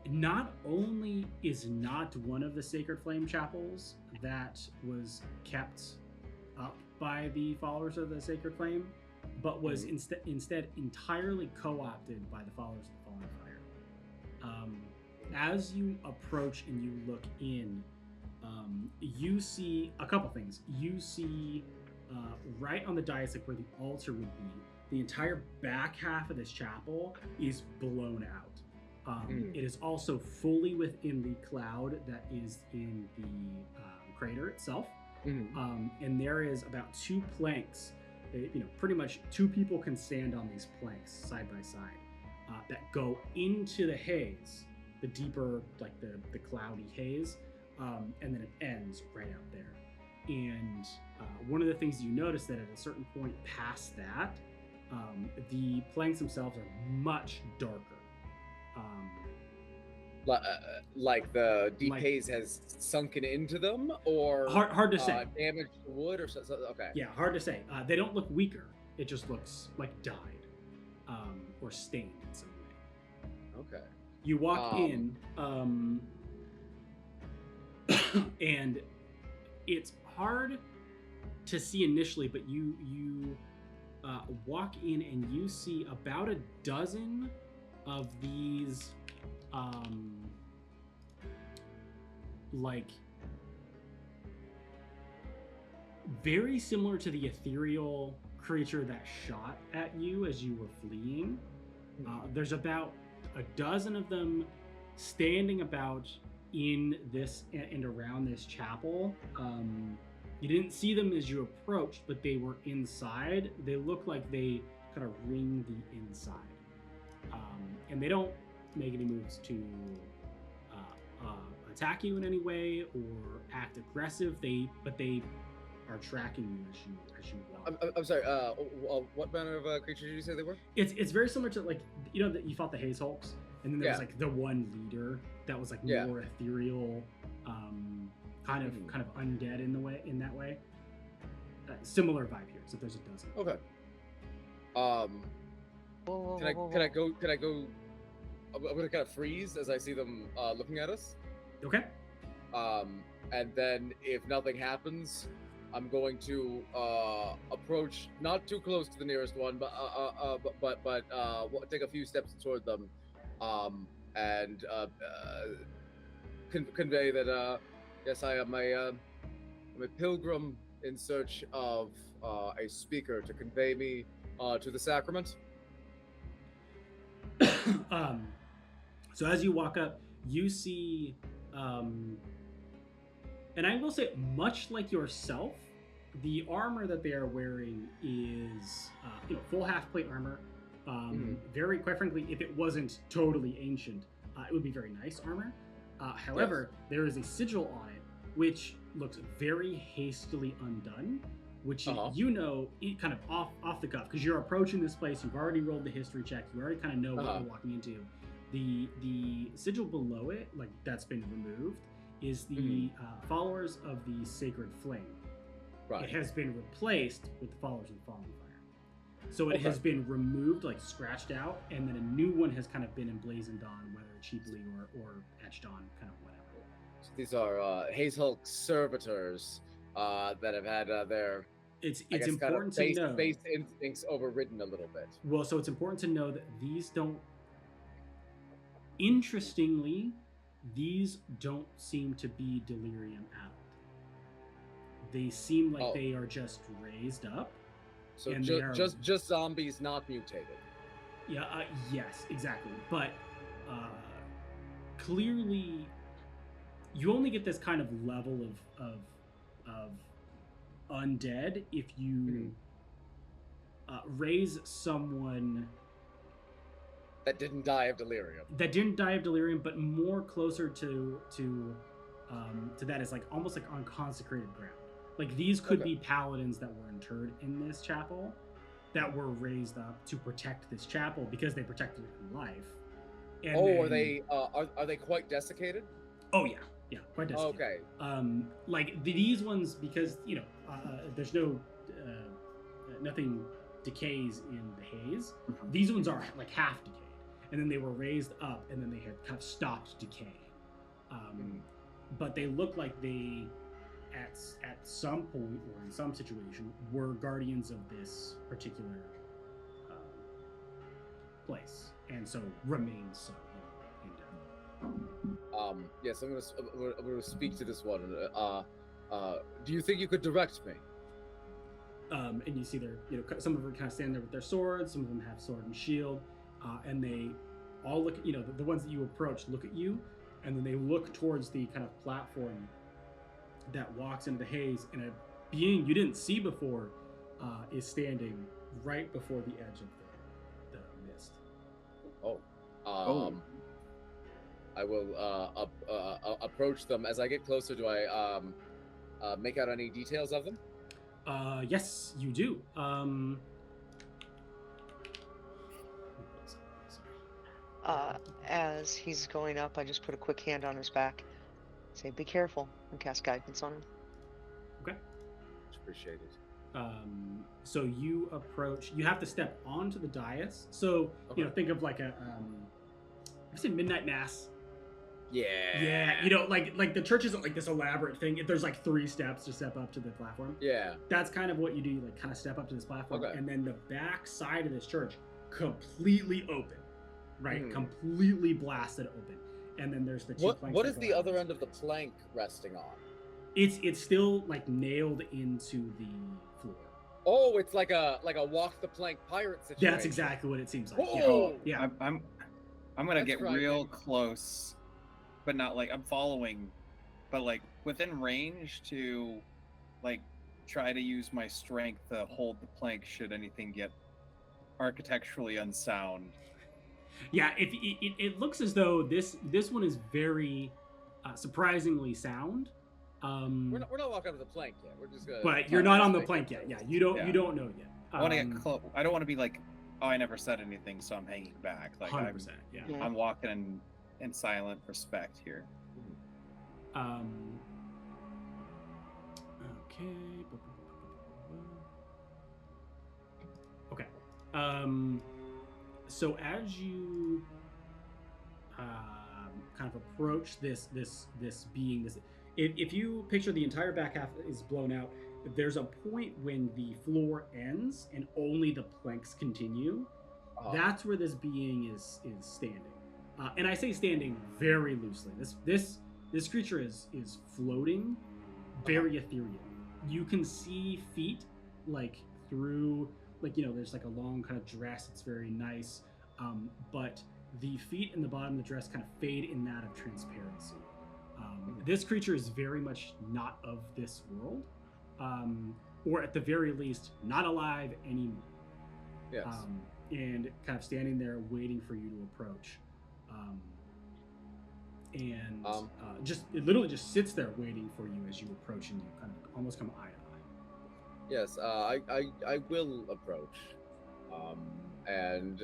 not only is not one of the Sacred Flame chapels that was kept up by the followers of the Sacred Flame, but was instead entirely co-opted by the followers of the Fallen Fire. As you approach and you look in, you see a couple things. You see right on the dais, like where the altar would be, the entire back half of this chapel is blown out. It is also fully within the cloud that is in the crater itself. And there is about 2 planks. Pretty much 2 people can stand on these planks side by side that go into the haze, the deeper, like the cloudy haze, and then it ends right out there. And one of the things you notice that at a certain point past that, the planks themselves are much darker. Like the deep haze has sunken into them, or hard to say. Damaged wood, or so. Okay. Yeah, hard to say. They don't look weaker. It just looks like dyed, or stained in some way. Okay. You walk in, and it's hard to see initially, but you walk in and you see about a dozen of these like very similar to the ethereal creature that shot at you as you were fleeing. There's about a dozen of them standing about in this and around this chapel. You didn't see them as you approached, but they were inside. They look like they kind of ring the inside. And they don't make any moves to attack you in any way or act aggressive. But they are tracking you as you walk. I'm sorry. What manner of creature did you say they were? It's very similar to, like, that you fought the Haze Hulks, and then there was like the one leader that was like more ethereal, kind of undead in that way. Similar vibe here, except there's a dozen. Okay. Can I go? I'm gonna kind of freeze as I see them looking at us. Okay. And then if nothing happens, I'm going to approach, not too close to the nearest one, but take a few steps toward them, and convey that yes, I am a pilgrim in search of a speaker to convey me to the sacrament. So as you walk up, you see, and I will say, much like yourself, the armor that they are wearing is, full half-plate armor. Very, quite frankly, if it wasn't totally ancient, it would be very nice armor. However, there is a sigil on it, which looks very hastily undone, which it kind of off the cuff, because you're approaching this place, you've already rolled the history check, you already kind of know what you're walking into. The sigil below it, like that's been removed, is the followers of the Sacred Flame. Right. It has been replaced with the followers of the Fallen Fire. So it has been removed, like scratched out, and then a new one has kind of been emblazoned on, whether cheaply or etched on, kind of whatever. So these are Haze Hulk servitors that have had their it's important to know base instincts overridden a little bit. Well, so it's important to know that these don't. Interestingly, these don't seem to be delirium at all. They seem like they are just raised up. So just zombies, not mutated. Yeah. Yes, exactly. But clearly, you only get this kind of level of undead if you raise someone that didn't die of delirium. But more closer to that is like almost like on consecrated ground. Like these could be paladins that were interred in this chapel, that were raised up to protect this chapel because they protected it in life. And are then- they quite desiccated? Oh yeah, quite desiccated. Okay. Like these ones, because there's no nothing decays in the haze. These ones are like half decayed, and then they were raised up, and then they had kind of stopped decaying. But they look like they, at some point or in some situation, were guardians of this particular place, and so remain so. Yes, I'm gonna speak to this one. Do you think you could direct me? And you see some of them kind of stand there with their swords, some of them have sword and shield, and they all look, the ones that you approach look at you, and then they look towards the kind of platform that walks into the haze, and a being you didn't see before is standing right before the edge of the mist. I will approach them. As I get closer, do I make out any details of them? Yes, you do. As he's going up, I just put a quick hand on his back. Say, be careful, and cast guidance on him. Okay. Much appreciated. So you approach. You have to step onto the dais. So think of like I say midnight mass. Yeah. Yeah, like the church isn't like this elaborate thing. There's like 3 steps to step up to the platform. Yeah. That's kind of what you do. You like kind of step up to this platform, Okay. and then the back side of this church completely open, right? Completely blasted open, and then there's the two planks. What that is go the out. other end of the plank resting on? It's still like nailed into the floor. Oh, it's like a walk the plank pirate situation. That's exactly what it seems like. Whoa! Yeah. I'm gonna get frightening. real close, but not like I'm following, but like within range to like try to use my strength to hold the plank should anything get architecturally unsound. Yeah, it looks as though this one is very surprisingly sound. We're not walking up the plank yet. We're just gonna. But you're not on the plank yet. Yeah, you don't know yet. I want to get close. I don't want to be like, oh, I never said anything, so I'm hanging back. Like 100%. Yeah. I'm walking in silent respect here. Okay. Okay. So as you kind of approach this being, if you picture the entire back half is blown out, there's a point when the floor ends and only the planks continue. That's where this being is standing, and I say standing very loosely. This creature is floating, very ethereal. You can see feet like through, there's like a long kind of dress. It's very nice, but the feet and the bottom of the dress kind of fade in that of transparency. This creature is very much not of this world, or at the very least, not alive anymore. Yes. And kind of standing there waiting for you to approach. It literally just sits there waiting for you as you approach, and you kind of almost come eye to eye. Yes, I will approach, and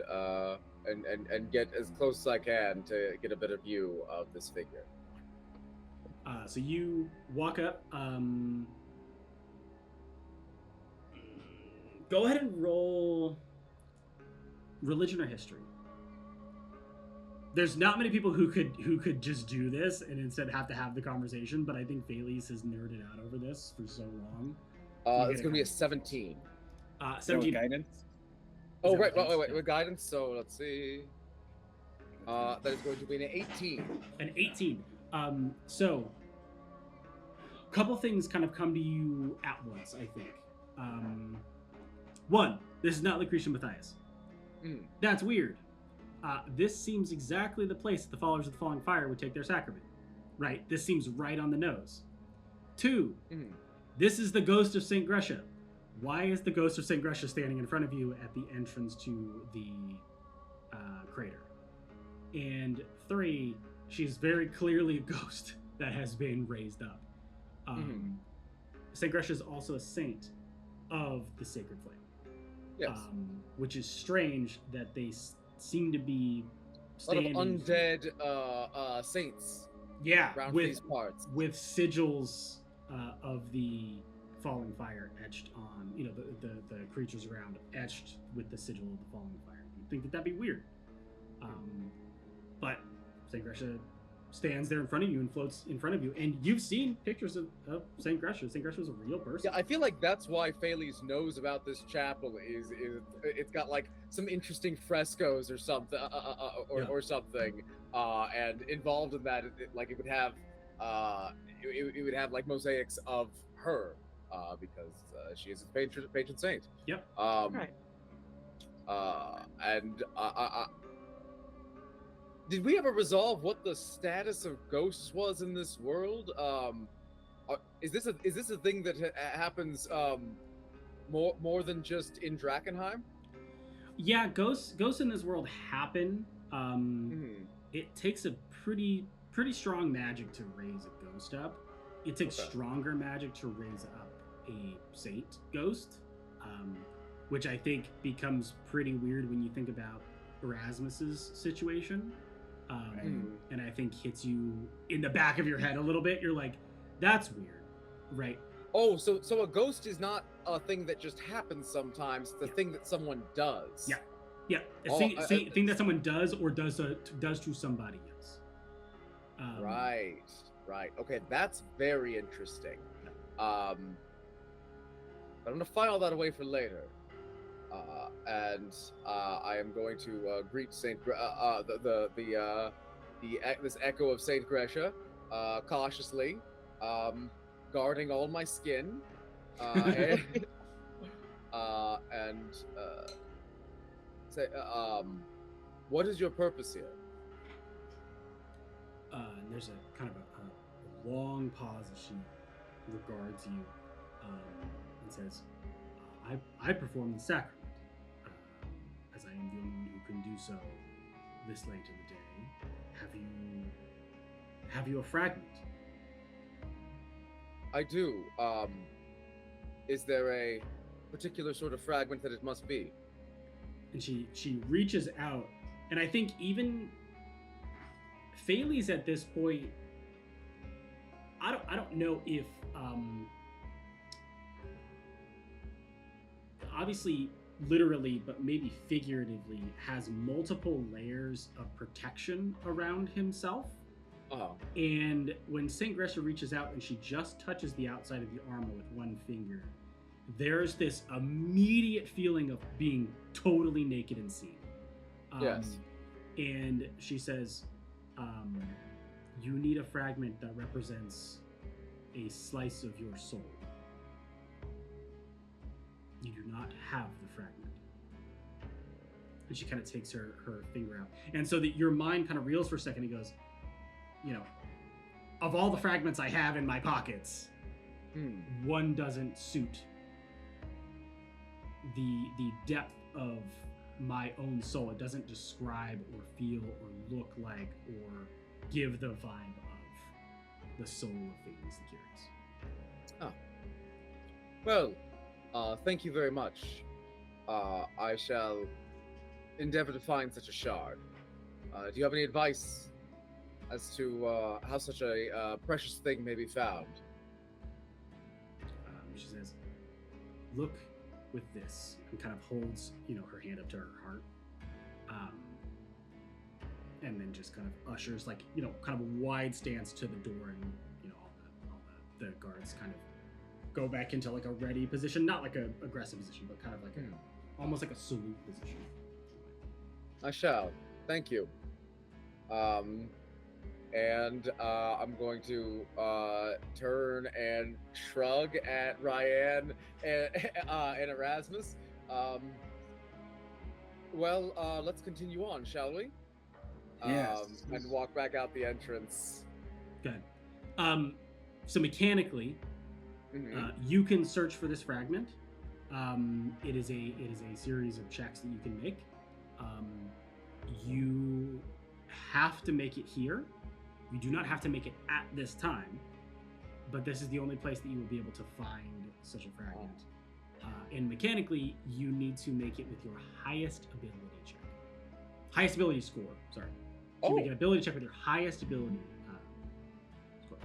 get as close as I can to get a better view of this figure. So you walk up. Go ahead and roll religion or history. There's not many people who could just do this and instead have to have the conversation, but I think Valise has nerded out over this for so long. It's going to be a 17. 17 guidance. Oh, wait, with guidance. So let's see. That is going to be an 18. An 18. So, a couple things kind of come to you at once, I think. One, this is not Lucretia Matthias. That's weird. This seems exactly the place that the followers of the Falling Fire would take their sacrament. Right? This seems right on the nose. Two, this is the ghost of St. Gresha. Why is the ghost of St. Gresha standing in front of you at the entrance to the crater? And three, she's very clearly a ghost that has been raised up. St. Gresha is also a saint of the Sacred Flame. Yes. Which is strange that they seem to be A lot of standing. undead saints. Yeah, Around with these parts. with sigils of the falling fire etched on, the creatures around etched with the sigil of the falling fire. You'd think that that'd be weird, but Saint Gresha stands there in front of you and floats in front of you, and you've seen pictures of Saint Gresha. Saint Gresha was a real person. Yeah, I feel like that's why Pheles knows about this chapel. Is it's got like some interesting frescoes or something, or something, and involved in that, like it would have, it would have like mosaics of her, because she is a patron saint. Yep. Right. And did we ever resolve what the status of ghosts was in this world? Is this a thing that happens more than just in Drakkenheim? Yeah, ghosts in this world happen. It takes a pretty strong magic to raise a ghost up. It takes stronger magic to raise up a saint ghost, which I think becomes pretty weird when you think about Erasmus's situation. And I think hits you in the back of your head a little bit. You're like, that's weird, right? Oh, so a ghost is not a thing that just happens sometimes. It's a thing that someone does. Yeah. Thing that someone does or does to somebody else. Right. Okay, that's very interesting. But I'm gonna file all that away for later. And I am going to greet this echo of Saint Gresha, cautiously, guarding all my skin, and say, what is your purpose here? And there's a kind of a long pause as she regards you, and says, I perform the sacrament, as I am the only one who can do so this late in the day. Have you a fragment? I do. Is there a particular sort of fragment that it must be? And she reaches out, and I think even Pheles at this point, I don't know if obviously literally, but maybe figuratively, has multiple layers of protection around himself. And when Saint Gresha reaches out and she just touches the outside of the armor with one finger, there's this immediate feeling of being totally naked and seen. Yes. And she says, you need a fragment that represents a slice of your soul. You do not have the fragment. And she kind of takes her finger out. And so that your mind kind of reels for a second and goes, of all the fragments I have in my pockets, one doesn't suit the depth of my own soul. It doesn't describe or feel or look like or give the vibe of the soul of Pheles the Curious. Well, thank you very much. I shall endeavor to find such a shard. Do you have any advice as to how such a precious thing may be found? She says, look with this, and kind of holds, her hand up to her heart. And then just kind of ushers, like, kind of a wide stance to the door, and, all the guards kind of go back into like a ready position, not like a aggressive position, but kind of like almost like a salute position. I shall. Thank you. And I'm going to turn and shrug at Ryan and Erasmus. Well, let's continue on, shall we? Yes. And walk back out the entrance. Good. So mechanically, you can search for this fragment. It is a series of checks that you can make. You have to make it here. You do not have to make it at this time, but this is the only place that you will be able to find such a fragment. And mechanically, you need to make it with your highest ability check. Highest ability score, sorry. So you make an ability check with your highest ability score.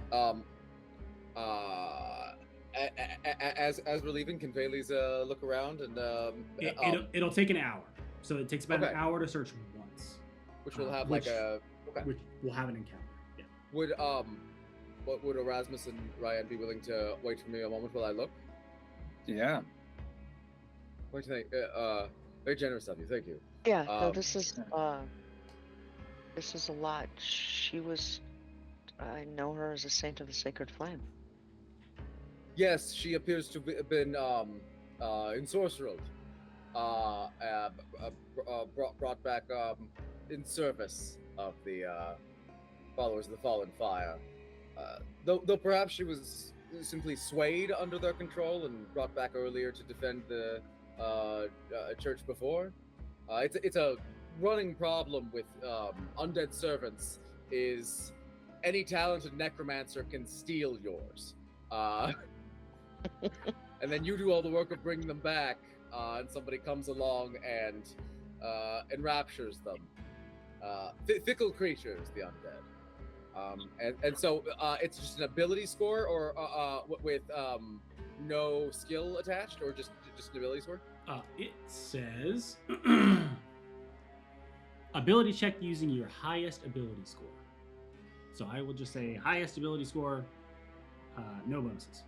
As we're leaving, can Bailey's look around and It'll take an hour. So it takes about an hour to search once. Which will have which will have an encounter. Yeah. Would Erasmus and Ryan be willing to wait for me a moment while I look? Yeah. What do you think? Very generous of you. Thank you. Yeah, no, this is a lot. I know her as a saint of the sacred flame. Yes, she appears to have been ensorcered, brought back in service of the followers of the Fallen Fire. Though perhaps she was simply swayed under their control and brought back earlier to defend the church before. It's a running problem with undead servants. Is any talented necromancer can steal yours. And then you do all the work of bringing them back, and somebody comes along and enraptures them. Fickle creatures, the undead. And so it's just an ability score, or with no skill attached, or just an ability score? It says ability check using your highest ability score. So I will just say highest ability score, no bonuses.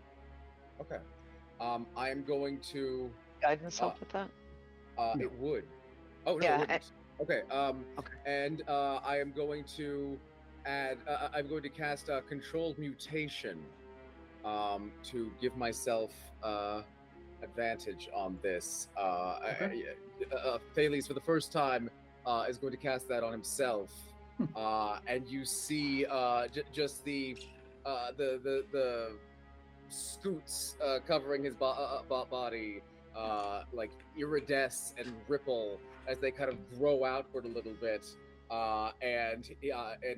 Okay. I am going to Guidance help with that? No. It would. Oh no, Yeah, it wouldn't. Okay. Okay. And I am going to add. I'm going to cast a controlled mutation to give myself advantage on this. Okay. Thales, for the first time, is going to cast that on himself. And you see just the scoots covering his body, like iridesce and ripple as they kind of grow outward a little bit, and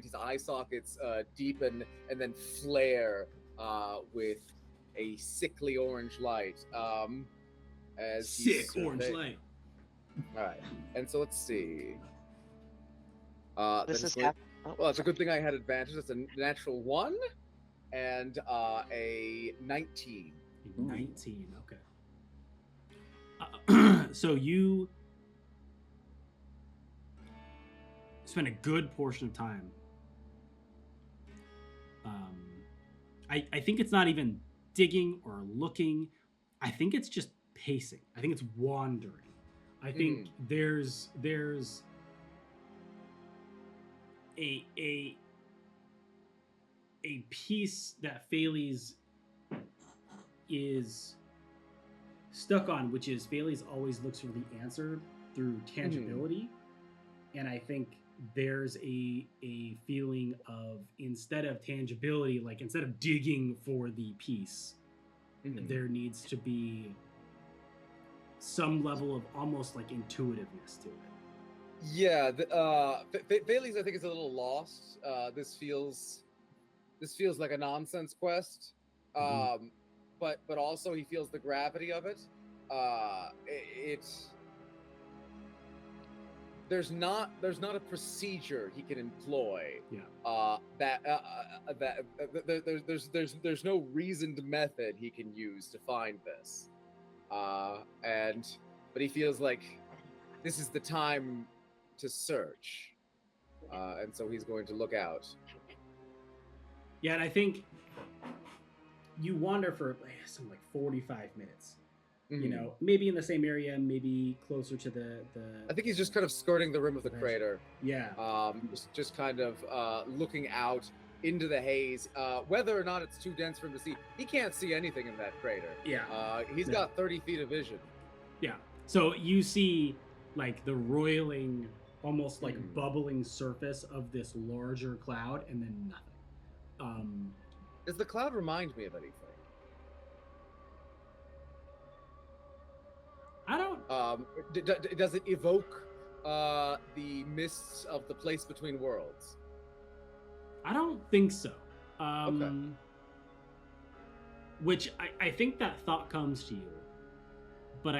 his eye sockets deepen and then flare with a sickly orange light. As Sick orange light. All right, and so let's see. This is well, it's a good thing I had advantage. It's a natural 1 and a 19. 19, okay. So you spend a good portion of time. I think it's not even digging or looking. I think it's just pacing. I think it's wandering. I think there's a piece that Thales is stuck on, which is Thales always looks for the answer through tangibility. And I think there's a feeling of, instead of tangibility, like instead of digging for the piece, there needs to be some level of almost like intuitiveness to it. Yeah, Thales, I think, is a little lost. This feels like a nonsense quest, but also he feels the gravity of it. There's not a procedure he can employ. Yeah. There's no reasoned method he can use to find this. But he feels like this is the time to search, and so he's going to look out. Yeah, and I think you wander for something like 45 minutes. You know, maybe in the same area, maybe closer to the. I think he's just kind of skirting the rim of the crater. Yeah. Just kind of looking out into the haze. Whether or not it's too dense for him to see, he can't see anything in that crater. Yeah. He's got 30 feet of vision. Yeah. So you see, like, the roiling, almost like bubbling surface of this larger cloud, and then nothing. Does the cloud remind me of anything? I don't. Does it evoke the mists of the place between worlds? I don't think so. Okay. Which I think that thought comes to you but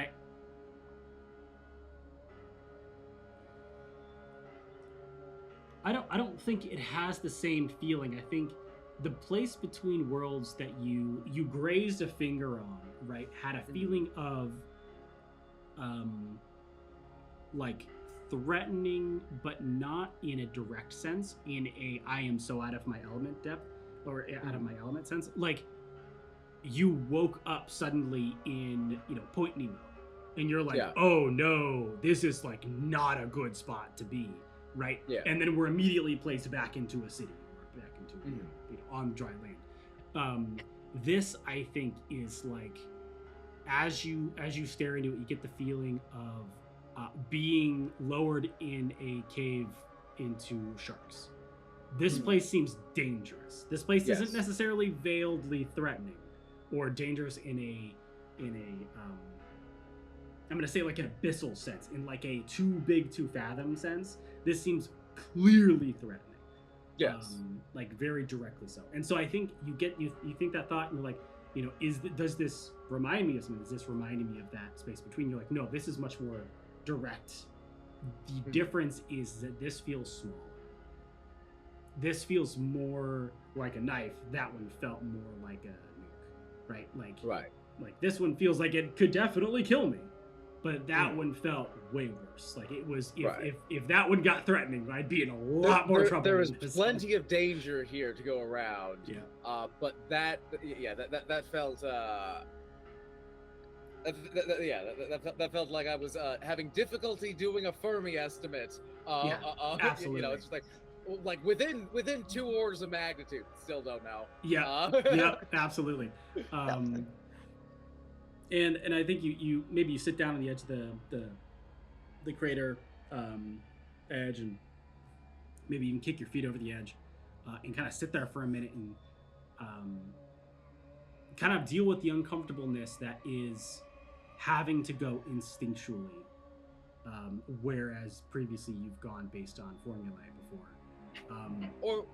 I don't think it has the same feeling. I think the place between worlds that you grazed a finger on, right, had a feeling of like threatening, but not in a direct sense, in a I am so out of my element depth, or out of my element sense. Like, you woke up suddenly in, point Nemo, and you're like, oh no, this is like not a good spot to be, right? Yeah. And then we're immediately placed back into a city, or back into on dry land. This, I think, is like, as you stare into it, you get the feeling of being lowered in a cave into sharks. This place seems dangerous. This place isn't necessarily veiledly threatening or dangerous in a I'm gonna say like an abyssal sense, in like a too big to fathom sense. This seems clearly threatening. Yes. Like very directly so. And so I think you think that thought, and you're like, does this remind me of something? Is this reminding me of that space between? You're like, no, this is much more direct. The difference is that this feels small. This feels more like a knife. That one felt more like a nuke, right? Like this one feels like it could definitely kill me, but that one felt way worse. Like it was, if that one got threatening, I'd be in a lot more trouble. There is plenty of danger here to go around. Yeah. But that felt. That felt like I was having difficulty doing a Fermi estimate. Absolutely. It's just like within 2 orders of magnitude. Still don't know. Yeah. Yeah. Absolutely. And I think you maybe you sit down on the edge of the crater edge, and maybe you can kick your feet over the edge and kind of sit there for a minute and kind of deal with the uncomfortableness that is having to go instinctually, whereas previously you've gone based on formulae before. Or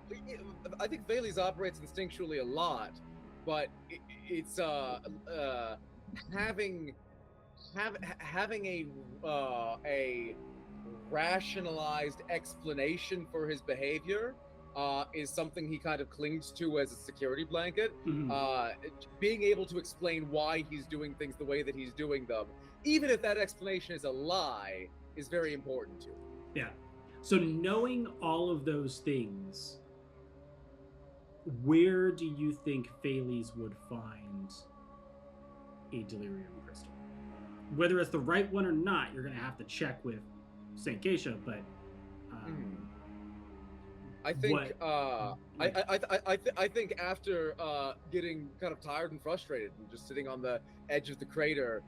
I think Thales operates instinctually a lot, but it's having a rationalized explanation for his behavior is something he kind of clings to as a security blanket. Being able to explain why he's doing things the way that he's doing them, even if that explanation is a lie, is very important to him. Yeah. So knowing all of those things, where do you think Thales would find a delirium crystal? Whether it's the right one or not, you're going to have to check with St. Geisha, but I think I think after getting kind of tired and frustrated and just sitting on the edge of the crater,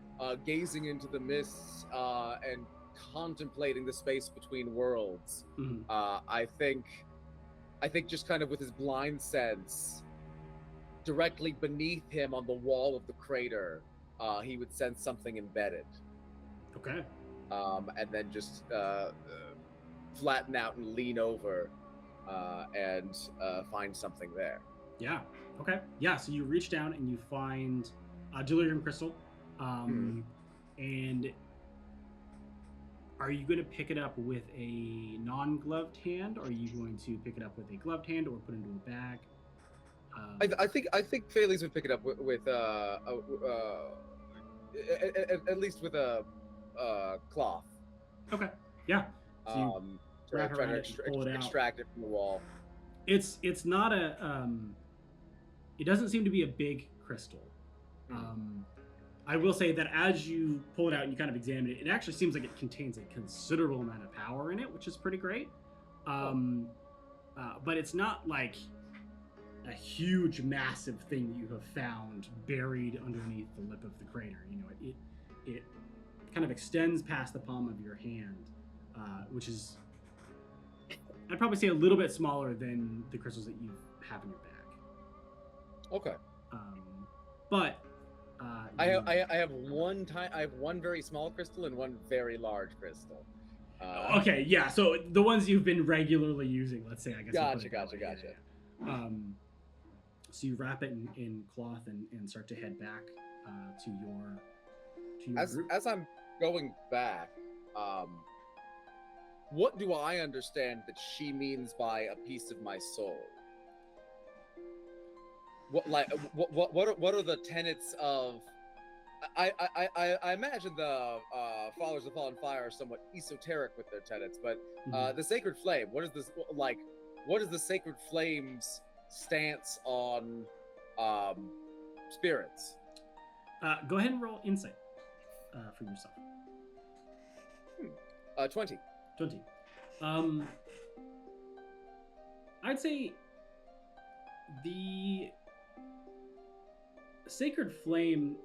gazing into the mists and contemplating the space between worlds, I think just kind of with his blind sense, directly beneath him on the wall of the crater, he would sense something embedded. Okay. And then just flatten out and lean over and find something there. Yeah. Okay. Yeah. So you reach down and you find a delirium crystal. And are you going to pick it up with a non-gloved hand, or are you going to pick it up with a gloved hand, or put it into a bag? I think Thales would pick it up with at least with a cloth. Okay. Yeah. So you wrap it around it, pull it out, extract it from the wall. It's not a it doesn't seem to be a big crystal. I will say that as you pull it out and you kind of examine it, it actually seems like it contains a considerable amount of power in it, which is pretty great. But it's not like a huge, massive thing that you have found buried underneath the lip of the crater. It kind of extends past the palm of your hand, which is, I'd probably say, a little bit smaller than the crystals that you have in your bag. Okay. But I have one very small crystal and one very large crystal. Okay, yeah. So the ones you've been regularly using, let's say, I guess. Gotcha. Yeah. So you wrap it in cloth and start to head back to to your group. As I'm going back, what do I understand that she means by a piece of my soul? What are the tenets of? I imagine the followers of Fallen Fire are somewhat esoteric with their tenets, but the Sacred Flame. What is this like? What is the Sacred Flame's stance on spirits? Go ahead and roll insight for yourself. 20. 20. I'd say the Sacred Flame,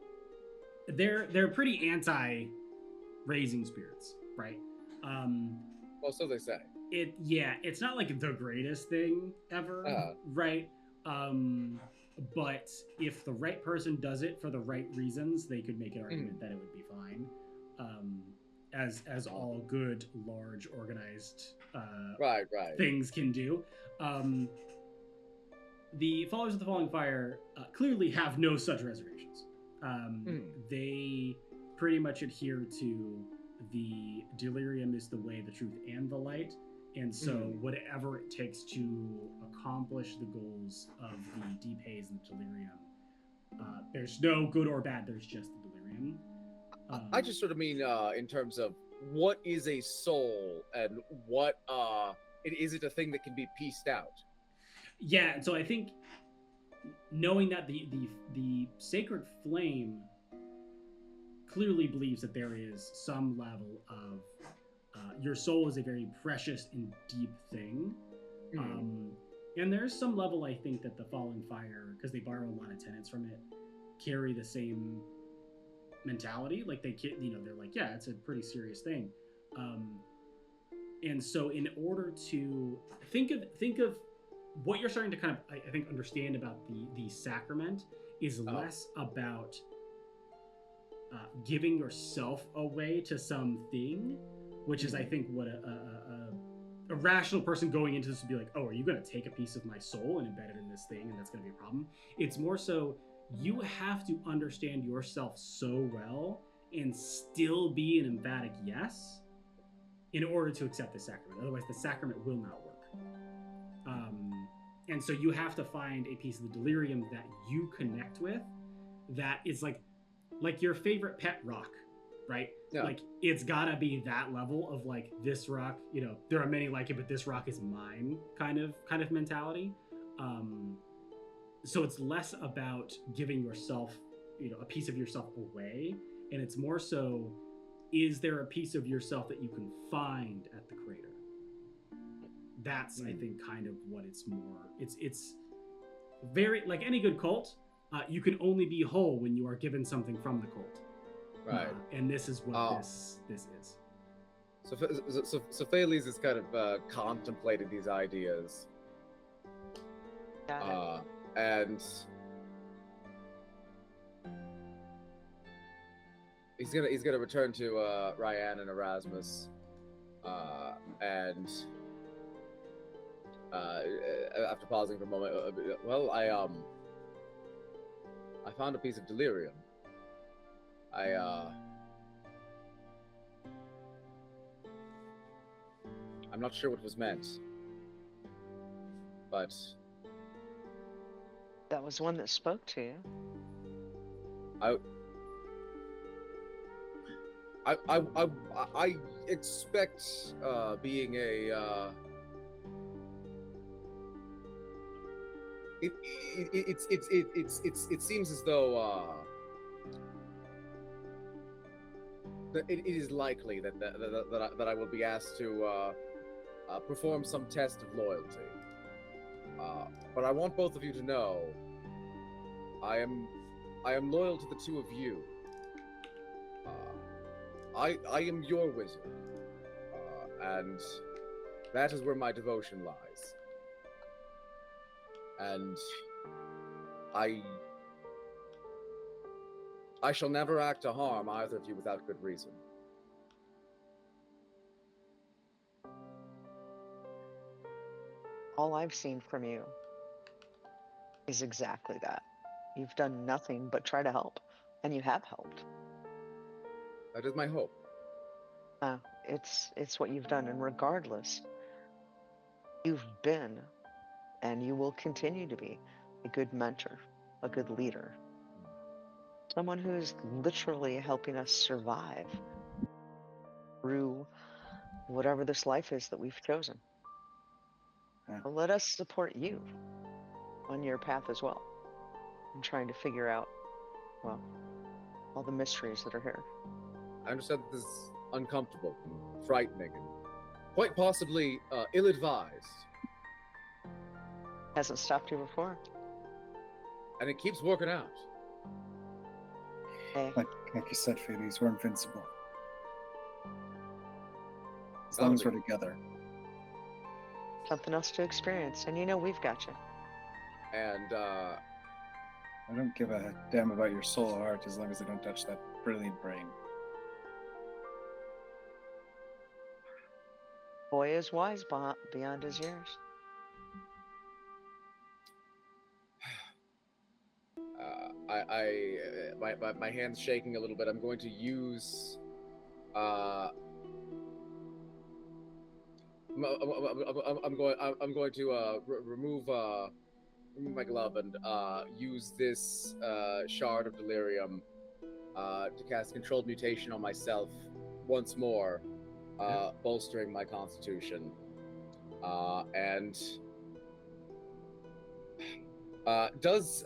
they're pretty anti-raising spirits, right? Well, so they say. It's not like the greatest thing ever, right? But if the right person does it for the right reasons, they could make an argument that it would be fine. As all good, large, organized right things can do. The Followers of the Falling Fire clearly have no such reservations. They pretty much adhere to the delirium is the way, the truth, and the light. And so whatever it takes to accomplish the goals of the deep haze and the delirium, there's no good or bad, there's just the delirium. I just sort of mean in terms of what is a soul and what is it a thing that can be pieced out? Yeah, and so I think knowing that the Sacred Flame clearly believes that there is some level of your soul is a very precious and deep thing. And there's some level, I think, that the Falling Fire, because they borrow a lot of tenets from it, carry the same mentality. Like they're like, yeah, it's a pretty serious thing. And so in order to think of what you're starting to kind of, I think, understand about the sacrament is less about giving yourself away to something, which is, I think, what a rational person going into this would be like, oh, are you going to take a piece of my soul and embed it in this thing, and that's going to be a problem? It's more so you have to understand yourself so well and still be an emphatic yes in order to accept the sacrament. Otherwise, the sacrament will not work. And so you have to find a piece of the delirium that you connect with that is like your favorite pet rock, right? Yeah. Like it's gotta be that level of like, this rock, there are many like it, but this rock is mine kind of mentality. So it's less about giving yourself, a piece of yourself away, and it's more so, is there a piece of yourself that you can find at the crater? That's, I think, kind of what it's more. It's very, like any good cult, you can only be whole when you are given something from the cult. Right. And this is what this is. So Thales has kind of contemplated these ideas. And he's gonna return to Ryan and Erasmus, and after pausing for a moment, well, I found a piece of delirium. I'm not sure what was meant, but that was one that spoke to you. I expect being a it seems as though that it is likely that I will be asked to perform some test of loyalty. But I want both of you to know I am loyal to the two of you. I am your wizard, and that is where my devotion lies. And I shall never act to harm either of you without good reason. All I've seen from you is exactly that. You've done nothing but try to help, and you have helped. That is my hope. It's what you've done, and regardless, you've been, and you will continue to be, a good mentor, a good leader, someone who's literally helping us survive through whatever this life is that we've chosen. Yeah. Well, let us support you on your path as well, and trying to figure out, well, all the mysteries that are here. I understand that this is uncomfortable and frightening and quite possibly ill-advised. Hasn't stopped you before. And it keeps working out. Hey, Like you said, Phoebes, we're invincible. As long as we're together. something else to experience, and you know we've got you. And I don't give a damn about your soul or heart as long as they don't touch that brilliant brain. Boy is wise beyond his years. My hand's shaking a little bit. I'm going to use I'm going to remove my glove and use this shard of delirium to cast controlled mutation on myself once more, bolstering my constitution. And does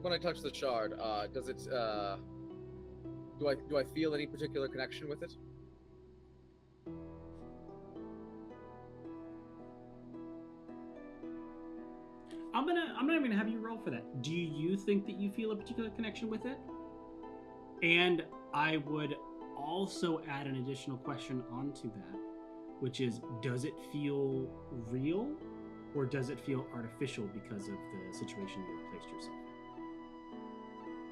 when I touch the shard, does it do I feel any particular connection with it? I'm not even gonna have you roll for that. Do you think that you feel a particular connection with it? And I would also add an additional question onto that, which is, does it feel real or does it feel artificial because of the situation you've placed yourself in?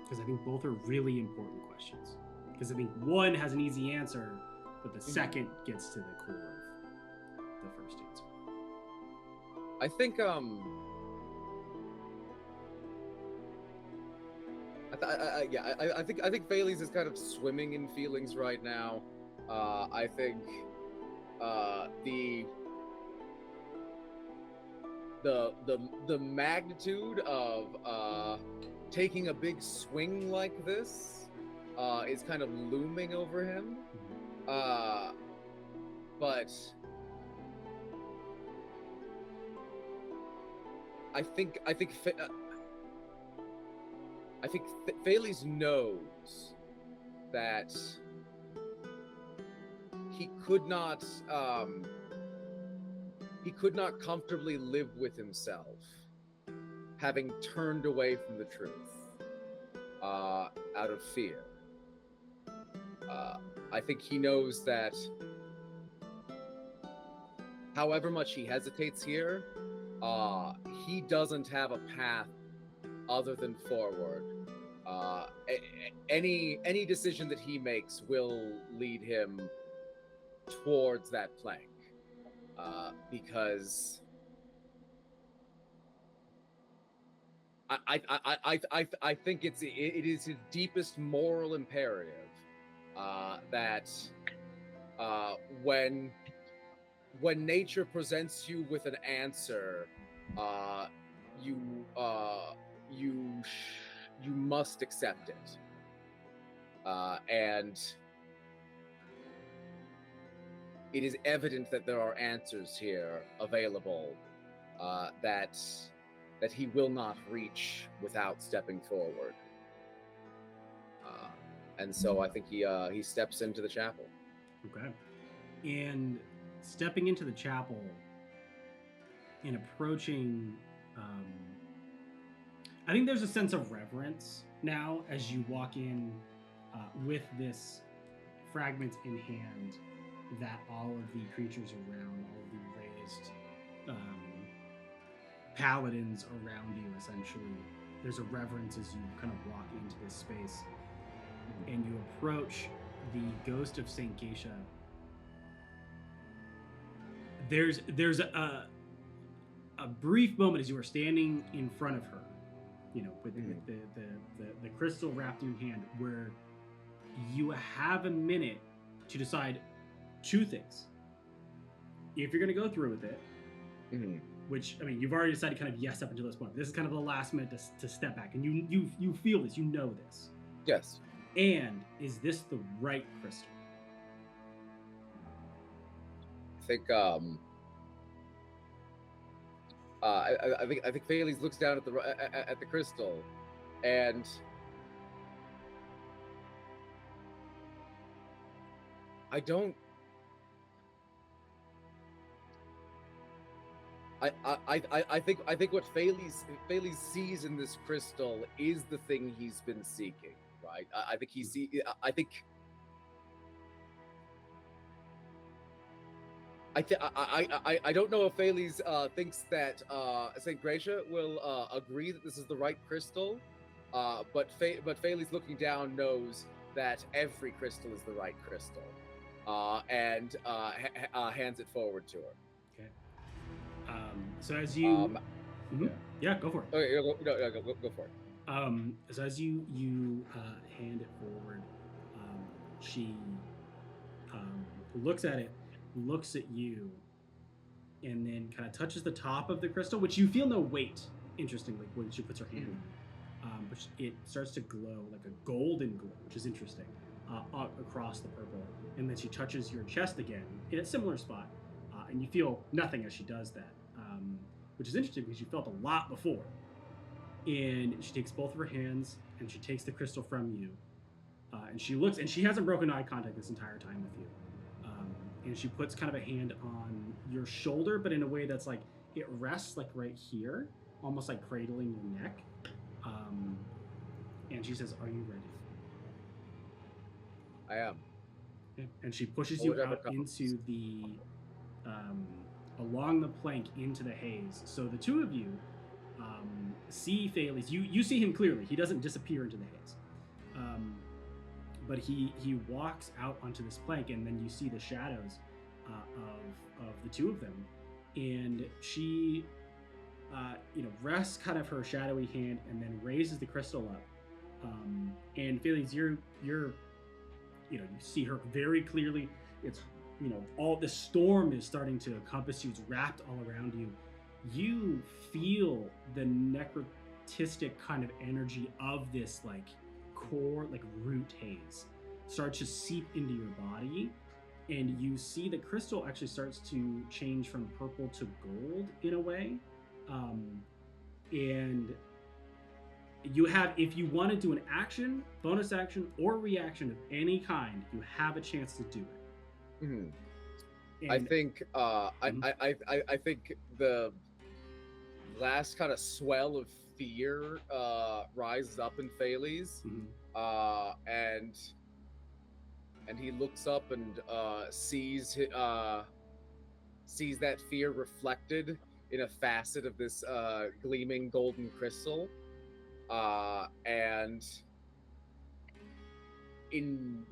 Because I think both are really important questions. Because I think one has an easy answer, but the second gets to the core of the first answer. I think I think Bailey's is kind of swimming in feelings right now. I think the magnitude of taking a big swing like this is kind of looming over him. But I think Thales knows that he could not comfortably live with himself, having turned away from the truth out of fear. I think he knows that however much he hesitates here, he doesn't have a path other than forward. Any decision that he makes will lead him towards that plank, because I think it is his deepest moral imperative that when nature presents you with an answer, you must accept it, and it is evident that there are answers here available that he will not reach without stepping forward, and so I think he steps into the chapel. Okay. And stepping into the chapel and approaching, I think there's a sense of reverence now as you walk in with this fragment in hand, that all of the creatures around, all of the raised paladins around you, essentially, there's a reverence as you kind of walk into this space and you approach the ghost of Saint Geisha. There's a a brief moment as you are standing in front of her, you know, with the crystal wrapped in your hand, where you have a minute to decide two things. If you're going to go through with it, which, I mean, you've already decided kind of yes up until this point. This is kind of the last minute to step back, and you feel this, you know this. Yes. And is this the right crystal? I think I think Thales looks down at the crystal, and I don't. I think what Thales sees in this crystal is the thing he's been seeking, right? I think he see. I don't know if Thales thinks that Saint Gracia will agree that this is the right crystal, but Thales looking down knows that every crystal is the right crystal, and hands it forward to her. Okay. So as you, yeah, go for it. Okay, go for it. So as you hand it forward, she looks at it, looks at you, and then kind of touches the top of the crystal, which you feel no weight, interestingly, when she puts her hand on it. But it starts to glow like a golden glow, which is interesting, across the purple. And then she touches your chest again in a similar spot, and you feel nothing as she does that, which is interesting because you felt a lot before. And she takes both of her hands and she takes the crystal from you, and she looks, and she hasn't broken eye contact this entire time with you. And she puts kind of a hand on your shoulder, but in a way that's like, it rests like right here, almost like cradling your neck. And she says, "Are you ready?" I am. Okay. And she pushes you out into the, along the plank into the haze. So the two of you see Thales. You see him clearly. He doesn't disappear into the haze. But he walks out onto this plank, and then you see the shadows of the two of them, and she rests kind of her shadowy hand, and then raises the crystal up. And Thales, you see her very clearly. It's all the storm is starting to encompass you. It's wrapped all around you. You feel the necrotistic kind of energy of this like core, like root haze starts to seep into your body, and you see the crystal actually starts to change from purple to gold in a way. And you have, if you want to do an action, bonus action, or reaction of any kind, you have a chance to do it. I think I think the last kind of swell of fear rises up in Thales, and he looks up and sees that fear reflected in a facet of this gleaming golden crystal, and in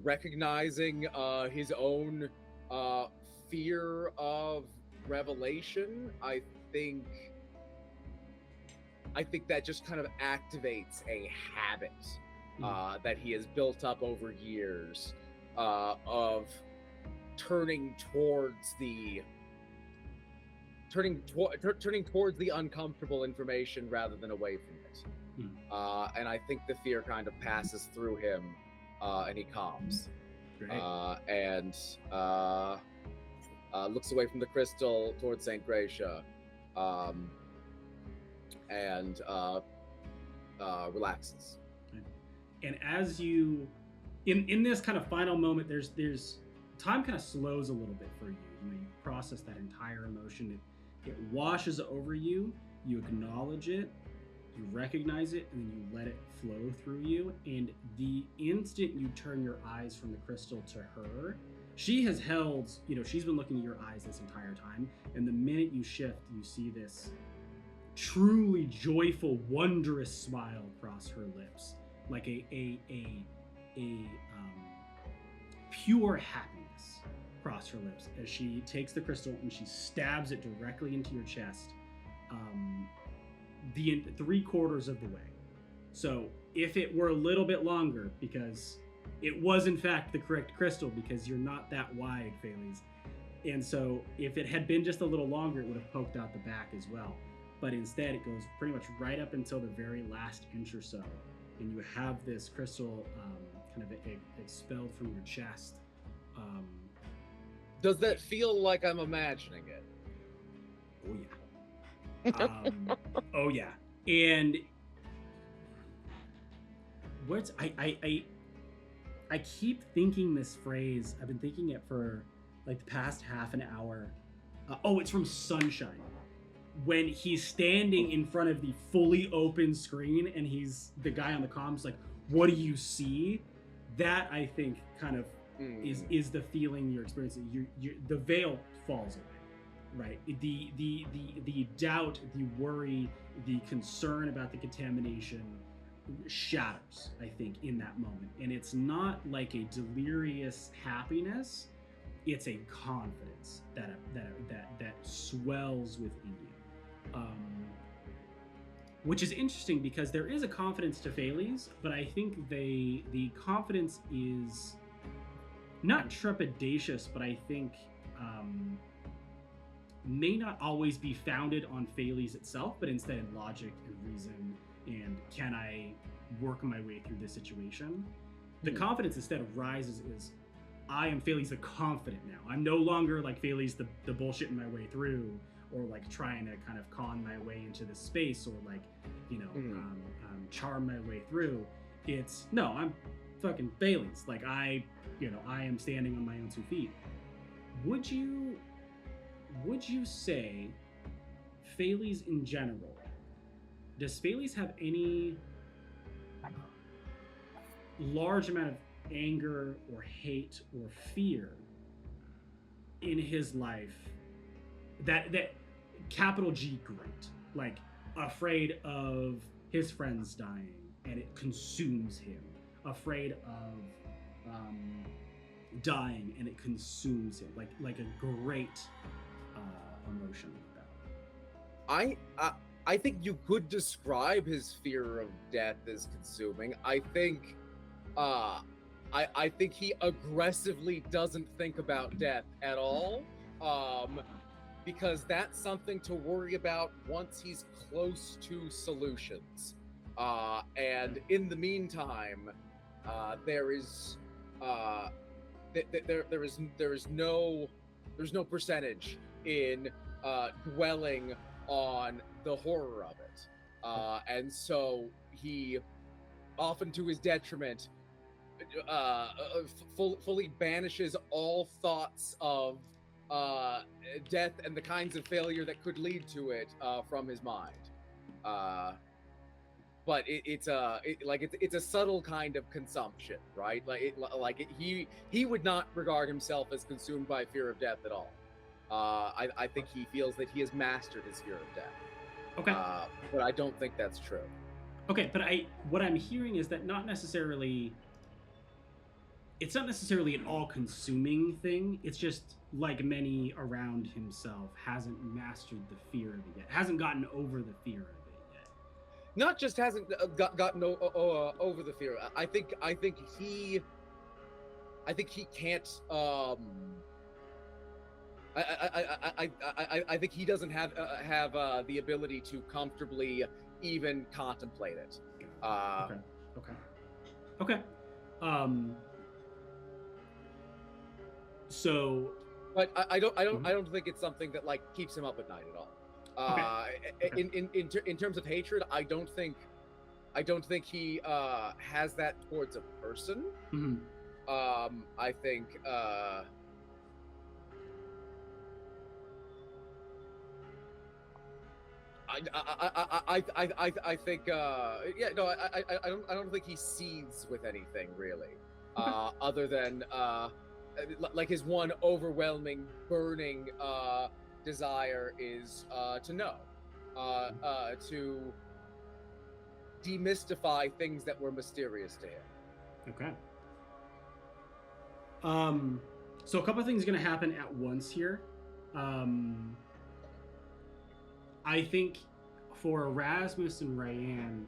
recognizing his own fear of revelation, I think that just kind of activates a habit that he has built up over years of turning towards the uncomfortable information rather than away from it. And I think the fear kind of passes through him, and he calms. And looks away from the crystal towards Saint Gracia, and relaxes. And as you, in this kind of final moment, there's time kind of slows a little bit for you. You process that entire emotion. It washes over you. You acknowledge it. You recognize it, and then you let it flow through you. And the instant you turn your eyes from the crystal to her, she has held, she's been looking at your eyes this entire time. And the minute you shift, you see this truly joyful, wondrous smile across her lips, like a pure happiness. across her lips as she takes the crystal and she stabs it directly into your chest, the 3/4 of the way. So if it were a little bit longer, because it was in fact the correct crystal, because you're not that wide, Phalles, and so if it had been just a little longer, it would have poked out the back as well. But instead, it goes pretty much right up until the very last inch or so, and you have this crystal kind of expelled from your chest. Does that feel like I'm imagining it? Oh yeah. Oh yeah. And what's I keep thinking this phrase. I've been thinking it for like the past half an hour. It's from Sunshine. When he's standing in front of the fully open screen and he's the guy on the comms like, "What do you see?" That I think kind of is the feeling you're experiencing. You the veil falls away, right? The doubt, the worry, the concern about the contamination shatters, I think, in that moment. And it's not like a delirious happiness; it's a confidence that swells within you. Which is interesting because there is a confidence to Phalles, but I think the confidence is not trepidatious, but I think may not always be founded on Phalles itself, but instead in logic and reason and can I work my way through this situation. The confidence instead rises is I am Phalles the confident now. I'm no longer like Phalles the bullshitting my way through, or like trying to kind of con my way into this space, or like, charm my way through. It's no, I'm fucking Phalles. Like I am standing on my own 2 feet. Would you say Phalles in general, does Phalles have any large amount of anger or hate or fear in his life that capital G great, like afraid of his friends dying and it consumes him, afraid of dying and it consumes him, like a great emotion like that? I think you could describe his fear of death as consuming. I think he aggressively doesn't think about death at all, because that's something to worry about once he's close to solutions. And in the meantime, there is no percentage in dwelling on the horror of it, and so he, often to his detriment, fully banishes all thoughts of death and the kinds of failure that could lead to it from his mind. But it's a subtle kind of consumption, right? He would not regard himself as consumed by fear of death at all. I think he feels that he has mastered his fear of death. Okay. But I don't think that's true. Okay, but what I'm hearing is that it's not necessarily an all-consuming thing. It's just like many around himself, hasn't mastered the fear of it yet, hasn't gotten over the fear of it yet. Not just hasn't gotten over the fear. I think he can't. I think he doesn't have the ability to comfortably even contemplate it. Okay. So, but I don't think it's something that like keeps him up at night at all. In terms of hatred, I don't think he has that towards a person. I think I think I don't think he seethes with anything really, other than like his one overwhelming, burning desire is to know, to demystify things that were mysterious to him. Okay. So a couple of things are going to happen at once here. I think for Erasmus and Ryan,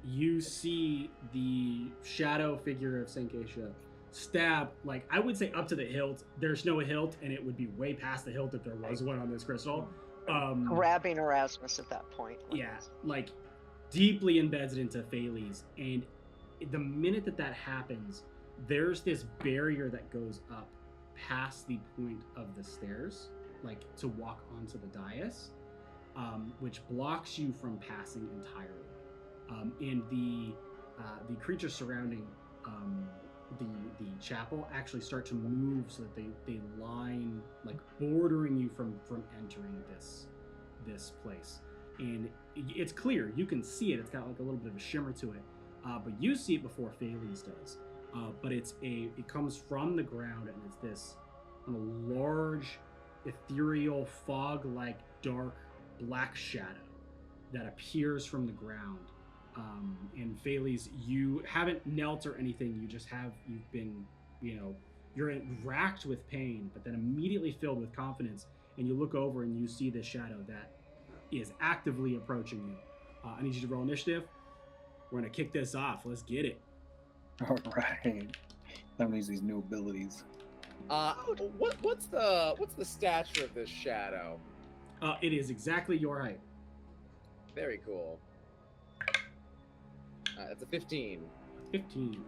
you see the shadow figure of Sankatia stab, like, I would say up to the hilt. There's no hilt, and it would be way past the hilt if there was one on this crystal. Grabbing Erasmus at that point. Yeah, like, deeply embeds it into Thales. And the minute that happens, there's this barrier that goes up past the point of the stairs, like, to walk onto the dais, which blocks you from passing entirely. And the creatures surrounding the chapel actually start to move so that they line, like, bordering you from entering this place. And it's clear, you can see it. It's got like a little bit of a shimmer to it, but you see it before Thales does. But it comes from the ground, and it's this large, ethereal, fog-like, dark, black shadow that appears from the ground. And Thales, you haven't knelt or anything. You've been, you're racked with pain, but then immediately filled with confidence. And you look over and you see this shadow that is actively approaching you. I need you to roll initiative. We're gonna kick this off. Let's get it. All right. Time to use these new abilities. What's the stature of this shadow? It is exactly your height. Very cool. That's a 15. 15.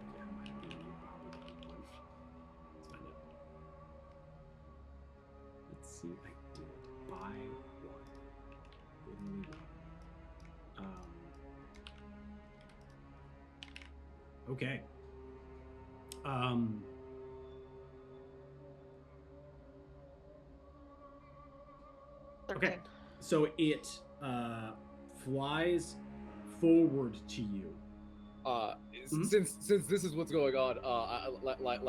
Let's find it. Let's see if I did buy one. Okay. Okay. So it flies forward to you. Since this is what's going on,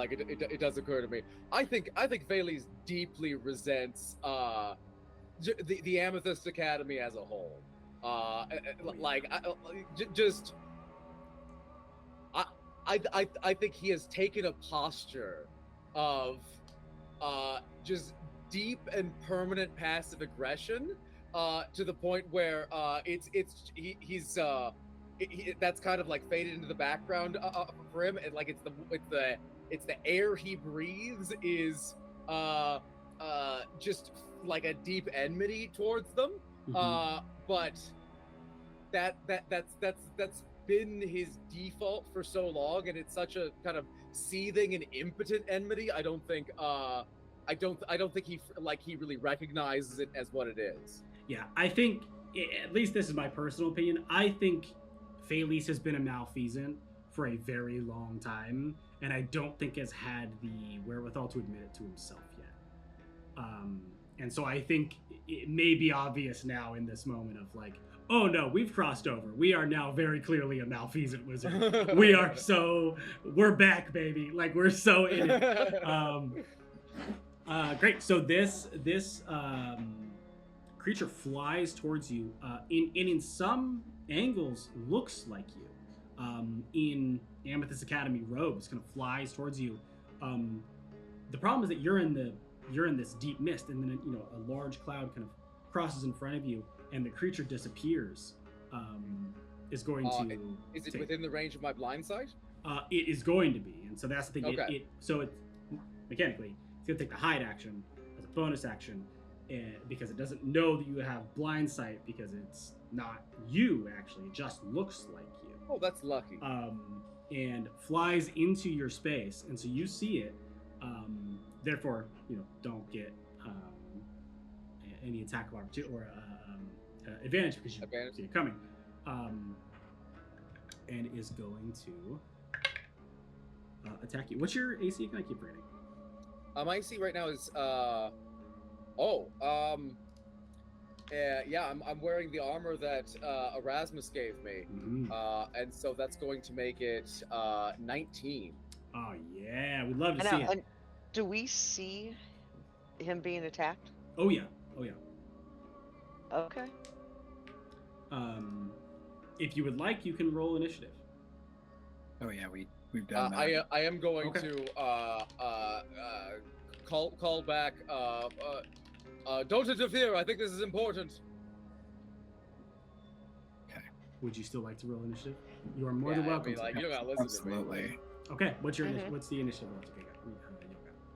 it does occur to me. I think Thales deeply resents the Amethyst Academy as a whole. I think he has taken a posture of just deep and permanent passive aggression to the point where he's that's kind of like faded into the background for him, and like it's the air he breathes is just like a deep enmity towards them. Mm-hmm. But that's been his default for so long, and it's such a kind of seething and impotent enmity. I don't think he really recognizes it as what it is. Yeah, I think, at least this is my personal opinion, I think Thales has been a malfeasant for a very long time, and I don't think has had the wherewithal to admit it to himself yet. And so I think it may be obvious now in this moment of like, oh no, we've crossed over. We are now very clearly a malfeasant wizard. We're back, baby. Like, we're so in it. Great. So this creature flies towards you. In some angles, looks like you. In Amethyst Academy robes, kind of flies towards you. The problem is that you're in this deep mist, and then a large cloud kind of crosses in front of you, and the creature disappears. Is going to. Is it within the range of my blind sight? It is going to be, and so that's the thing. Okay. So it mechanically, it's going to take the hide action as a bonus action, because it doesn't know that you have blind sight, because it's not you actually. It just looks like you. Oh, that's lucky. And flies into your space, and so you see it. Therefore, don't get any attack of opportunity or advantage because you see it coming. And is going to attack you. What's your AC? Can I keep reading? My AC right now is I'm wearing the armor that Erasmus gave me, and so that's going to make it 19. Oh yeah, we'd love to see it. And do we see him being attacked? Oh yeah. Okay. If you would like, you can roll initiative. Oh yeah, we've done that. I am going to call back. Don't interfere. I think this is important. Would you still like to roll initiative? You are more than Yeah, I welcome mean, like, to. you don't gotta listen Absolutely. to me. Okay, what's your Mhm. what's the initiative level? Okay, Yoga.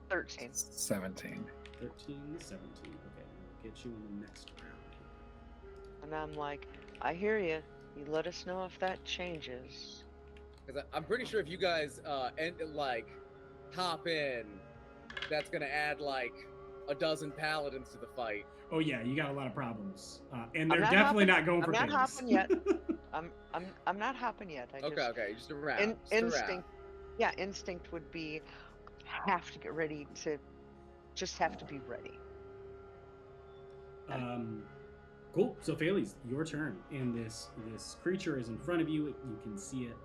13. 17. 13, 17. Okay, we'll get you in the next round. And I'm like, I hear you. You let us know if that changes. Because I'm pretty sure if you guys hop in, that's gonna add like a dozen paladins to the fight. Oh yeah, you got a lot of problems, and I'm they're not definitely hopping- not going I'm for not things. hopping yet. I'm not hopping yet. I just Okay, just around. instinct. Yeah, instinct would be have to get ready to just have to be ready. Cool. So Phalles, your turn, and this creature is in front of you. You can see it.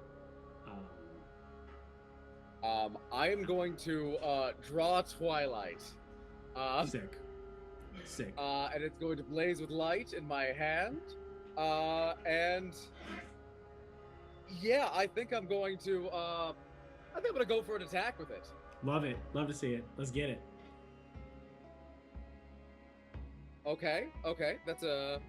I am going to draw Twilight. Sick. And it's going to blaze with light in my hand. And yeah, I think I'm going to go for an attack with it. Love it. Love to see it. Let's get it. Okay. That's a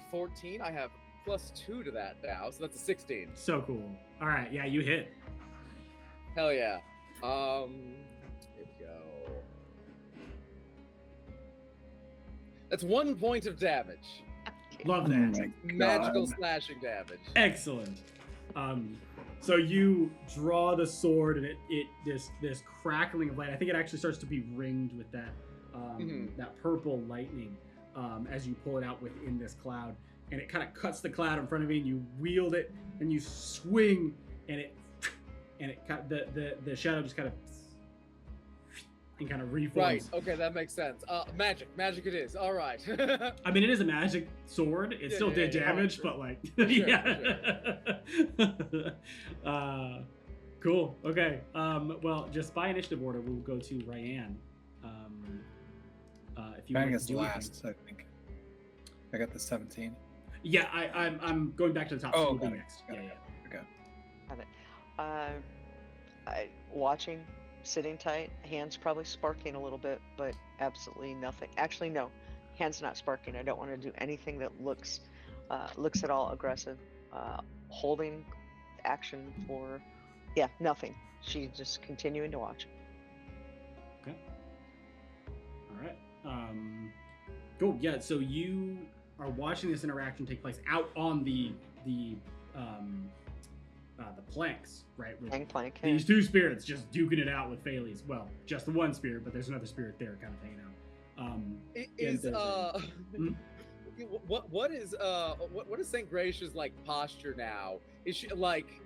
14. I have +2 to that now, so that's a 16. So cool. All right. Yeah, you hit. Hell yeah. Here we go. That's 1 point of damage. Love Oh that. my Magical God. slashing damage. Excellent. So you draw the sword, and it this crackling of light. I think it actually starts to be ringed with that that purple lightning as you pull it out within this cloud, and it kind of cuts the cloud in front of you. And you wield it, and you swing, and it the shadow just kind of reforms. Right. Okay, that makes sense. Magic it is. All right. I mean, it is a magic sword. It still did damage, sure. but like, Sure, Cool. Okay. Well, just by initiative order, we'll go to Ryan. If you I want guess to do last, I think. I got the 17. Yeah, I'm going back to the top. Oh, so we'll got be it. next. Got Yeah, it. yeah. Got it. Watching, sitting tight, hands probably sparking a little bit, but absolutely nothing. Actually, no, hands not sparking. I don't want to do anything that looks at all aggressive. Holding action for, nothing. She's just continuing to watch. Okay. All right. Cool. Yeah. So you are watching this interaction take place out on the planks, right? With Plank. these two spirits just duking it out with Phalles. Well, just the one spirit, but there's another spirit there, kind of hanging out. What is Saint Gracia's like posture now? Is she like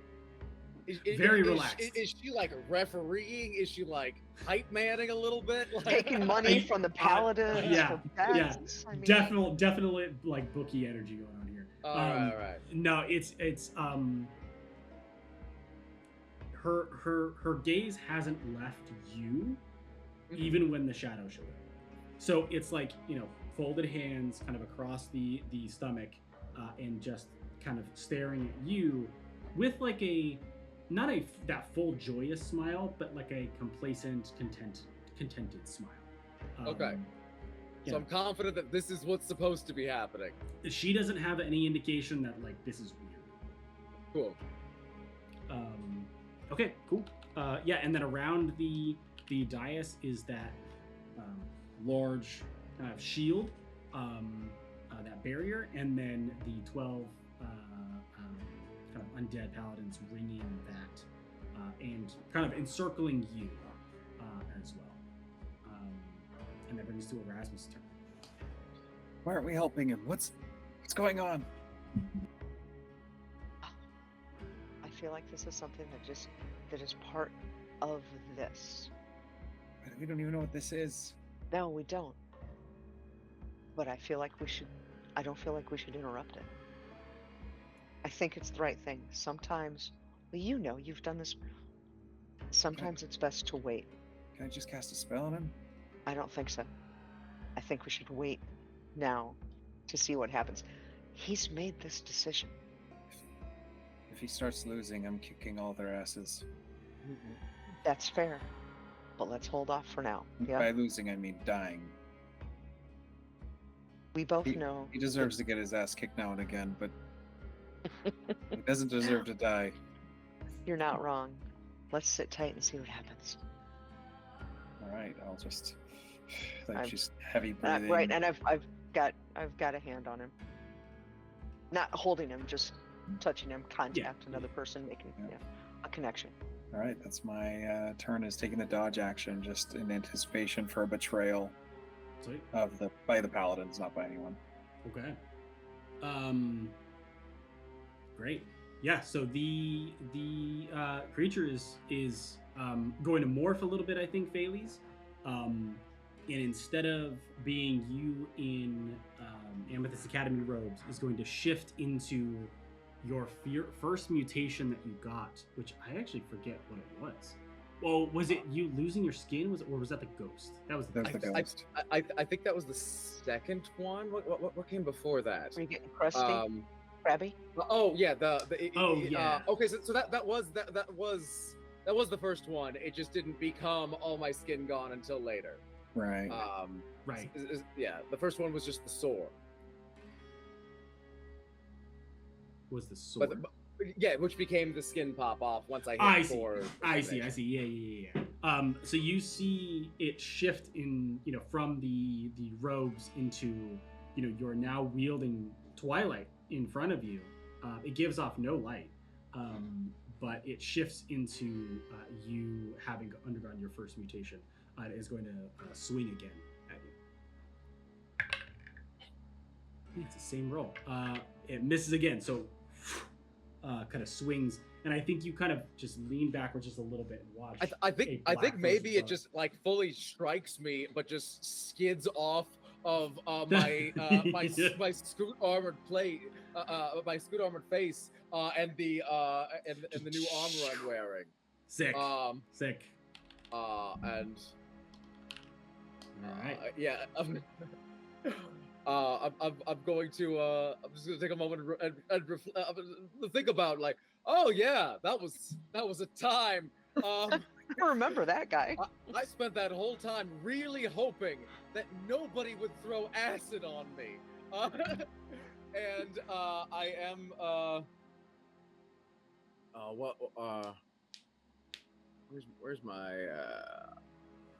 very relaxed? Is she like refereeing? Is she like hype manning a little bit? Like, Taking money from the paladins. Yeah, for bets. I mean, definitely like bookie energy going on here. All right. No, it's her gaze hasn't left you, even when the shadow showed up. So it's like, folded hands kind of across the stomach, and just kind of staring at you with like that full joyous smile, but like a complacent, contented smile. Okay. So I'm confident that this is what's supposed to be happening. She doesn't have any indication that like this is weird. Cool. Okay, cool. And then around the dais is that large kind of shield, that barrier, and then the 12 kind of undead paladins ringing that, and kind of encircling you as well. And that brings us to Erasmus' turn. Why aren't we helping him? What's going on? I feel like this is something that is part of this. We don't even know what this is. No, we don't. But I feel like I don't feel like we should interrupt it. I think it's the right thing. Sometimes, well, you've done this. Sometimes it's best to wait. Can I just cast a spell on him? I don't think so. I think we should wait now to see what happens. He's made this decision. If he starts losing, I'm kicking all their asses. That's fair. but let's hold off for now. By Yeah, losing, I mean dying. we both He, know. he deserves to get his ass kicked now and again, but he doesn't deserve to die. You're not wrong. Let's sit tight and see what happens. All right, I'll just like I'm- she's heavy breathing. Right, and I've got a hand on him. Not holding him, just touching him. Contact another person, making Yeah. a connection. All right, that's my turn. Is taking the dodge action, just in anticipation for a betrayal Sweet. by the paladins, not by anyone. Okay. Great. Yeah. So the creature is going to morph a little bit. I think Phalese. And instead of being you in Amethyst Academy robes, is going to shift into your first mutation that you got, which I actually forget what it was. Well, was it you losing your skin, or was that the ghost? That was the That's the ghost. ghost. I think that was the second one. What came before that? Are you getting crusty, crabby? Oh yeah, yeah. Okay, so that was the first one. It just didn't become all my skin gone until later. Right. Right. Yeah, the first one was just the sore. Was the sword? Yeah, which became the skin pop off once I hit I see. 4. I see. Yeah. So you see it shift in, from the robes into, you're now wielding twilight in front of you. It gives off no light, but it shifts into you having undergone your first mutation. It is going to swing again at you. It's the same roll. It misses again, so kind of swings, and I think you kind of just lean backwards just a little bit and watch. I think maybe it just like fully strikes me, but just skids off of my my scoot armored plate, my scoot armored face, and the new armor I'm wearing. Sick. Sick. And All right. yeah. I'm going to I'm just gonna take a moment and think about, like, oh yeah, that was a time. I remember that guy. I spent that whole time really hoping that nobody would throw acid on me, and I am where's my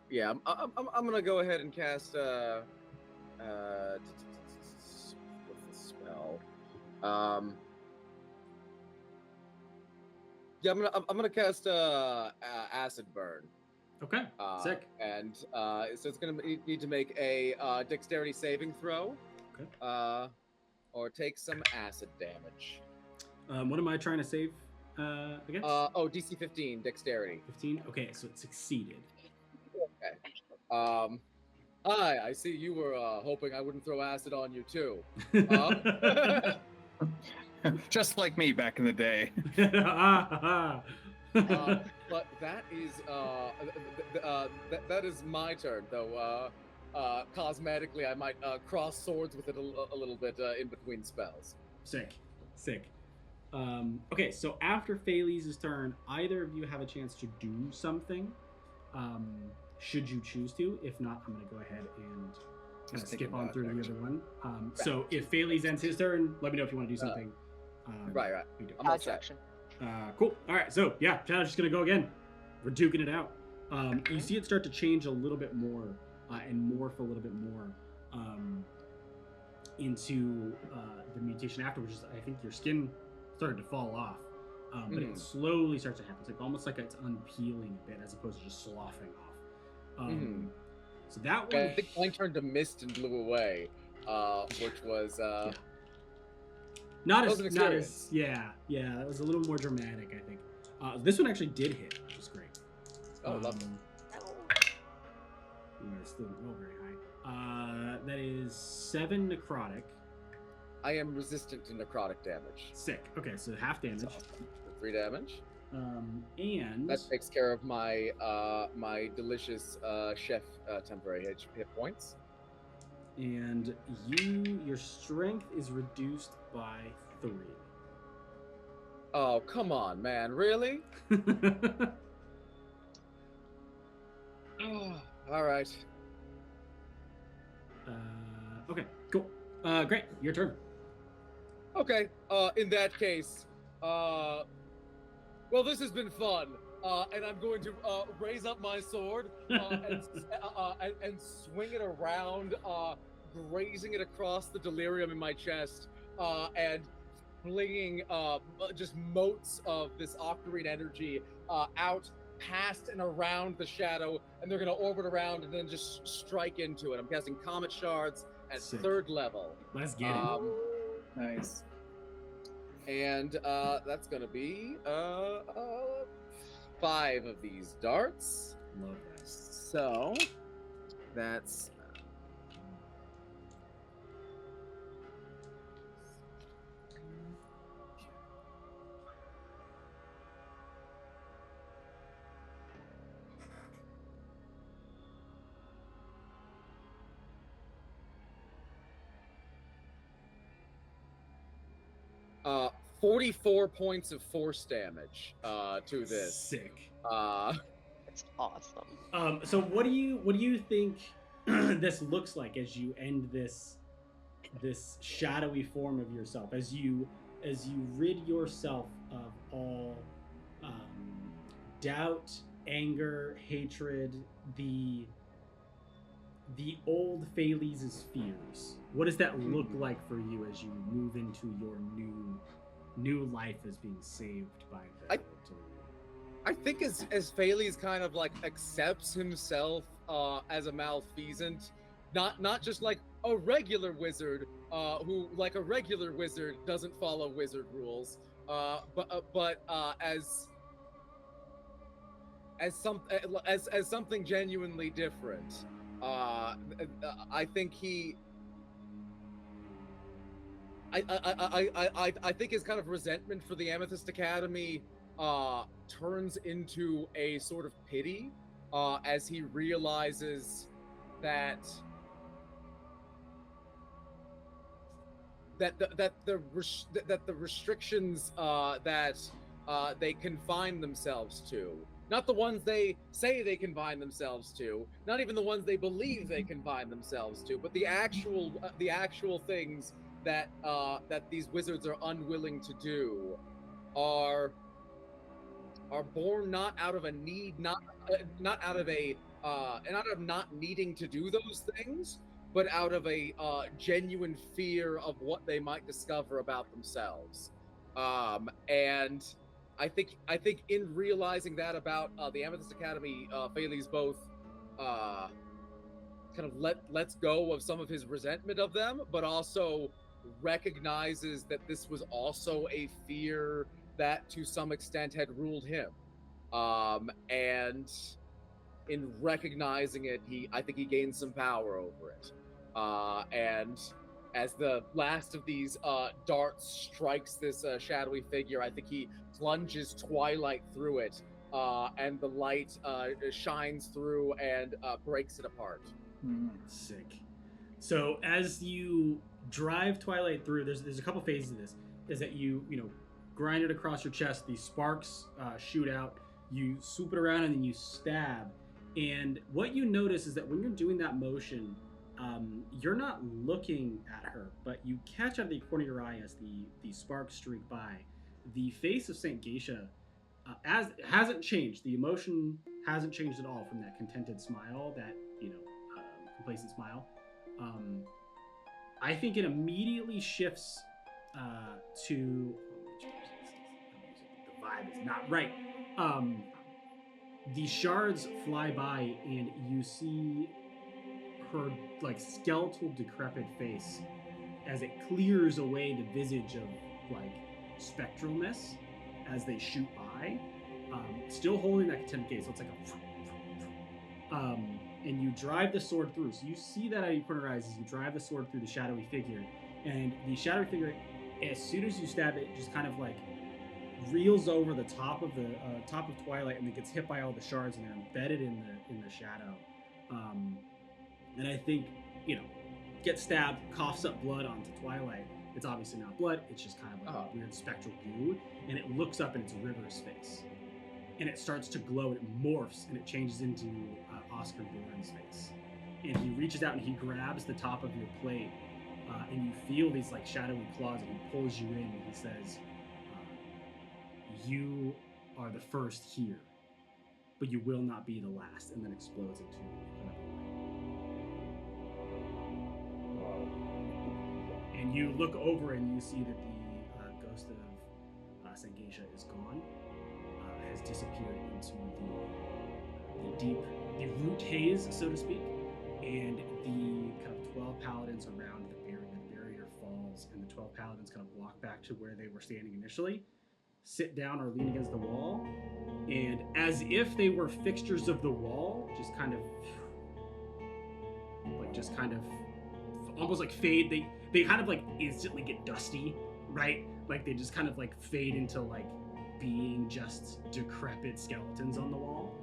yeah, I'm gonna go ahead and cast what's the spell? Yeah, I'm gonna cast acid burn. Okay. Sick. And so it's gonna need to make a dexterity saving throw. Okay. Or take some acid damage. What am I trying to save against? DC 15 dexterity. 15. Okay, so it succeeded. Okay. Hi, I see you were hoping I wouldn't throw acid on you too. Just like me back in the day. But that is that is my turn, though. Cosmetically, I might cross swords with it a little bit in between spells. Sick. Okay, so after Phalese's turn, either of you have a chance to do something. Should you choose to. If not, I'm going to go ahead and Just take skip a on dodge through the action. other one. So if Phalese ends his turn, let me know if you want to do something. Right. We do. I'm all Dodge set. action. Cool. All right. So yeah, Chad's just gonna go again. We're duking it out. You see it start to change a little bit more and morph a little bit more into the mutation after, which is I think your skin started to fall off, but it slowly starts to happen. It's like almost like it's unpeeling a bit as opposed to just sloughing off. So that one. I think mine turned to mist and blew away, which was Not That was an as experience. yeah, that was a little more dramatic, I think. This one actually did hit, which is great. oh, lovely. It still didn't roll very high. That is 7 necrotic. I am resistant to necrotic damage. Sick. Okay, so half damage. That's awesome. 3 damage. And That takes care of my my delicious chef temporary hit points. and your strength is reduced by 3. Oh, come on, man. Really? All right. Okay, cool. Great, your turn. Okay. In that case, well, this has been fun. And I'm going to raise up my sword and swing it around, grazing it across the delirium in my chest, and flinging just motes of this octarine energy out past and around the shadow, and they're going to orbit around and then just strike into it. I'm casting Comet Shards at Sick. 3rd level. Let's get it. Nice. And that's going to be 5 of these darts. Love that. So that's 44 points of force damage to this. Sick. It's awesome. So what do you think this looks like as you end this shadowy form of yourself, as you rid yourself of all doubt, anger, hatred, the old Phales' fears? What does that look like for you as you move into your new life as being saved by the I think as Phales kind of like accepts himself as a malfeasant, not just like a regular wizard who, like a regular wizard, doesn't follow wizard rules, but as something genuinely different. I think I think his kind of resentment for the Amethyst Academy turns into a sort of pity as he realizes that the restrictions that they confine themselves to, not the ones they say they confine themselves to, not even the ones they believe they confine themselves to, but the actual things that these wizards are unwilling to do are born not out of a need, not out of not needing to do those things, but out of a genuine fear of what they might discover about themselves. And I think in realizing that about the Amethyst Academy, Phales both kind of lets go of some of his resentment of them, but also recognizes that this was also a fear that to some extent had ruled him. And in recognizing it, I think he gains some power over it. And as the last of these darts strikes this shadowy figure, I think he plunges twilight through it, and the light shines through and breaks it apart. Sick. So as you drive twilight through, there's a couple phases of this. Is that you grind it across your chest, these sparks shoot out, you swoop it around, and then you stab. And what you notice is that when you're doing that motion, you're not looking at her, but you catch out of the corner of your eye as the sparks streak by. The face of Saint Geisha hasn't changed. The emotion hasn't changed at all from that contented smile, that complacent smile. I think it immediately shifts to. The vibe is not right. The shards fly by, and you see her like skeletal, decrepit face as it clears away the visage of like spectralness as they shoot by, still holding that contented gaze. So it's like a and you drive the sword through. So you see that out of your corner eyes as you drive the sword through the shadowy figure, and the shadowy figure, as soon as you stab it, just kind of like reels over the top of twilight, and it gets hit by all the shards, and they're embedded in the shadow. And I think gets stabbed, coughs up blood onto twilight. It's obviously not blood. It's just kind of like a weird spectral goo, and it looks up, and it's River's face. and it starts to glow, and it morphs, and it changes into Oscar Doran's face. And he reaches out and he grabs the top of your plate, and you feel these like shadowy claws, and he pulls you in, and he says, "You are the first here, but you will not be the last," and then explodes into another light. And you look over and you see that the ghost of Sangeisha is gone, has disappeared into the root haze, so to speak, and the kind of 12 paladins around the barrier falls, and the 12 paladins kind of walk back to where they were standing initially, sit down or lean against the wall, and as if they were fixtures of the wall, just kind of almost like fade. They kind of like instantly get dusty, right? Like they just kind of like fade into like being just decrepit skeletons on the wall.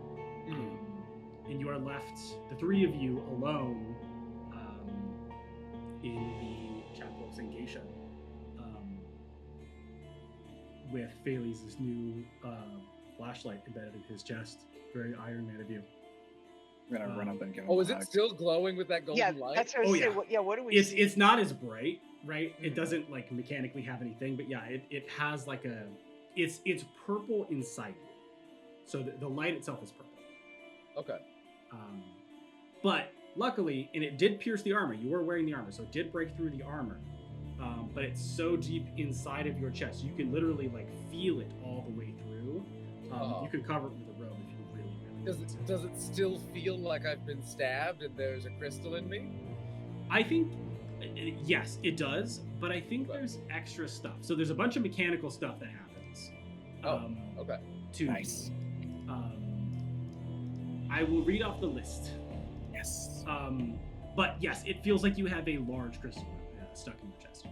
And you are left, the three of you, alone in the chapel of Sangeisha, with Phales's new flashlight embedded in his chest. Very Iron Man of you. I'm gonna run up and give him Oh, a is it hug. still glowing with that golden light? That's what I was saying. What do we see? It's not as bright, right? It doesn't like mechanically have anything, but yeah, it has like a, it's purple inside you. So the light itself is purple. Okay. But luckily, and it did pierce the armor. You were wearing the armor, so it did break through the armor. But it's so deep inside of your chest, you can literally like feel it all the way through. You can cover it with a robe if you really Does it still feel like I've been stabbed and there's a crystal in me? I think, yes, it does, but I think there's extra stuff. So there's a bunch of mechanical stuff that happens. Okay. Nice. I will read off the list. Yes. But yes, it feels like you have a large crystal stuck in your chest.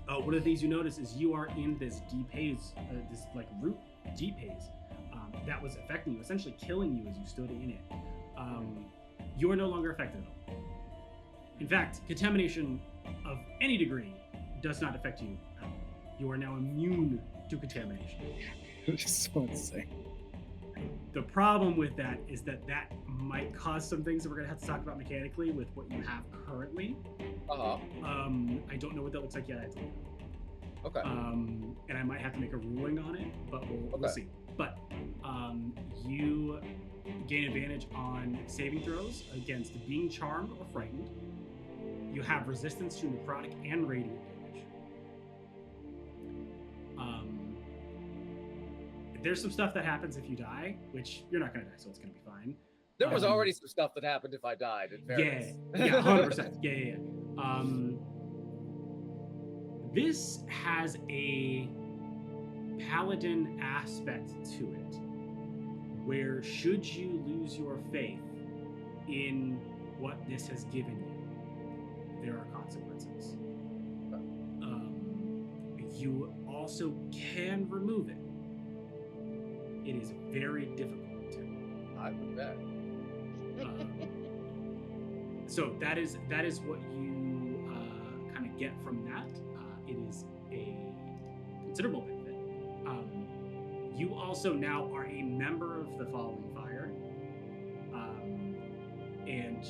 One of the things you notice is you are in this deep haze, this like root deep haze that was affecting you, essentially killing you as you stood in it. You are no longer affected at all. In fact, contamination of any degree does not affect you at all. You are now immune to contamination. Just so insane. The problem with that is that might cause some things that we're gonna have to talk about mechanically with what you have currently. I don't know what that looks like yet. I don't know. Okay. And I might have to make a ruling on it, but we'll see. But you gain advantage on saving throws against being charmed or frightened. You have resistance to necrotic and radiant damage. There's some stuff that happens if you die, which you're not going to die, so it's going to be fine. There was already some stuff that happened if I died, in fairness. Yeah, 100%. Yeah. This has a paladin aspect to it, where should you lose your faith in what this has given you, there are consequences. You also can remove it. It is very difficult to. I would bet. So that is what you kind of get from that. It is a considerable benefit. You also now are a member of the Following Fire, and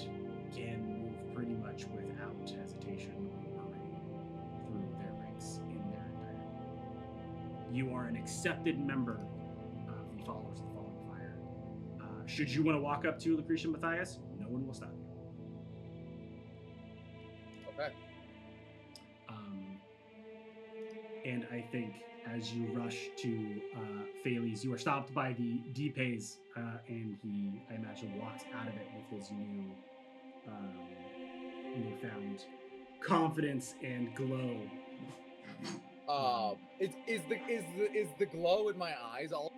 can move pretty much without hesitation or worry through their ranks in their entirety. You are an accepted member of the followers of the Following Fire. Should you want to walk up to Lucretia Matthias, no one will stop you. Okay. And I think as you rush to Phalese, you are stopped by the deep haze, and he, I imagine, walks out of it with his newfound confidence and glow. Is the glow in my eyes all?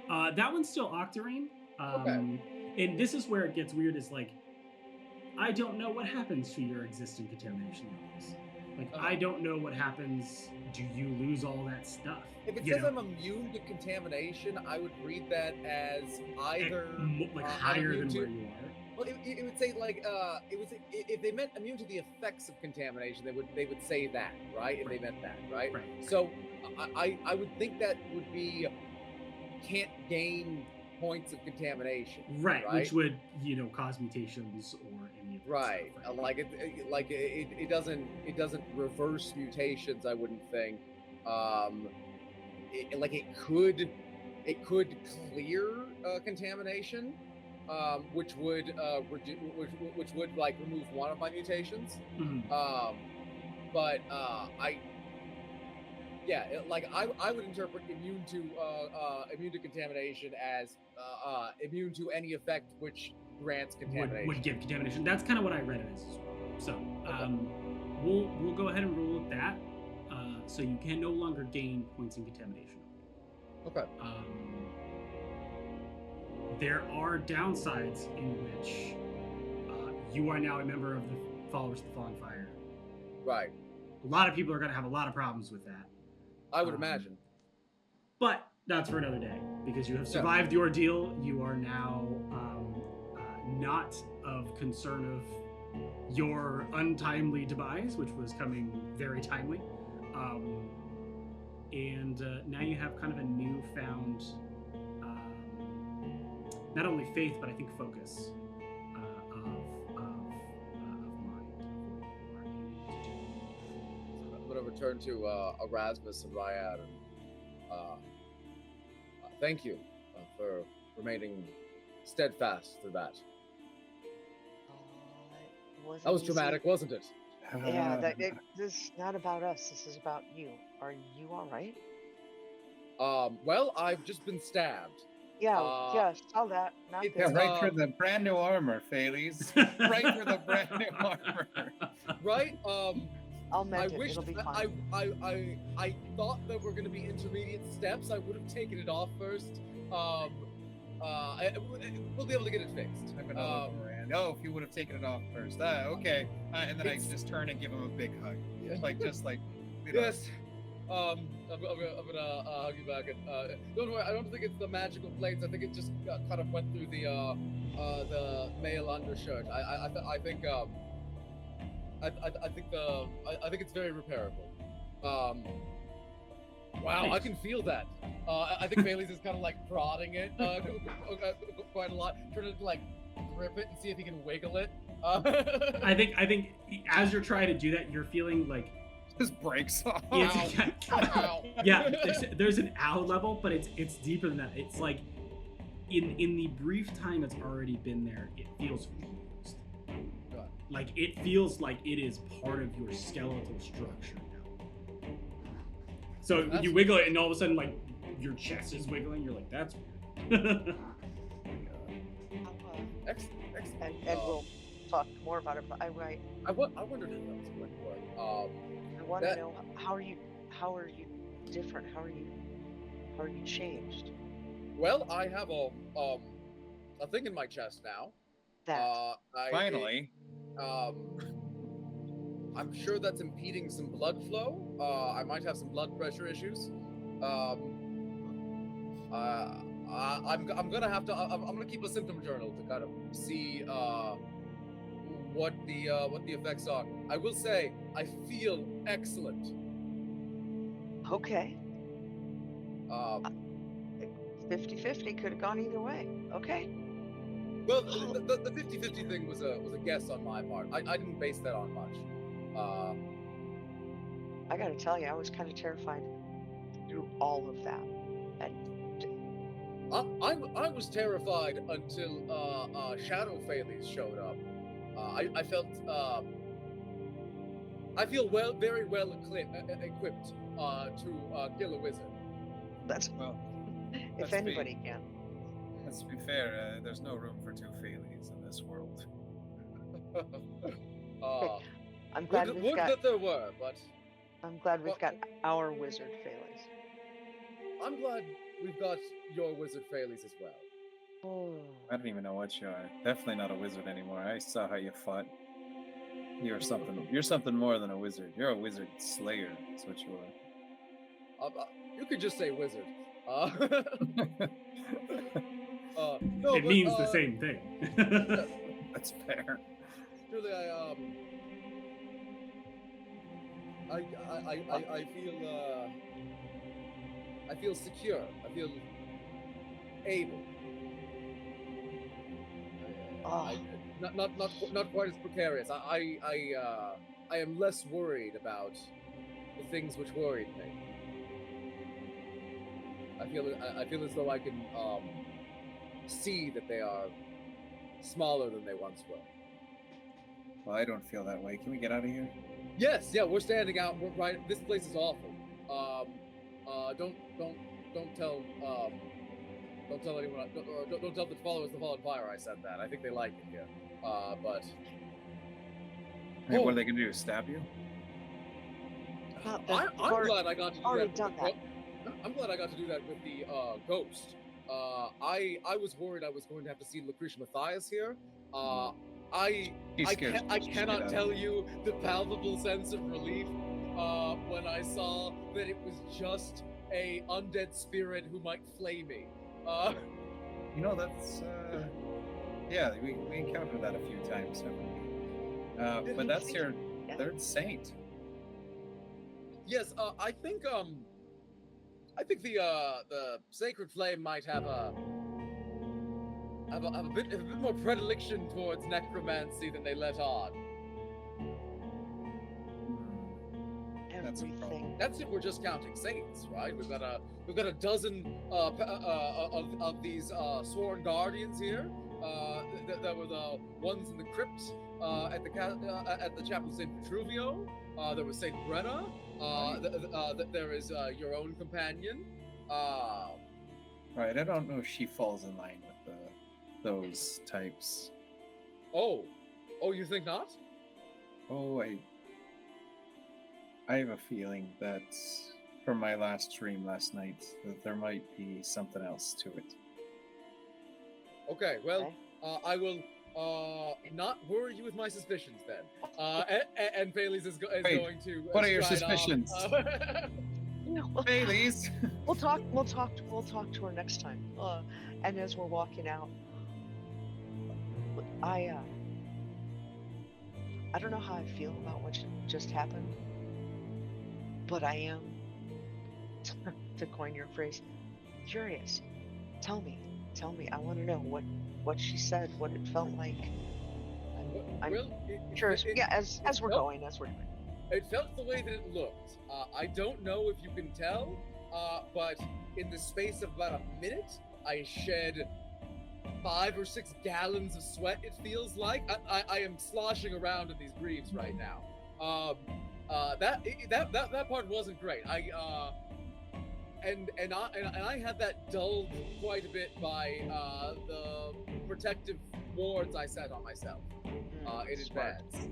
That one's still Octarine. Okay. And this is where it gets weird. Is like, I don't know what happens to your existing contamination levels. Like, I don't know what happens. Do you lose all that stuff? If it says I'm immune to contamination, I would read that as either like higher than where you are. Well, it would say like if they meant immune to the effects of contamination, they would say that, right? If they meant that, right? Right. So I would think that would be can't gain points of contamination. Right, which would cause mutations or any of that Right. stuff, It doesn't reverse mutations. I wouldn't think. It could clear contamination, which would like remove one of my mutations. But I would interpret immune to contamination as immune to any effect which grants contamination. Would give contamination. That's kind of what I read it as. So we'll go ahead and roll with that. So you can no longer gain points in contamination. Okay. There are downsides in which you are now a member of the Followers of the Falling Fire. Right. A lot of people are going to have a lot of problems with that. I would imagine. But that's for another day, because you have survived the ordeal. You are now not of concern of your untimely demise, which was coming very timely. And now you have kind of a newfound, not only faith, but I think focus of mind. I'm going to return to Erasmus and Ryan. Thank you for remaining steadfast through that. That was dramatic, wasn't it? Yeah, this is not about us. This is about you. Are you all right? Well, I've just been stabbed. Yeah, saw that. Not Yeah, good. right for the brand new armor, Thales. Right for the brand new armor. Right? I'll mend I it. wish It'll be fine. I thought there were going to be intermediate steps. I would have taken it off first. We'll be able to get it fixed. Oh, if you would have taken it off first. Okay. And then I just turn and give him a big hug. Just like. Yes. I'm gonna hug you back. And don't worry. I don't think it's the magical plates. I think it just kind of went through the male undershirt. I think it's very repairable. Wow, I can feel that. I think Bailey's is kind of like prodding it quite a lot, trying to like grip it and see if he can wiggle it. I think as you're trying to do that, you're feeling like just breaks off. Yeah, there's an ow level, but it's deeper than that. It's like in the brief time it's already been there, it feels fused. Like it feels like it is part of your skeletal structure now. So you wiggle it, and all of a sudden, like your chest is wiggling. You're like, that's weird. Excellent. And we'll talk more about it. But I wondered how that was going to work. I want to know how are you different? How are you changed? Well, I have a thing in my chest now. Finally. I'm sure that's impeding some blood flow. I might have some blood pressure issues. I'm gonna keep a symptom journal to kind of see what the effects are. I will say I feel excellent. Okay. 50-50 could have gone either way. Okay. Well, the 50-50 thing was a guess on my part. I didn't base that on much. I gotta tell you, I was kind of terrified through all of that. I was terrified until Shadow Thales showed up. I felt I feel very well equipped to kill a wizard. That's well. If anybody can. Let's be fair. There's no room for two Thales in this world. I'm glad would that there were, but I'm glad we've got our wizard Thales. I'm glad we've got your wizard Thales as well. Oh. I don't even know what you are. Definitely not a wizard anymore. I saw how you fought. You're something. You're something more than a wizard. You're a wizard slayer. That's what you are. You could just say wizard. No, it means the same thing. That's fair. Truly, I feel secure. I feel able. Oh, Not quite as precarious. I am less worried about the things which worried me. I feel as though I can see that they are smaller than they once were. Well, I don't feel that way. Can we get out of here? Yes, yeah, we're standing out. We're right. This place is awful. Don't tell don't tell anyone. Don't tell the followers the Fallen Fire I said that. I think they like it here. But Hey, what are they gonna do? Stab you? I'm glad I got to do already that. done that. I'm glad I got to do that with the ghost. I was worried I was going to have to see Lucretia Matthias here. I cannot tell you the palpable sense of relief when I saw that it was just a undead spirit who might flay me. You know, that's yeah, we encountered that a few times, haven't we? But that's your third saint. Yes, I think the Sacred Flame might have a bit more predilection towards necromancy than they let on. Everything. That's if we're just counting saints, right? We've got a dozen of these sworn guardians here. That were the ones in the crypt at the chapel of Saint Petruvio. There was Saint Brenna. There is your own companion. Right, I don't know if she falls in line with those types. Oh, you think not? Oh, I have a feeling that from my last stream last night that there might be something else to it. Okay, well, I will not worry you with my suspicions then. And Bailey's is going to. What are your suspicions? Bailey's. We'll talk to her next time. And as we're walking out, I don't know how I feel about what just happened, but I am, to coin your phrase, curious. Tell me. I want to know what she said, what it felt like. I'm curious. As we're going. It felt the way that it looked. I don't know if you can tell, but in the space of about a minute, I shed 5 or 6 gallons of sweat. It feels like I am sloshing around in these greaves right now. That part wasn't great. And I had that dulled quite a bit by the protective wards I set on myself in advance.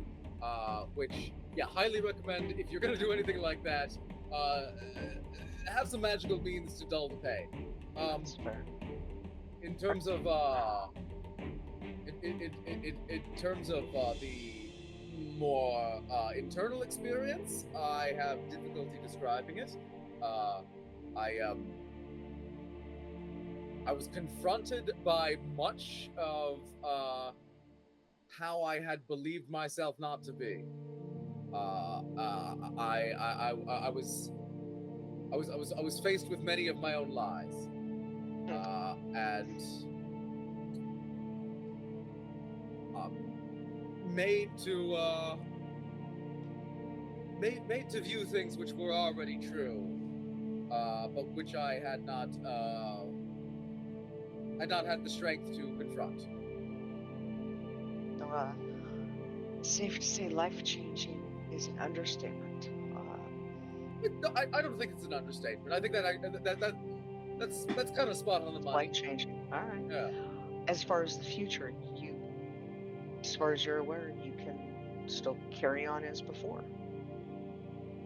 Which, yeah, highly recommend if you're gonna do anything like that. Have some magical means to dull the pain. That's fair. In terms of in terms of the more internal experience, I have difficulty describing it. I was confronted by much of how I had believed myself not to be. I was faced with many of my own lies, and made to view things which were already true, but which I had not had the strength to confront. Safe to say, life-changing is an understatement. I don't think it's an understatement. I think that's kind of spot on the money. Life-changing. All right. Yeah. As far as the future, as far as you're aware, you can still carry on as before.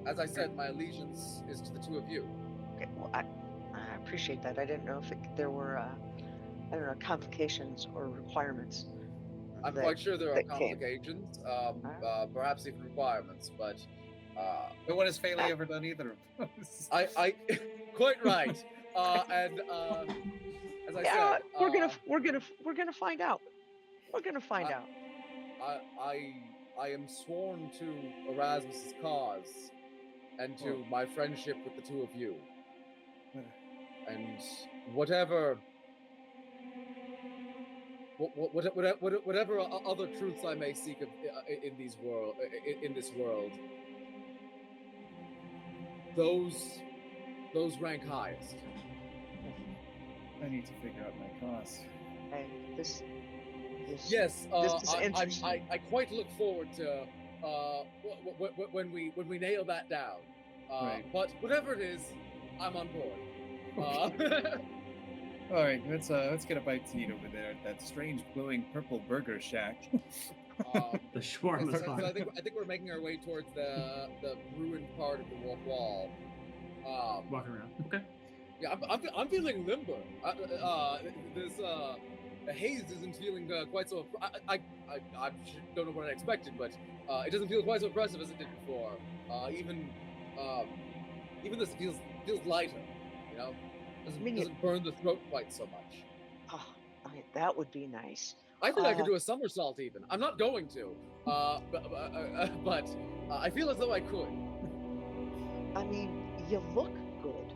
As I said, my allegiance is to the two of you. Okay. Well, I appreciate that. I didn't know if there were, complications or requirements. I'm quite sure there are complications, perhaps even requirements, but what has Faley ever done either of those? I quite right. And as I said, we're gonna find out. We're gonna find out. I am sworn to Erasmus's cause and to my friendship with the two of you. And whatever whatever other truths I may seek in this world, those rank highest. I need to figure out my costs. Okay, this Yes, this is interesting. I quite look forward to when we nail that down. Right. But whatever it is, I'm on board. All right, let's get a bite to eat over there at that strange glowing purple burger shack. The shawarma So spot. I think we're making our way towards the ruined part of the wall. Walking around. Okay. Yeah, I'm feeling limber. The haze isn't feeling quite so. I don't know what I expected, but it doesn't feel quite so oppressive as it did before. Even this feels lighter. You know, doesn't burn the throat quite so much. Oh, that would be nice. I think I could do a somersault even. I'm not going to, but I feel as though I could. I mean, you look good.